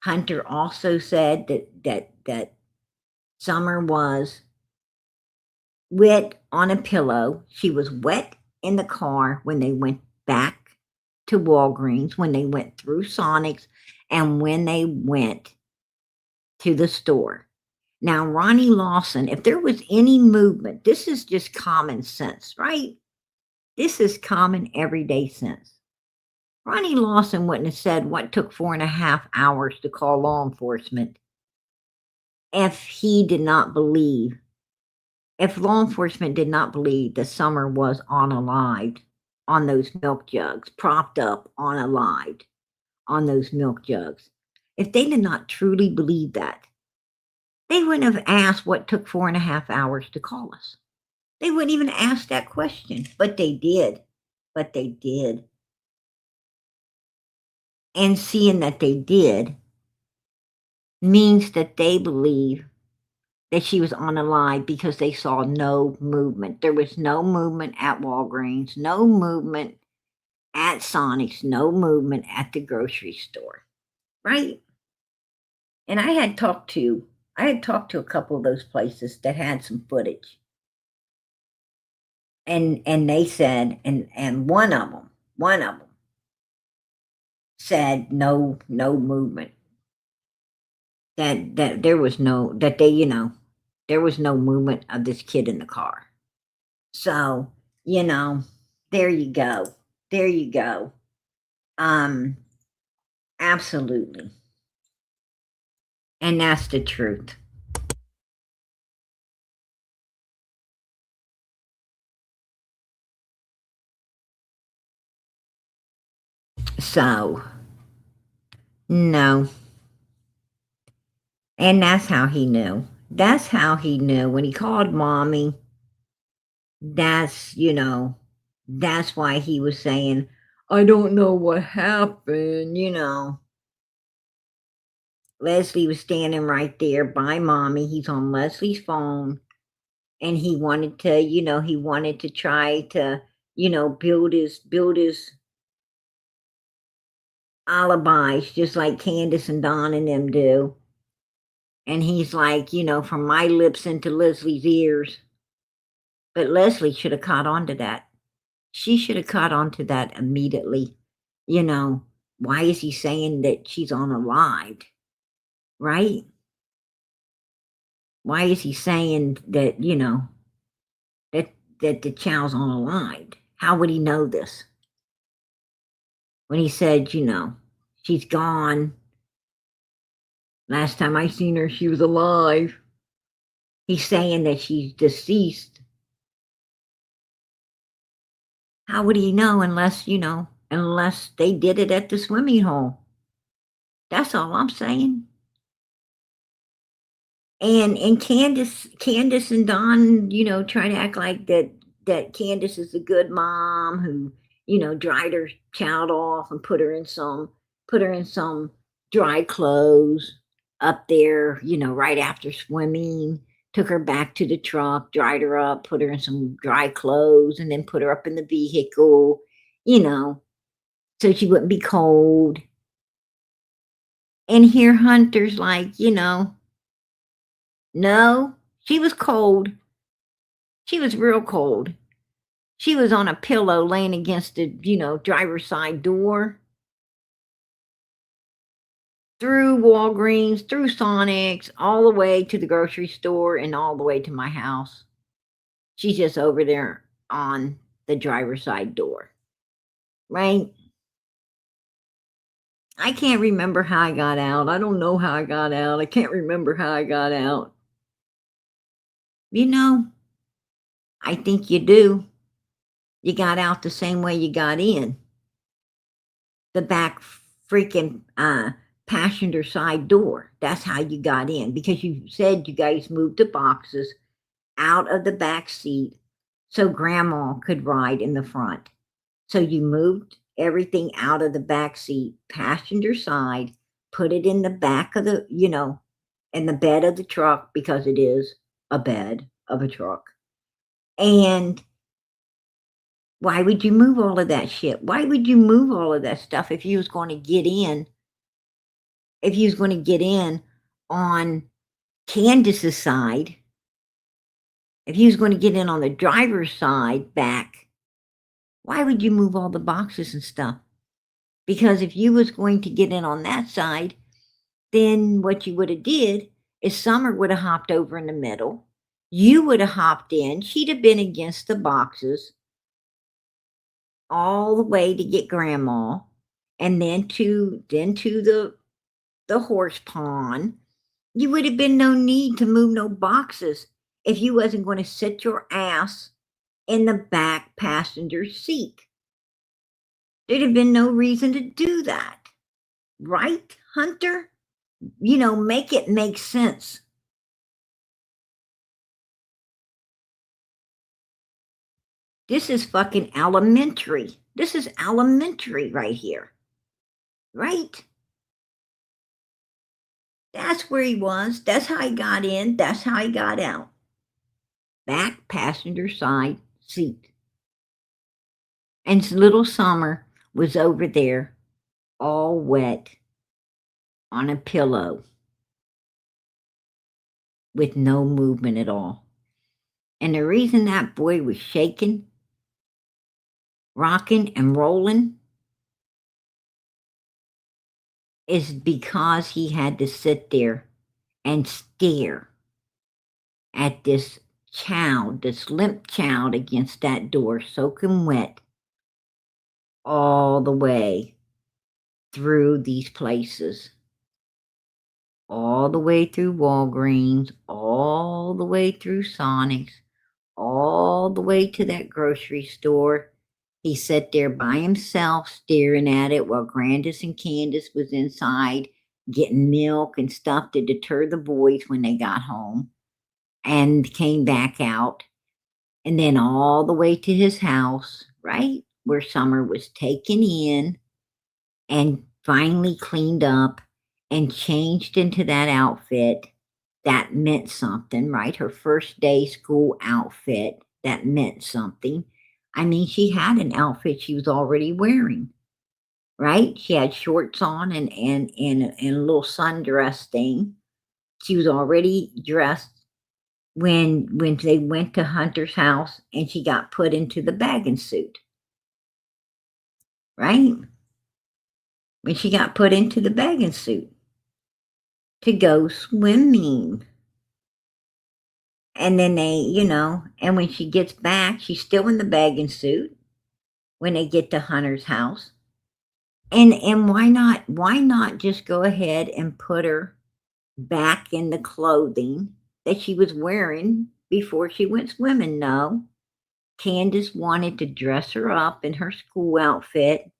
Hunter also said that Summer was wet on a pillow. She was wet in the car when they went back to Walgreens, when they went through Sonic's, and when they went to the store. Now, Ronnie Lawson, if there was any movement, this is just common sense, right? This is common everyday sense. Ronnie Lawson wouldn't have said what took 4.5 hours to call law enforcement if he did not believe, if law enforcement did not believe that Summer was unalived on those milk jugs, propped up unalived on those milk jugs. If they did not truly believe that, they wouldn't have asked what took 4.5 hours to call us. They wouldn't even ask that question, but they did. But they did. And seeing that they did means that they believe that she was unalive because they saw no movement. There was no movement at Walgreens, no movement at Sonic's, no movement at the grocery store, right? And I had talked to a couple of those places that had some footage. And they said, and one of them said no movement. That there was no, that they, there was no movement of this kid in the car. So, there you go. There you go. Absolutely. And that's the truth. So, no. And that's how he knew. That's how he knew. When he called mommy, that's, that's why he was saying, I don't know what happened, Leslie was standing right there by mommy. He's on Leslie's phone. And he wanted to, he wanted to try to, build his alibis just like Candace and Don and them do. And he's like, from my lips into Leslie's ears. But Leslie should have caught on to that. She should have caught on to that immediately. Why is he saying that she's unalived? Right? Why is he saying that, that the child's unalived? How would he know this? When he said, she's gone. Last time I seen her, she was alive. He's saying that she's deceased. How would he know unless, unless they did it at the swimming hole? That's all I'm saying. And Candace and Don, trying to act like that Candace is a good mom who, dried her child off and put her in some dry clothes up there, right after swimming, took her back to the truck, dried her up, put her in some dry clothes, and then put her up in the vehicle, so she wouldn't be cold. And here Hunter's like, no, she was cold. She was real cold. She was on a pillow laying against the, driver's side door. Through Walgreens, through Sonic's, all the way to the grocery store and all the way to my house. She's just over there on the driver's side door, right? I can't remember how I got out. I don't know how I got out. I can't remember how I got out. You know, I think you do. You got out the same way you got in. The back freaking passenger side door. That's how you got in, because you said you guys moved the boxes out of the back seat so grandma could ride in the front. So you moved everything out of the back seat, passenger side, put it in the back of the, in the bed of the truck, because it is a bed of a truck. And why would you move all of that shit? Why would you move all of that stuff if you was going to get in? If you was going to get in on Candace's side, if you was going to get in on the driver's side back, why would you move all the boxes and stuff? Because if you was going to get in on that side, then what you would have did is Summer would have hopped over in the middle. You would have hopped in. She'd have been against the boxes all the way to get grandma, and then to the horse pond. You would have been no need to move no boxes if you wasn't going to sit your ass in the back passenger seat. There'd have been no reason to do that. Right, Hunter? Make it make sense. This is fucking elementary. This is elementary right here. Right? That's where he was. That's how he got in. That's how he got out. Back passenger side seat. And little Summer was over there, all wet, on a pillow, with no movement at all. And the reason that boy was shaking, rocking and rolling, is because he had to sit there and stare at this child, this limp child against that door, soaking wet, all the way through these places, all the way through Walgreens, all the way through Sonic's, all the way to that grocery store. He sat there by himself staring at it while Grandis and Candace was inside getting milk and stuff to deter the boys when they got home, and came back out. And then all the way to his house, right, where Summer was taken in and finally cleaned up and changed into that outfit. That meant something, right? Her first day school outfit, that meant something. I mean, she had an outfit she was already wearing, right? She had shorts on and a little sundress thing. She was already dressed when they went to Hunter's house and she got put into the bathing suit, right? When she got put into the bathing suit to go swimming. And then they, and when she gets back, she's still in the bathing suit when they get to Hunter's house. And why not just go ahead and put her back in the clothing that she was wearing before she went swimming? No. Candace wanted to dress her up in her school outfit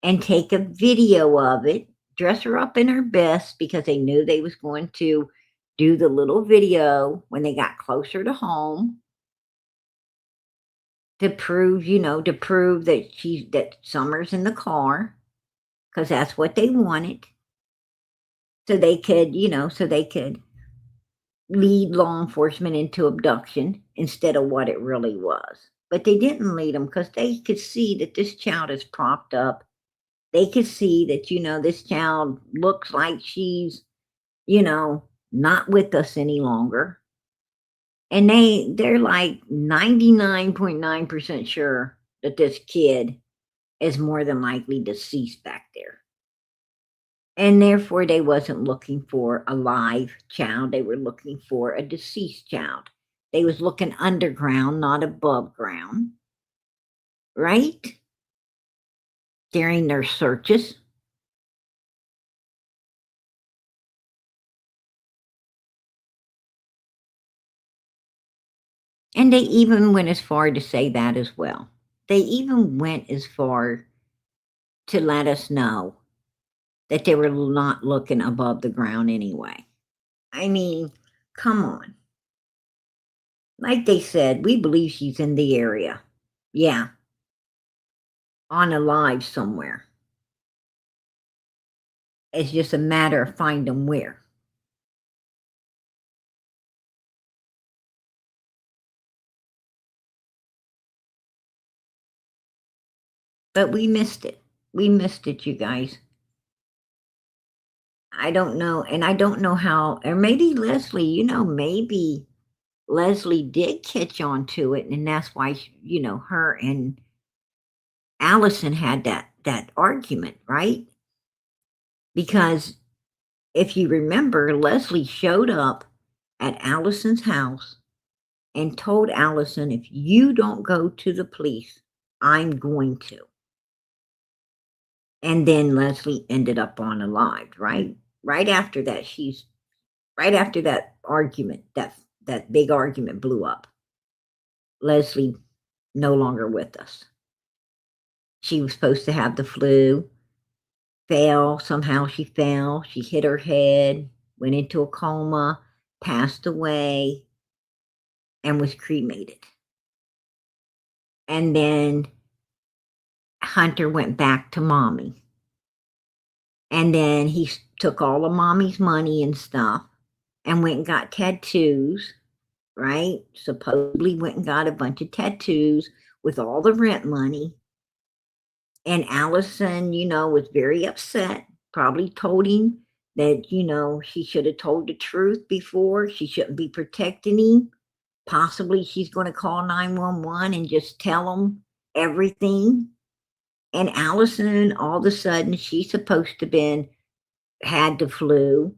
and take a video of it, dress her up in her best, because they knew they was going to do the little video when they got closer to home, to prove that Summer's in the car, because that's what they wanted. So they could, lead law enforcement into abduction instead of what it really was. But they didn't lead them because they could see that this child is propped up. They could see that, this child looks like she's, not with us any longer. And they're like 99.9% sure that this kid is more than likely deceased back there. And therefore they wasn't looking for a live child. They were looking for a deceased child. They was looking underground, not above ground. right? During their searches. And they even went as far to say that as well. They even went as far to let us know that they were not looking above the ground anyway. I mean, come on. Like they said, we believe she's in the area. Yeah. On a live somewhere. It's just a matter of finding where. But we missed it. We missed it, you guys. I don't know. And I don't know how, or maybe Leslie, maybe Leslie did catch on to it. And that's why, her and Allison had that argument, right? Because if you remember, Leslie showed up at Allison's house and told Allison, if you don't go to the police, I'm going to. And then Leslie ended up on a live, right? Right after that, right after that argument, that big argument blew up. Leslie no longer with us. She was supposed to have the flu, somehow she fell, she hit her head, went into a coma, passed away, and was cremated. And then Hunter went back to mommy. And then he took all of mommy's money and stuff and went and got tattoos, right? Supposedly went and got a bunch of tattoos with all the rent money. And Allison, was very upset, probably told him that, she should have told the truth before. She shouldn't be protecting him. Possibly she's going to call 911 and just tell them everything. And Allison, all of a sudden, she's supposed to had the flu.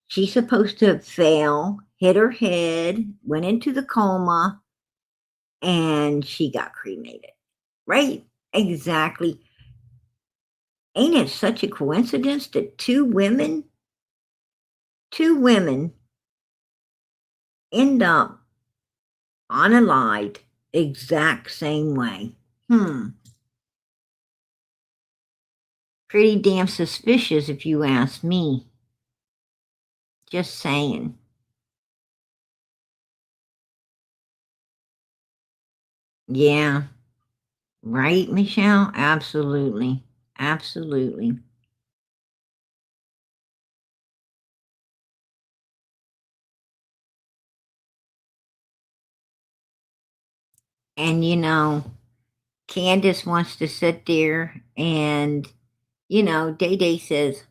She's supposed to have fell, hit her head, went into the coma, and she got cremated. Right? Exactly. Ain't it such a coincidence that two women end up unalived exact same way? Pretty damn suspicious if you ask me. Just saying. Yeah. Right, Michelle? Absolutely. Absolutely. And Candace wants to sit there and, Day Day says,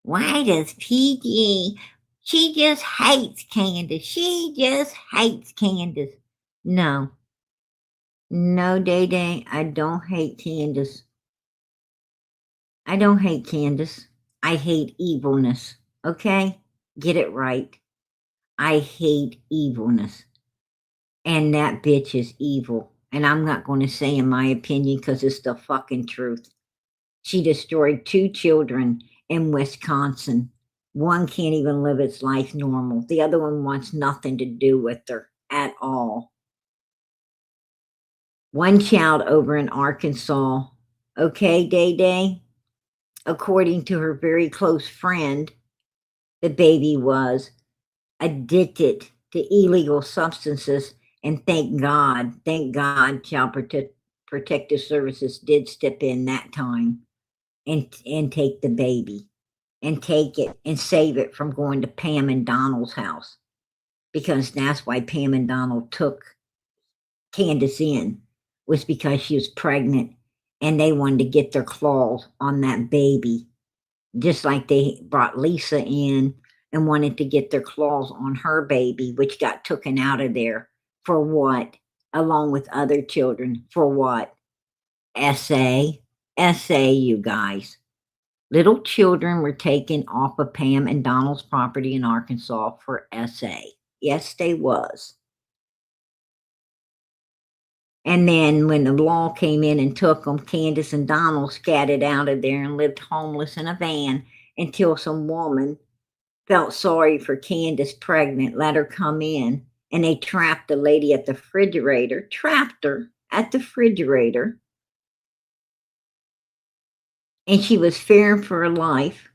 why does PG, she just hates Candace. She just hates Candace. No, Day Day, I don't hate Candace. I don't hate Candace. I hate evilness. Okay? Get it right. I hate evilness. And that bitch is evil. And I'm not going to say in my opinion because it's the fucking truth. She destroyed 2 children in Wisconsin. One can't even live its life normal. The other one wants nothing to do with her at all. One child over in Arkansas. Okay, Day Day? According to her very close friend, the baby was addicted to illegal substances. And thank God, Child Protective Services did step in that time and take the baby and take it and save it from going to Pam and Donald's house. Because that's why Pam and Donald took Candace in, was because she was pregnant and they wanted to get their claws on that baby. Just like they brought Lisa in and wanted to get their claws on her baby, which got taken out of there. For what? Along with other children. For what? SA, you guys. Little children were taken off of Pam and Donald's property in Arkansas for SA. Yes, they was. And then when the law came in and took them, Candace and Donald scattered out of there and lived homeless in a van until some woman felt sorry for Candace pregnant, let her come in, and they trapped the lady at the refrigerator, trapped her at the refrigerator, and she was fearing for her life.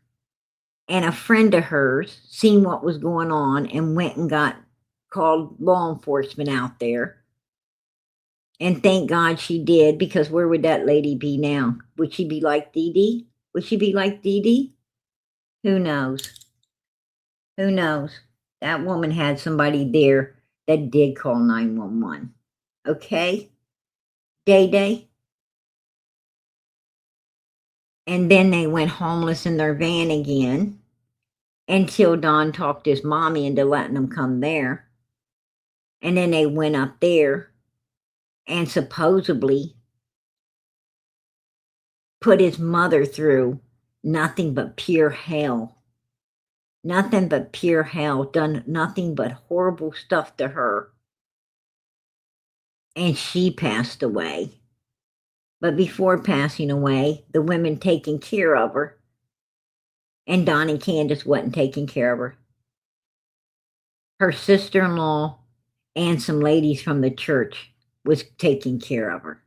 And a friend of hers seen what was going on and went and called law enforcement out there. And thank God she did, because where would that lady be now? Would she be like Dee Dee? Would she be like Dee Dee? Who knows? Who knows? That woman had somebody there that did call 911. Okay? Day Day. And then they went homeless in their van again until Don talked his mommy into letting them come there. And then they went up there and supposedly put his mother through nothing but pure hell. Nothing but pure hell, done nothing but horrible stuff to her. And she passed away. But before passing away, the women taking care of her, and Don and Candace wasn't taking care of her. Her sister-in-law and some ladies from the church was taking care of her.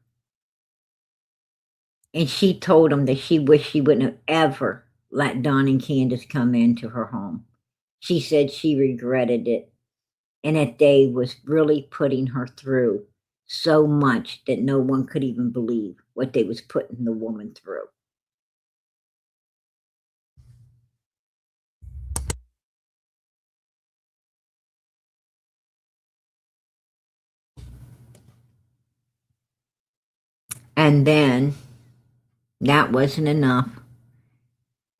And she told them that she wished she wouldn't have ever let Don and Candace come into her home. She said she regretted it, and that they was really putting her through so much that no one could even believe what they was putting the woman through. And then that wasn't enough.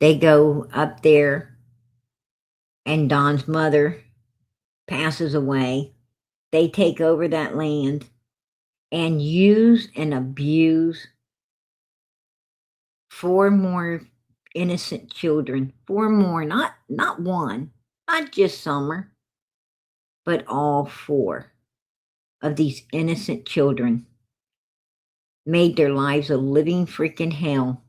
They go up there and Don's mother passes away. They take over that land and use and abuse 4 more innocent children. 4 more, not one, not just Summer, but all 4 of these innocent children made their lives a living freaking hell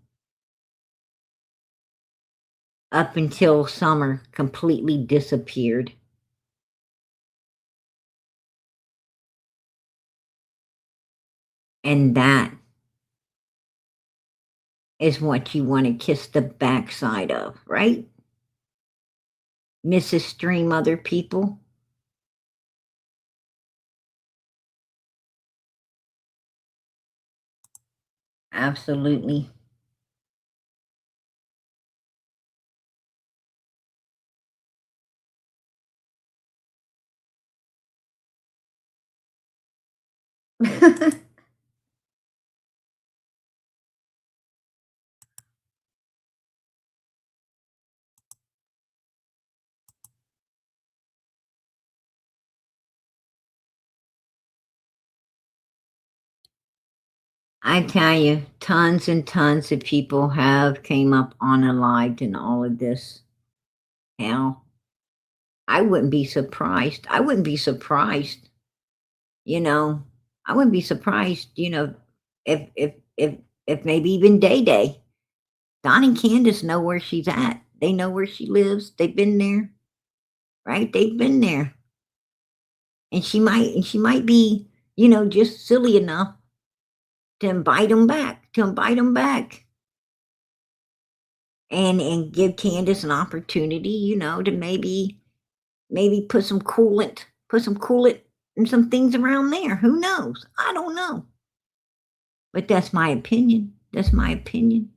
up until Summer completely disappeared. And that is what you want to kiss the backside of, right? Mrs. Stream other people. Absolutely. I tell you, tons and tons of people have came up unalived in all of this. Hell, I wouldn't be surprised. I wouldn't be surprised. You know, I wouldn't be surprised. You know, if maybe even Day Day, Don and Candace know where she's at. They know where she lives. They've been there, right? They've been there, and she might be, you know, just silly enough to invite them back. And give Candace an opportunity, you know, to maybe put some coolant and some things around there. Who knows? I don't know. But that's my opinion. That's my opinion.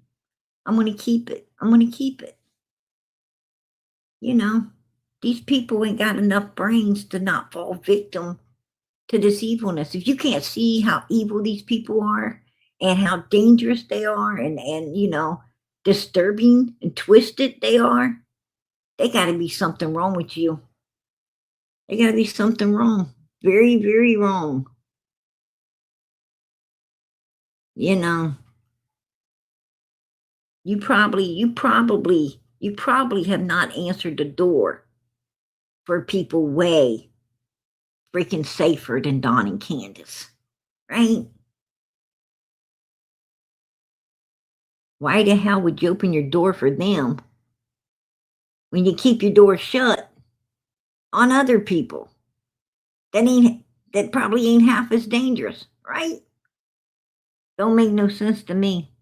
I'm going to keep it. You know, these people ain't got enough brains to not fall victim to this evilness. If you can't see how evil these people are and how dangerous they are and you know, disturbing and twisted they are, they got to be something wrong with you. They got to be something wrong. Very, very wrong. You know, you probably have not answered the door for people way freaking safer than Don and Candace. right? Why the hell would you open your door for them when you keep your door shut on other people that probably ain't half as dangerous, right? Don't make no sense to me.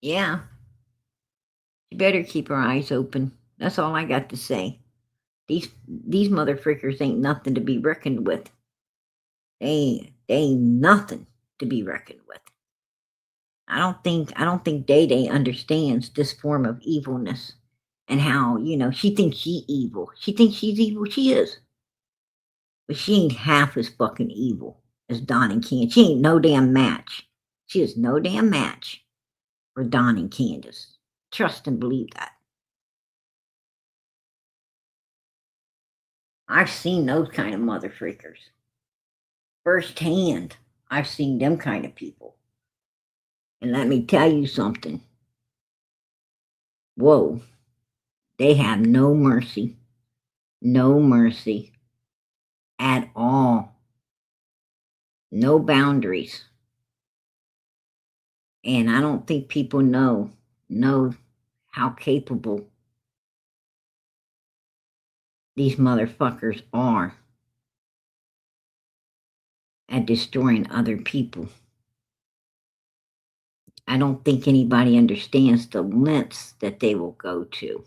Yeah. You better keep our eyes open. That's all I got to say. These motherfuckers ain't nothing to be reckoned with. They ain't nothing to be reckoned with. I don't think Day Day understands this form of evilness and how, she thinks she's evil. She thinks she's evil. She is. But she ain't half as fucking evil as Don and Candace. She ain't no damn match. She is no damn match for Don and Candace. Trust and believe that. I've seen those kind of motherfreakers. Firsthand, I've seen them kind of people. And let me tell you something. Whoa. They have no mercy. No mercy at all. No boundaries. And I don't think people know how capable these motherfuckers are at destroying other people. I don't think anybody understands the lengths that they will go to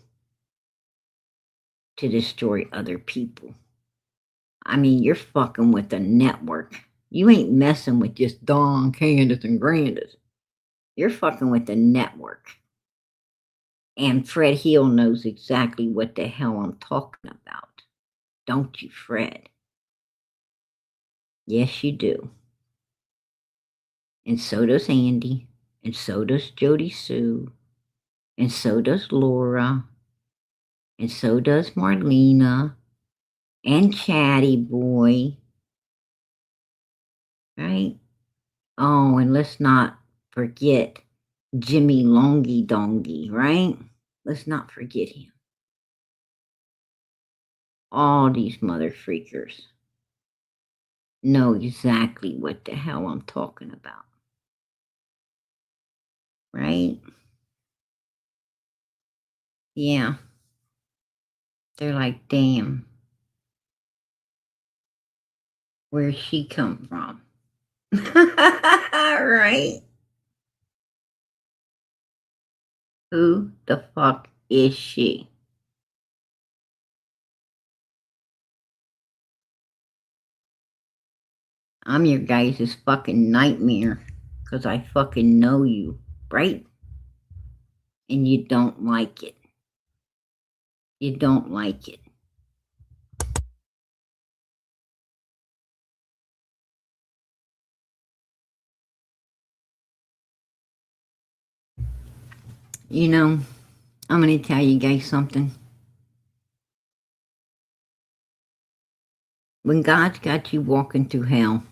destroy other people. I mean, you're fucking with a network. You ain't messing with just Dawn, Candace, and Grandis. You're fucking with a network. And Fred Hill knows exactly what the hell I'm talking about. Don't you, Fred? Yes, you do. And so does Andy. And so does Jody Sue. And so does Laura. And so does Marlena. And Chatty Boy. Right? Oh, and let's not forget Jimmy Longy Dongy, right? Let's not forget him. All these mother freakers know exactly what the hell I'm talking about. Right? Yeah. They're like, damn. Where'd she come from? Right? Who the fuck is she? I'm your guys' fucking nightmare because I fucking know you, right? And you don't like it. You don't like it. I'm going to tell you guys something. When God's got you walking through hell,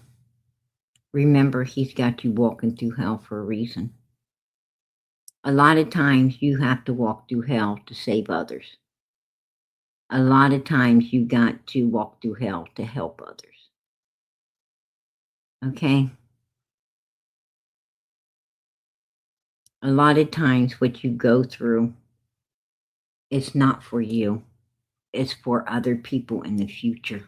remember He's got you walking through hell for a reason. A lot of times you have to walk through hell to save others. A lot of times you got to walk through hell to help others. Okay? A lot of times what you go through, it's not for you. It's for other people in the future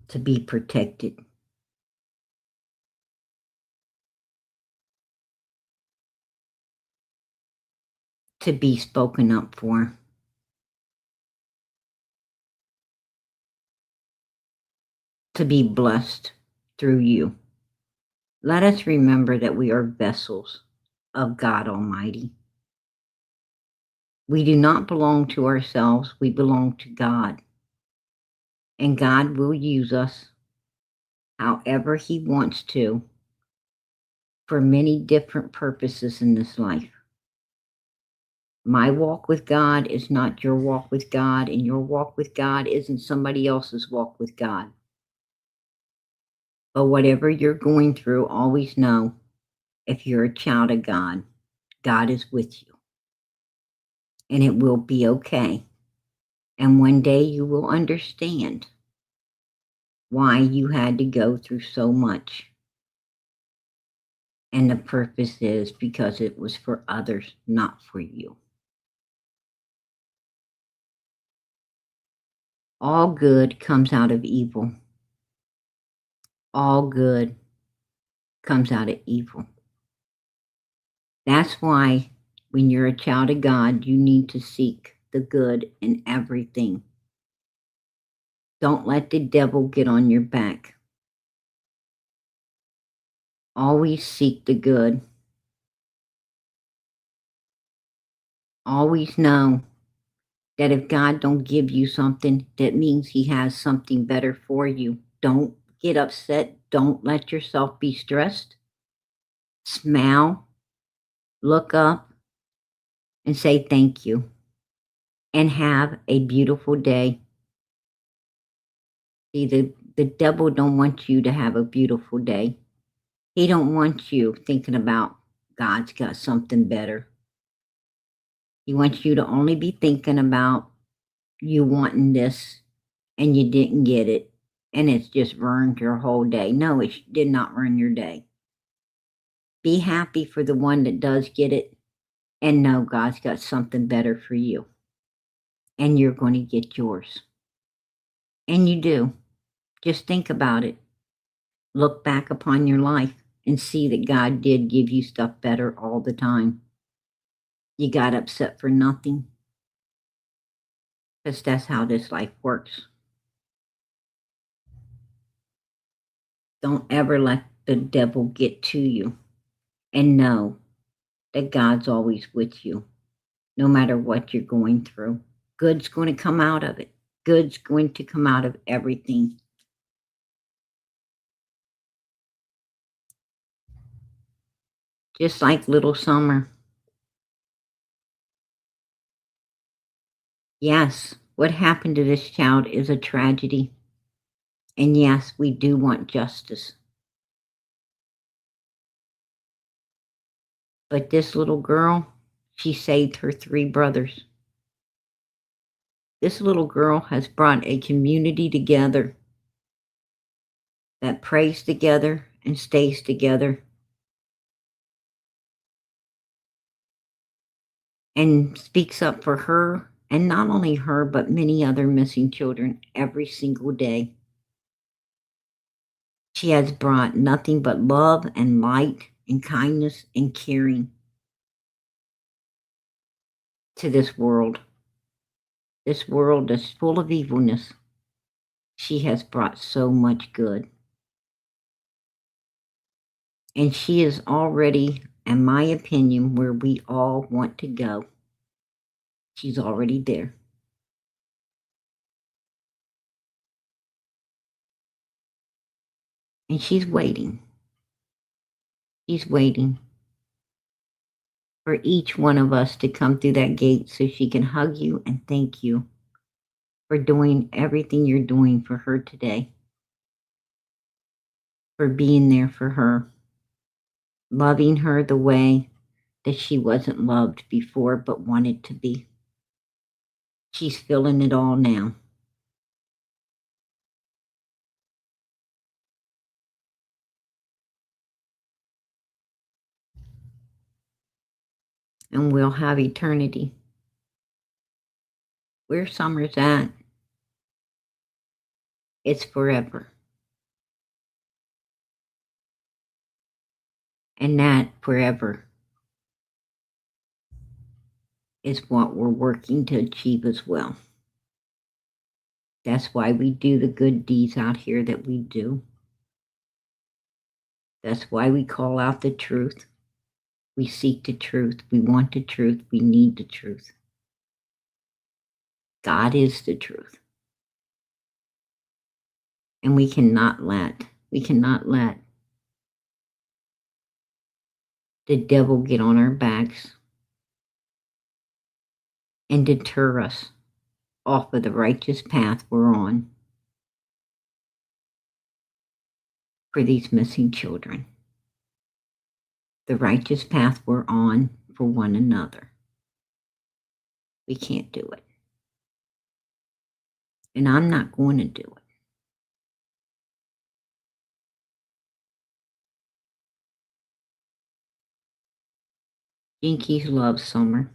to be protected. To be spoken up for. To be blessed through you. Let us remember that we are vessels of God Almighty. We do not belong to ourselves, we belong to God. And God will use us however He wants to for many different purposes in this life. My walk with God is not your walk with God, and your walk with God isn't somebody else's walk with God. But whatever you're going through, always know, if you're a child of God, God is with you. And it will be okay. And one day you will understand why you had to go through so much. And the purpose is because it was for others, not for you. All good comes out of evil. All good comes out of evil. That's why when you're a child of God, you need to seek the good in everything. Don't let the devil get on your back. Always seek the good. Always know that if God don't give you something, that means he has something better for you. Don't get upset. Don't let yourself be stressed. Smile, look up, and say thank you. And have a beautiful day. See, the devil don't want you to have a beautiful day. He don't want you thinking about God's got something better. He wants you to only be thinking about you wanting this and you didn't get it and it's just ruined your whole day. No, it did not ruin your day. Be happy for the one that does get it and know God's got something better for you. And you're going to get yours. And you do. Just think about it. Look back upon your life and see that God did give you stuff better all the time. You got upset for nothing. Because that's how this life works. Don't ever let the devil get to you. And know that God's always with you, no matter what you're going through. Good's going to come out of it. Good's going to come out of everything. Just like little Summer. Yes, what happened to this child is a tragedy. And yes, we do want justice. But this little girl, she saved her 3 brothers. This little girl has brought a community together that prays together and stays together and speaks up for her, and not only her, but many other missing children every single day. She has brought nothing but love and light and kindness and caring to this world. This world is full of evilness. She has brought so much good. And she is already, in my opinion, where we all want to go. She's already there. And she's waiting. She's waiting for each one of us to come through that gate so she can hug you and thank you for doing everything you're doing for her today. For being there for her. Loving her the way that she wasn't loved before but wanted to be. She's feeling it all now. And we'll have eternity. Where Summer's at, it's forever. And that forever is what we're working to achieve as well. That's why we do the good deeds out here that we do. That's why we call out the truth. We seek the truth. We want the truth. We need the truth. God is the truth. And we cannot let the devil get on our backs and deter us off of the righteous path we're on for these missing children. The righteous path we're on for one another. We can't do it. And I'm not going to do it. Jinkies love Summer.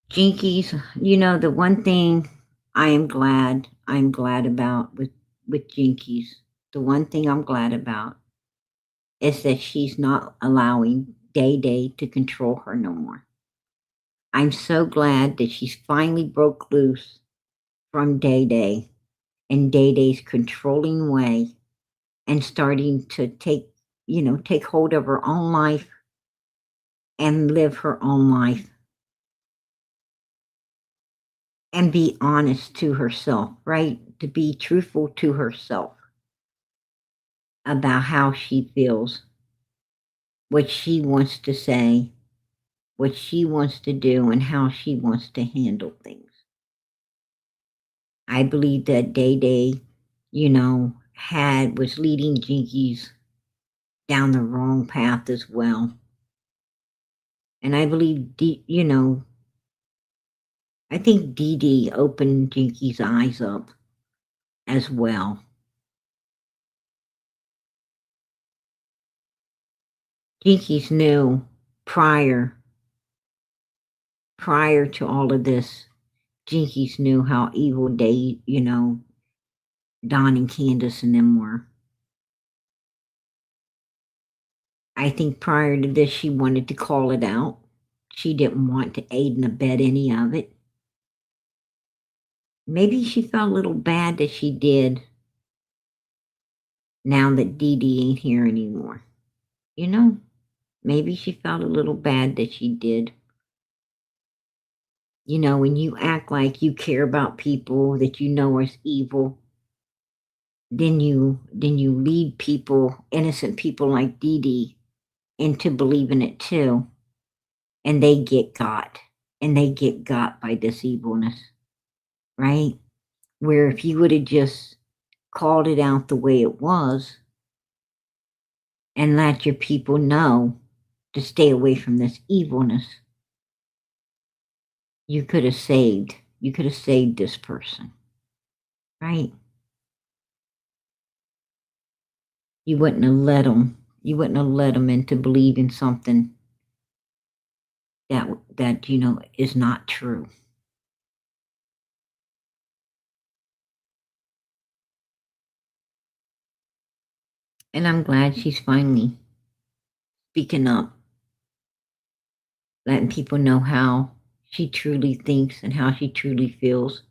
Jinkies, you know, the one thing I'm glad about with Jinkies, the one thing I'm glad about is that she's not allowing Day Day to control her no more. I'm so glad that she's finally broke loose from Day Day and Day Day's controlling way and starting to take hold of her own life and live her own life and be honest to herself, right? To be truthful to herself about how she feels, what she wants to say, what she wants to do, and how she wants to handle things. I believe that Day Day, was leading Jinkies down the wrong path as well. And I believe, I think Dee Dee opened Jinky's eyes up as well. Jinkies knew prior to all of this, Jinkies knew how evil Don and Candace and them were. I think prior to this, she wanted to call it out. She didn't want to aid and abet any of it. Maybe she felt a little bad that she did now that Dee Dee ain't here anymore. Maybe she felt a little bad that she did. When you act like you care about people that you know is evil, then you lead people, innocent people like Dee Dee, into believing it too. And they get got. And they get got by this evilness. Right? Where if you would have just called it out the way it was and let your people know to stay away from this evilness, you could have saved this person. Right? You wouldn't have let them into believing something that is not true. And I'm glad she's finally speaking up, letting people know how she truly thinks and how she truly feels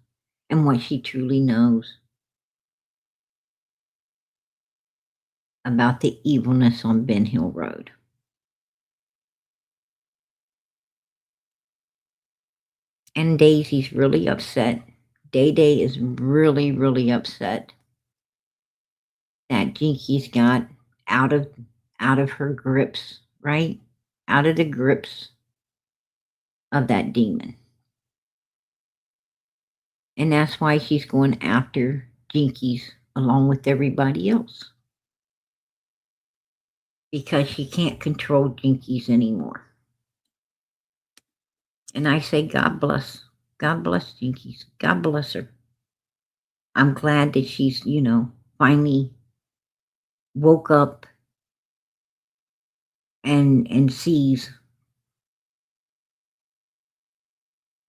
and what she truly knows about the evilness on Ben Hill Road. And Daisy's really upset. Day Day is really, really upset that Jinky's got out of her grips, right? Out of the grips of that demon. And that's why she's going after Jinkies along with everybody else. Because she can't control Jinkies anymore. And I say, God bless Jinkies. God bless her. I'm glad that she's, finally woke up and sees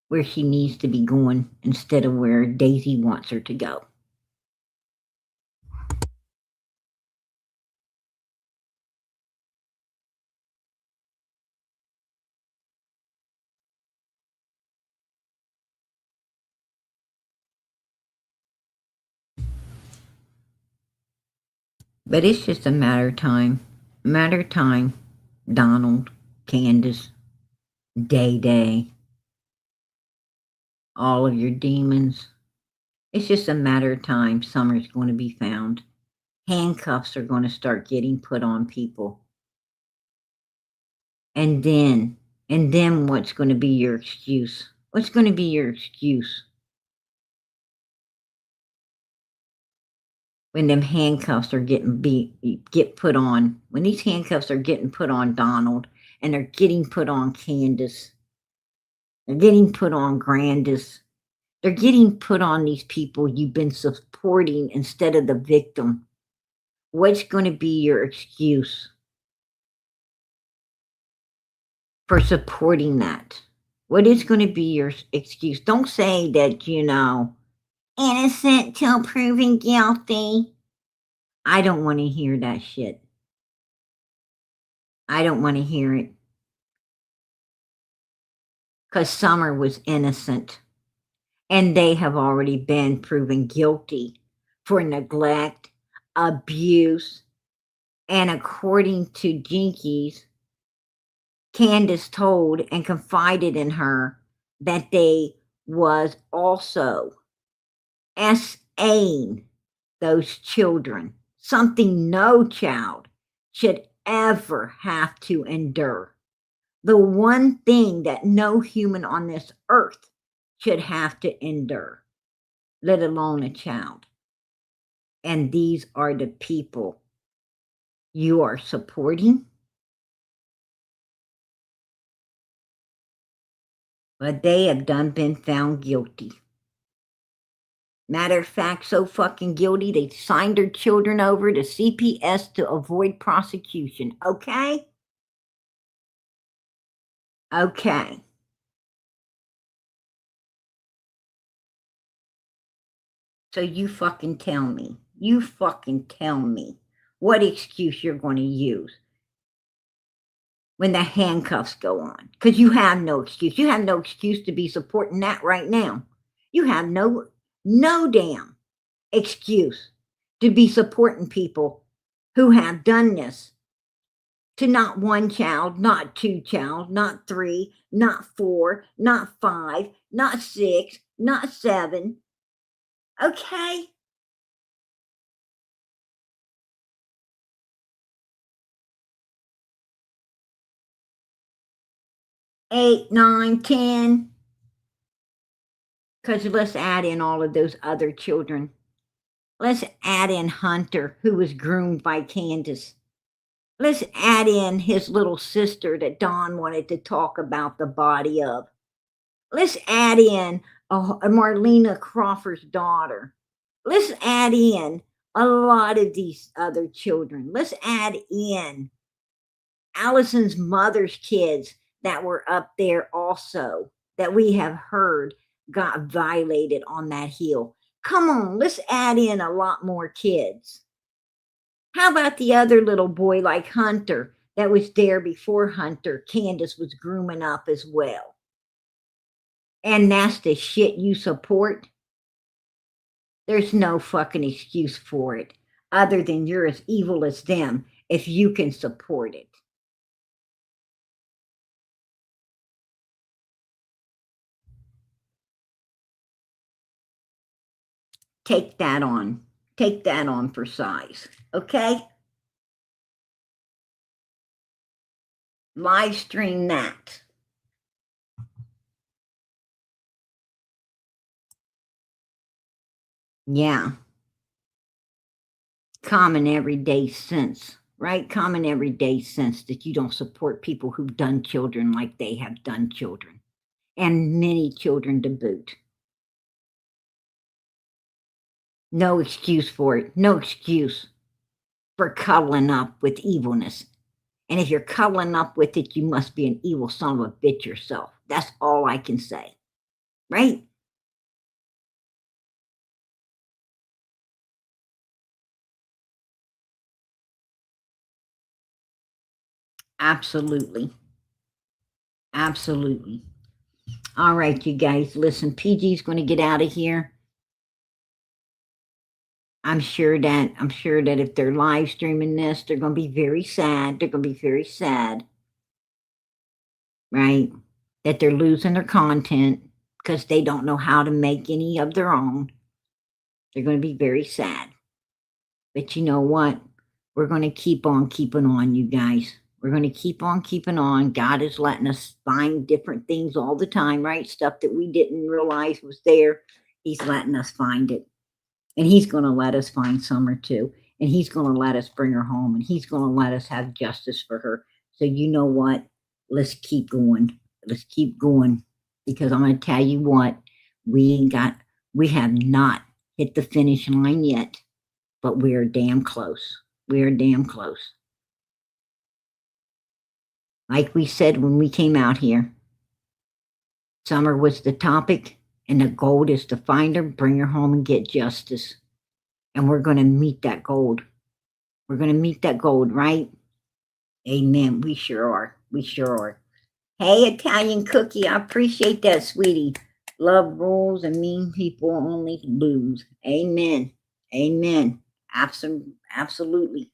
where she needs to be going instead of where Daisy wants her to go. But it's just a matter of time. Donald, Candace, Day Day, all of your demons. It's just a matter of time. Summer's going to be found. Handcuffs are going to start getting put on people. And then what's going to be your excuse? What's going to be your excuse? When them handcuffs are get put on, when these handcuffs are getting put on Donald and they're getting put on Candace, they're getting put on Grandis, They're getting put on these people you've been supporting instead of the victim. What's going to be your excuse for supporting that? What is going to be your excuse? Don't say that, innocent till proven guilty. I don't want to hear that shit. I don't want to hear it. Because Summer was innocent. And they have already been proven guilty for neglect, abuse, and according to Jinkies, Candace told and confided in her that they was also SAing those children, something no child should ever have to endure. The one thing that no human on this earth should have to endure, let alone a child. And these are the people you are supporting. But they have been found guilty. Matter of fact, so fucking guilty, they signed their children over to CPS to avoid prosecution. Okay? Okay. So you fucking tell me what excuse you're going to use when the handcuffs go on. Because you have no excuse. You have no excuse to be supporting that right now. You have no damn excuse to be supporting people who have done this to not one child, not two child, not three, not four, not five, not six, not seven. Okay? 8, 9, 10. Because let's add in all of those other children. Let's add in Hunter, who was groomed by Candace. Let's add in his little sister that Dawn wanted to talk about the body of. Let's add in a Marlena Crawford's daughter. Let's add in a lot of these other children. Let's add in Allison's mother's kids that were up there also, that we have heard got violated on that hill. Come on, let's add in a lot more kids. How about the other little boy like Hunter that was there before Hunter? Candace was grooming up as well. And that's the shit you support? There's no fucking excuse for it other than you're as evil as them if you can support it. Take that on. Take that on for size. Okay? Live stream that. Yeah. Common everyday sense, right? Common everyday sense that you don't support people who've done children like they have done children. And many children to boot. No excuse for it. No excuse for cuddling up with evilness. And if you're cuddling up with it, you must be an evil son of a bitch yourself. That's all I can say. Right? Absolutely. Absolutely. All right, you guys, listen, PG's going to get out of here. I'm sure that if they're live streaming this, they're going to be very sad. They're going to be very sad. Right? That they're losing their content because they don't know how to make any of their own. They're going to be very sad. But you know what? We're going to keep on keeping on, you guys. We're going to keep on keeping on. God is letting us find different things all the time, right? Stuff that we didn't realize was there. He's letting us find it. And he's going to let us find Summer too. And he's going to let us bring her home. And he's going to let us have justice for her. So you know what? Let's keep going. Let's keep going. Because I'm going to tell you what. We have not hit the finish line yet, but we are damn close. We are damn close. Like we said when we came out here, summer was the topic, and the goal is to find her, bring her home, and get justice. And we're going to meet that goal. We're going to meet that goal, right? Amen. We sure are. We sure are. Hey, Italian Cookie, I appreciate that, sweetie. Love rules and mean people only lose. Amen. Amen. Absolutely.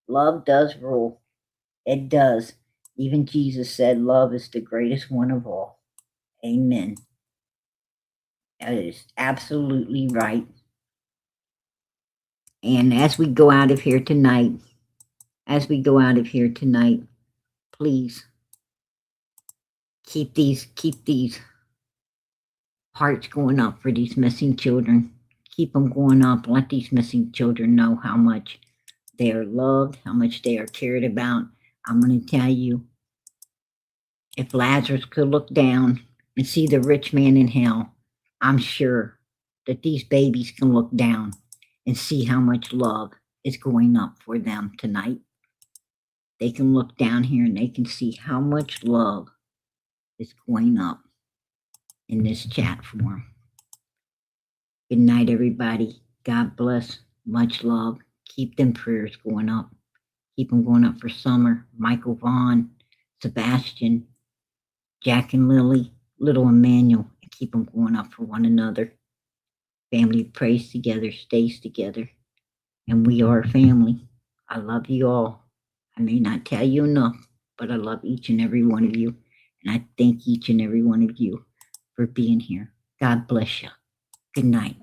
Love does rule. It does. Even Jesus said love is the greatest one of all. Amen. That is absolutely right. And as we go out of here tonight, please keep these hearts going up for these missing children. Keep them going up. Let these missing children know how much they are loved, how much they are cared about. I'm going to tell you, if Lazarus could look down and see the rich man in hell, I'm sure that these babies can look down and see how much love is going up for them tonight. They can look down here and they can see how much love is going up in this chat forum. Good night, everybody. God bless. Much love. Keep them prayers going up. Keep them going up for Summer, Michael Vaughn, Sebastian, Jack and Lily, little Emmanuel. And keep them going up for one another. Family prays together, stays together. And we are family. I love you all. I may not tell you enough, but I love each and every one of you. And I thank each and every one of you for being here. God bless you. Good night.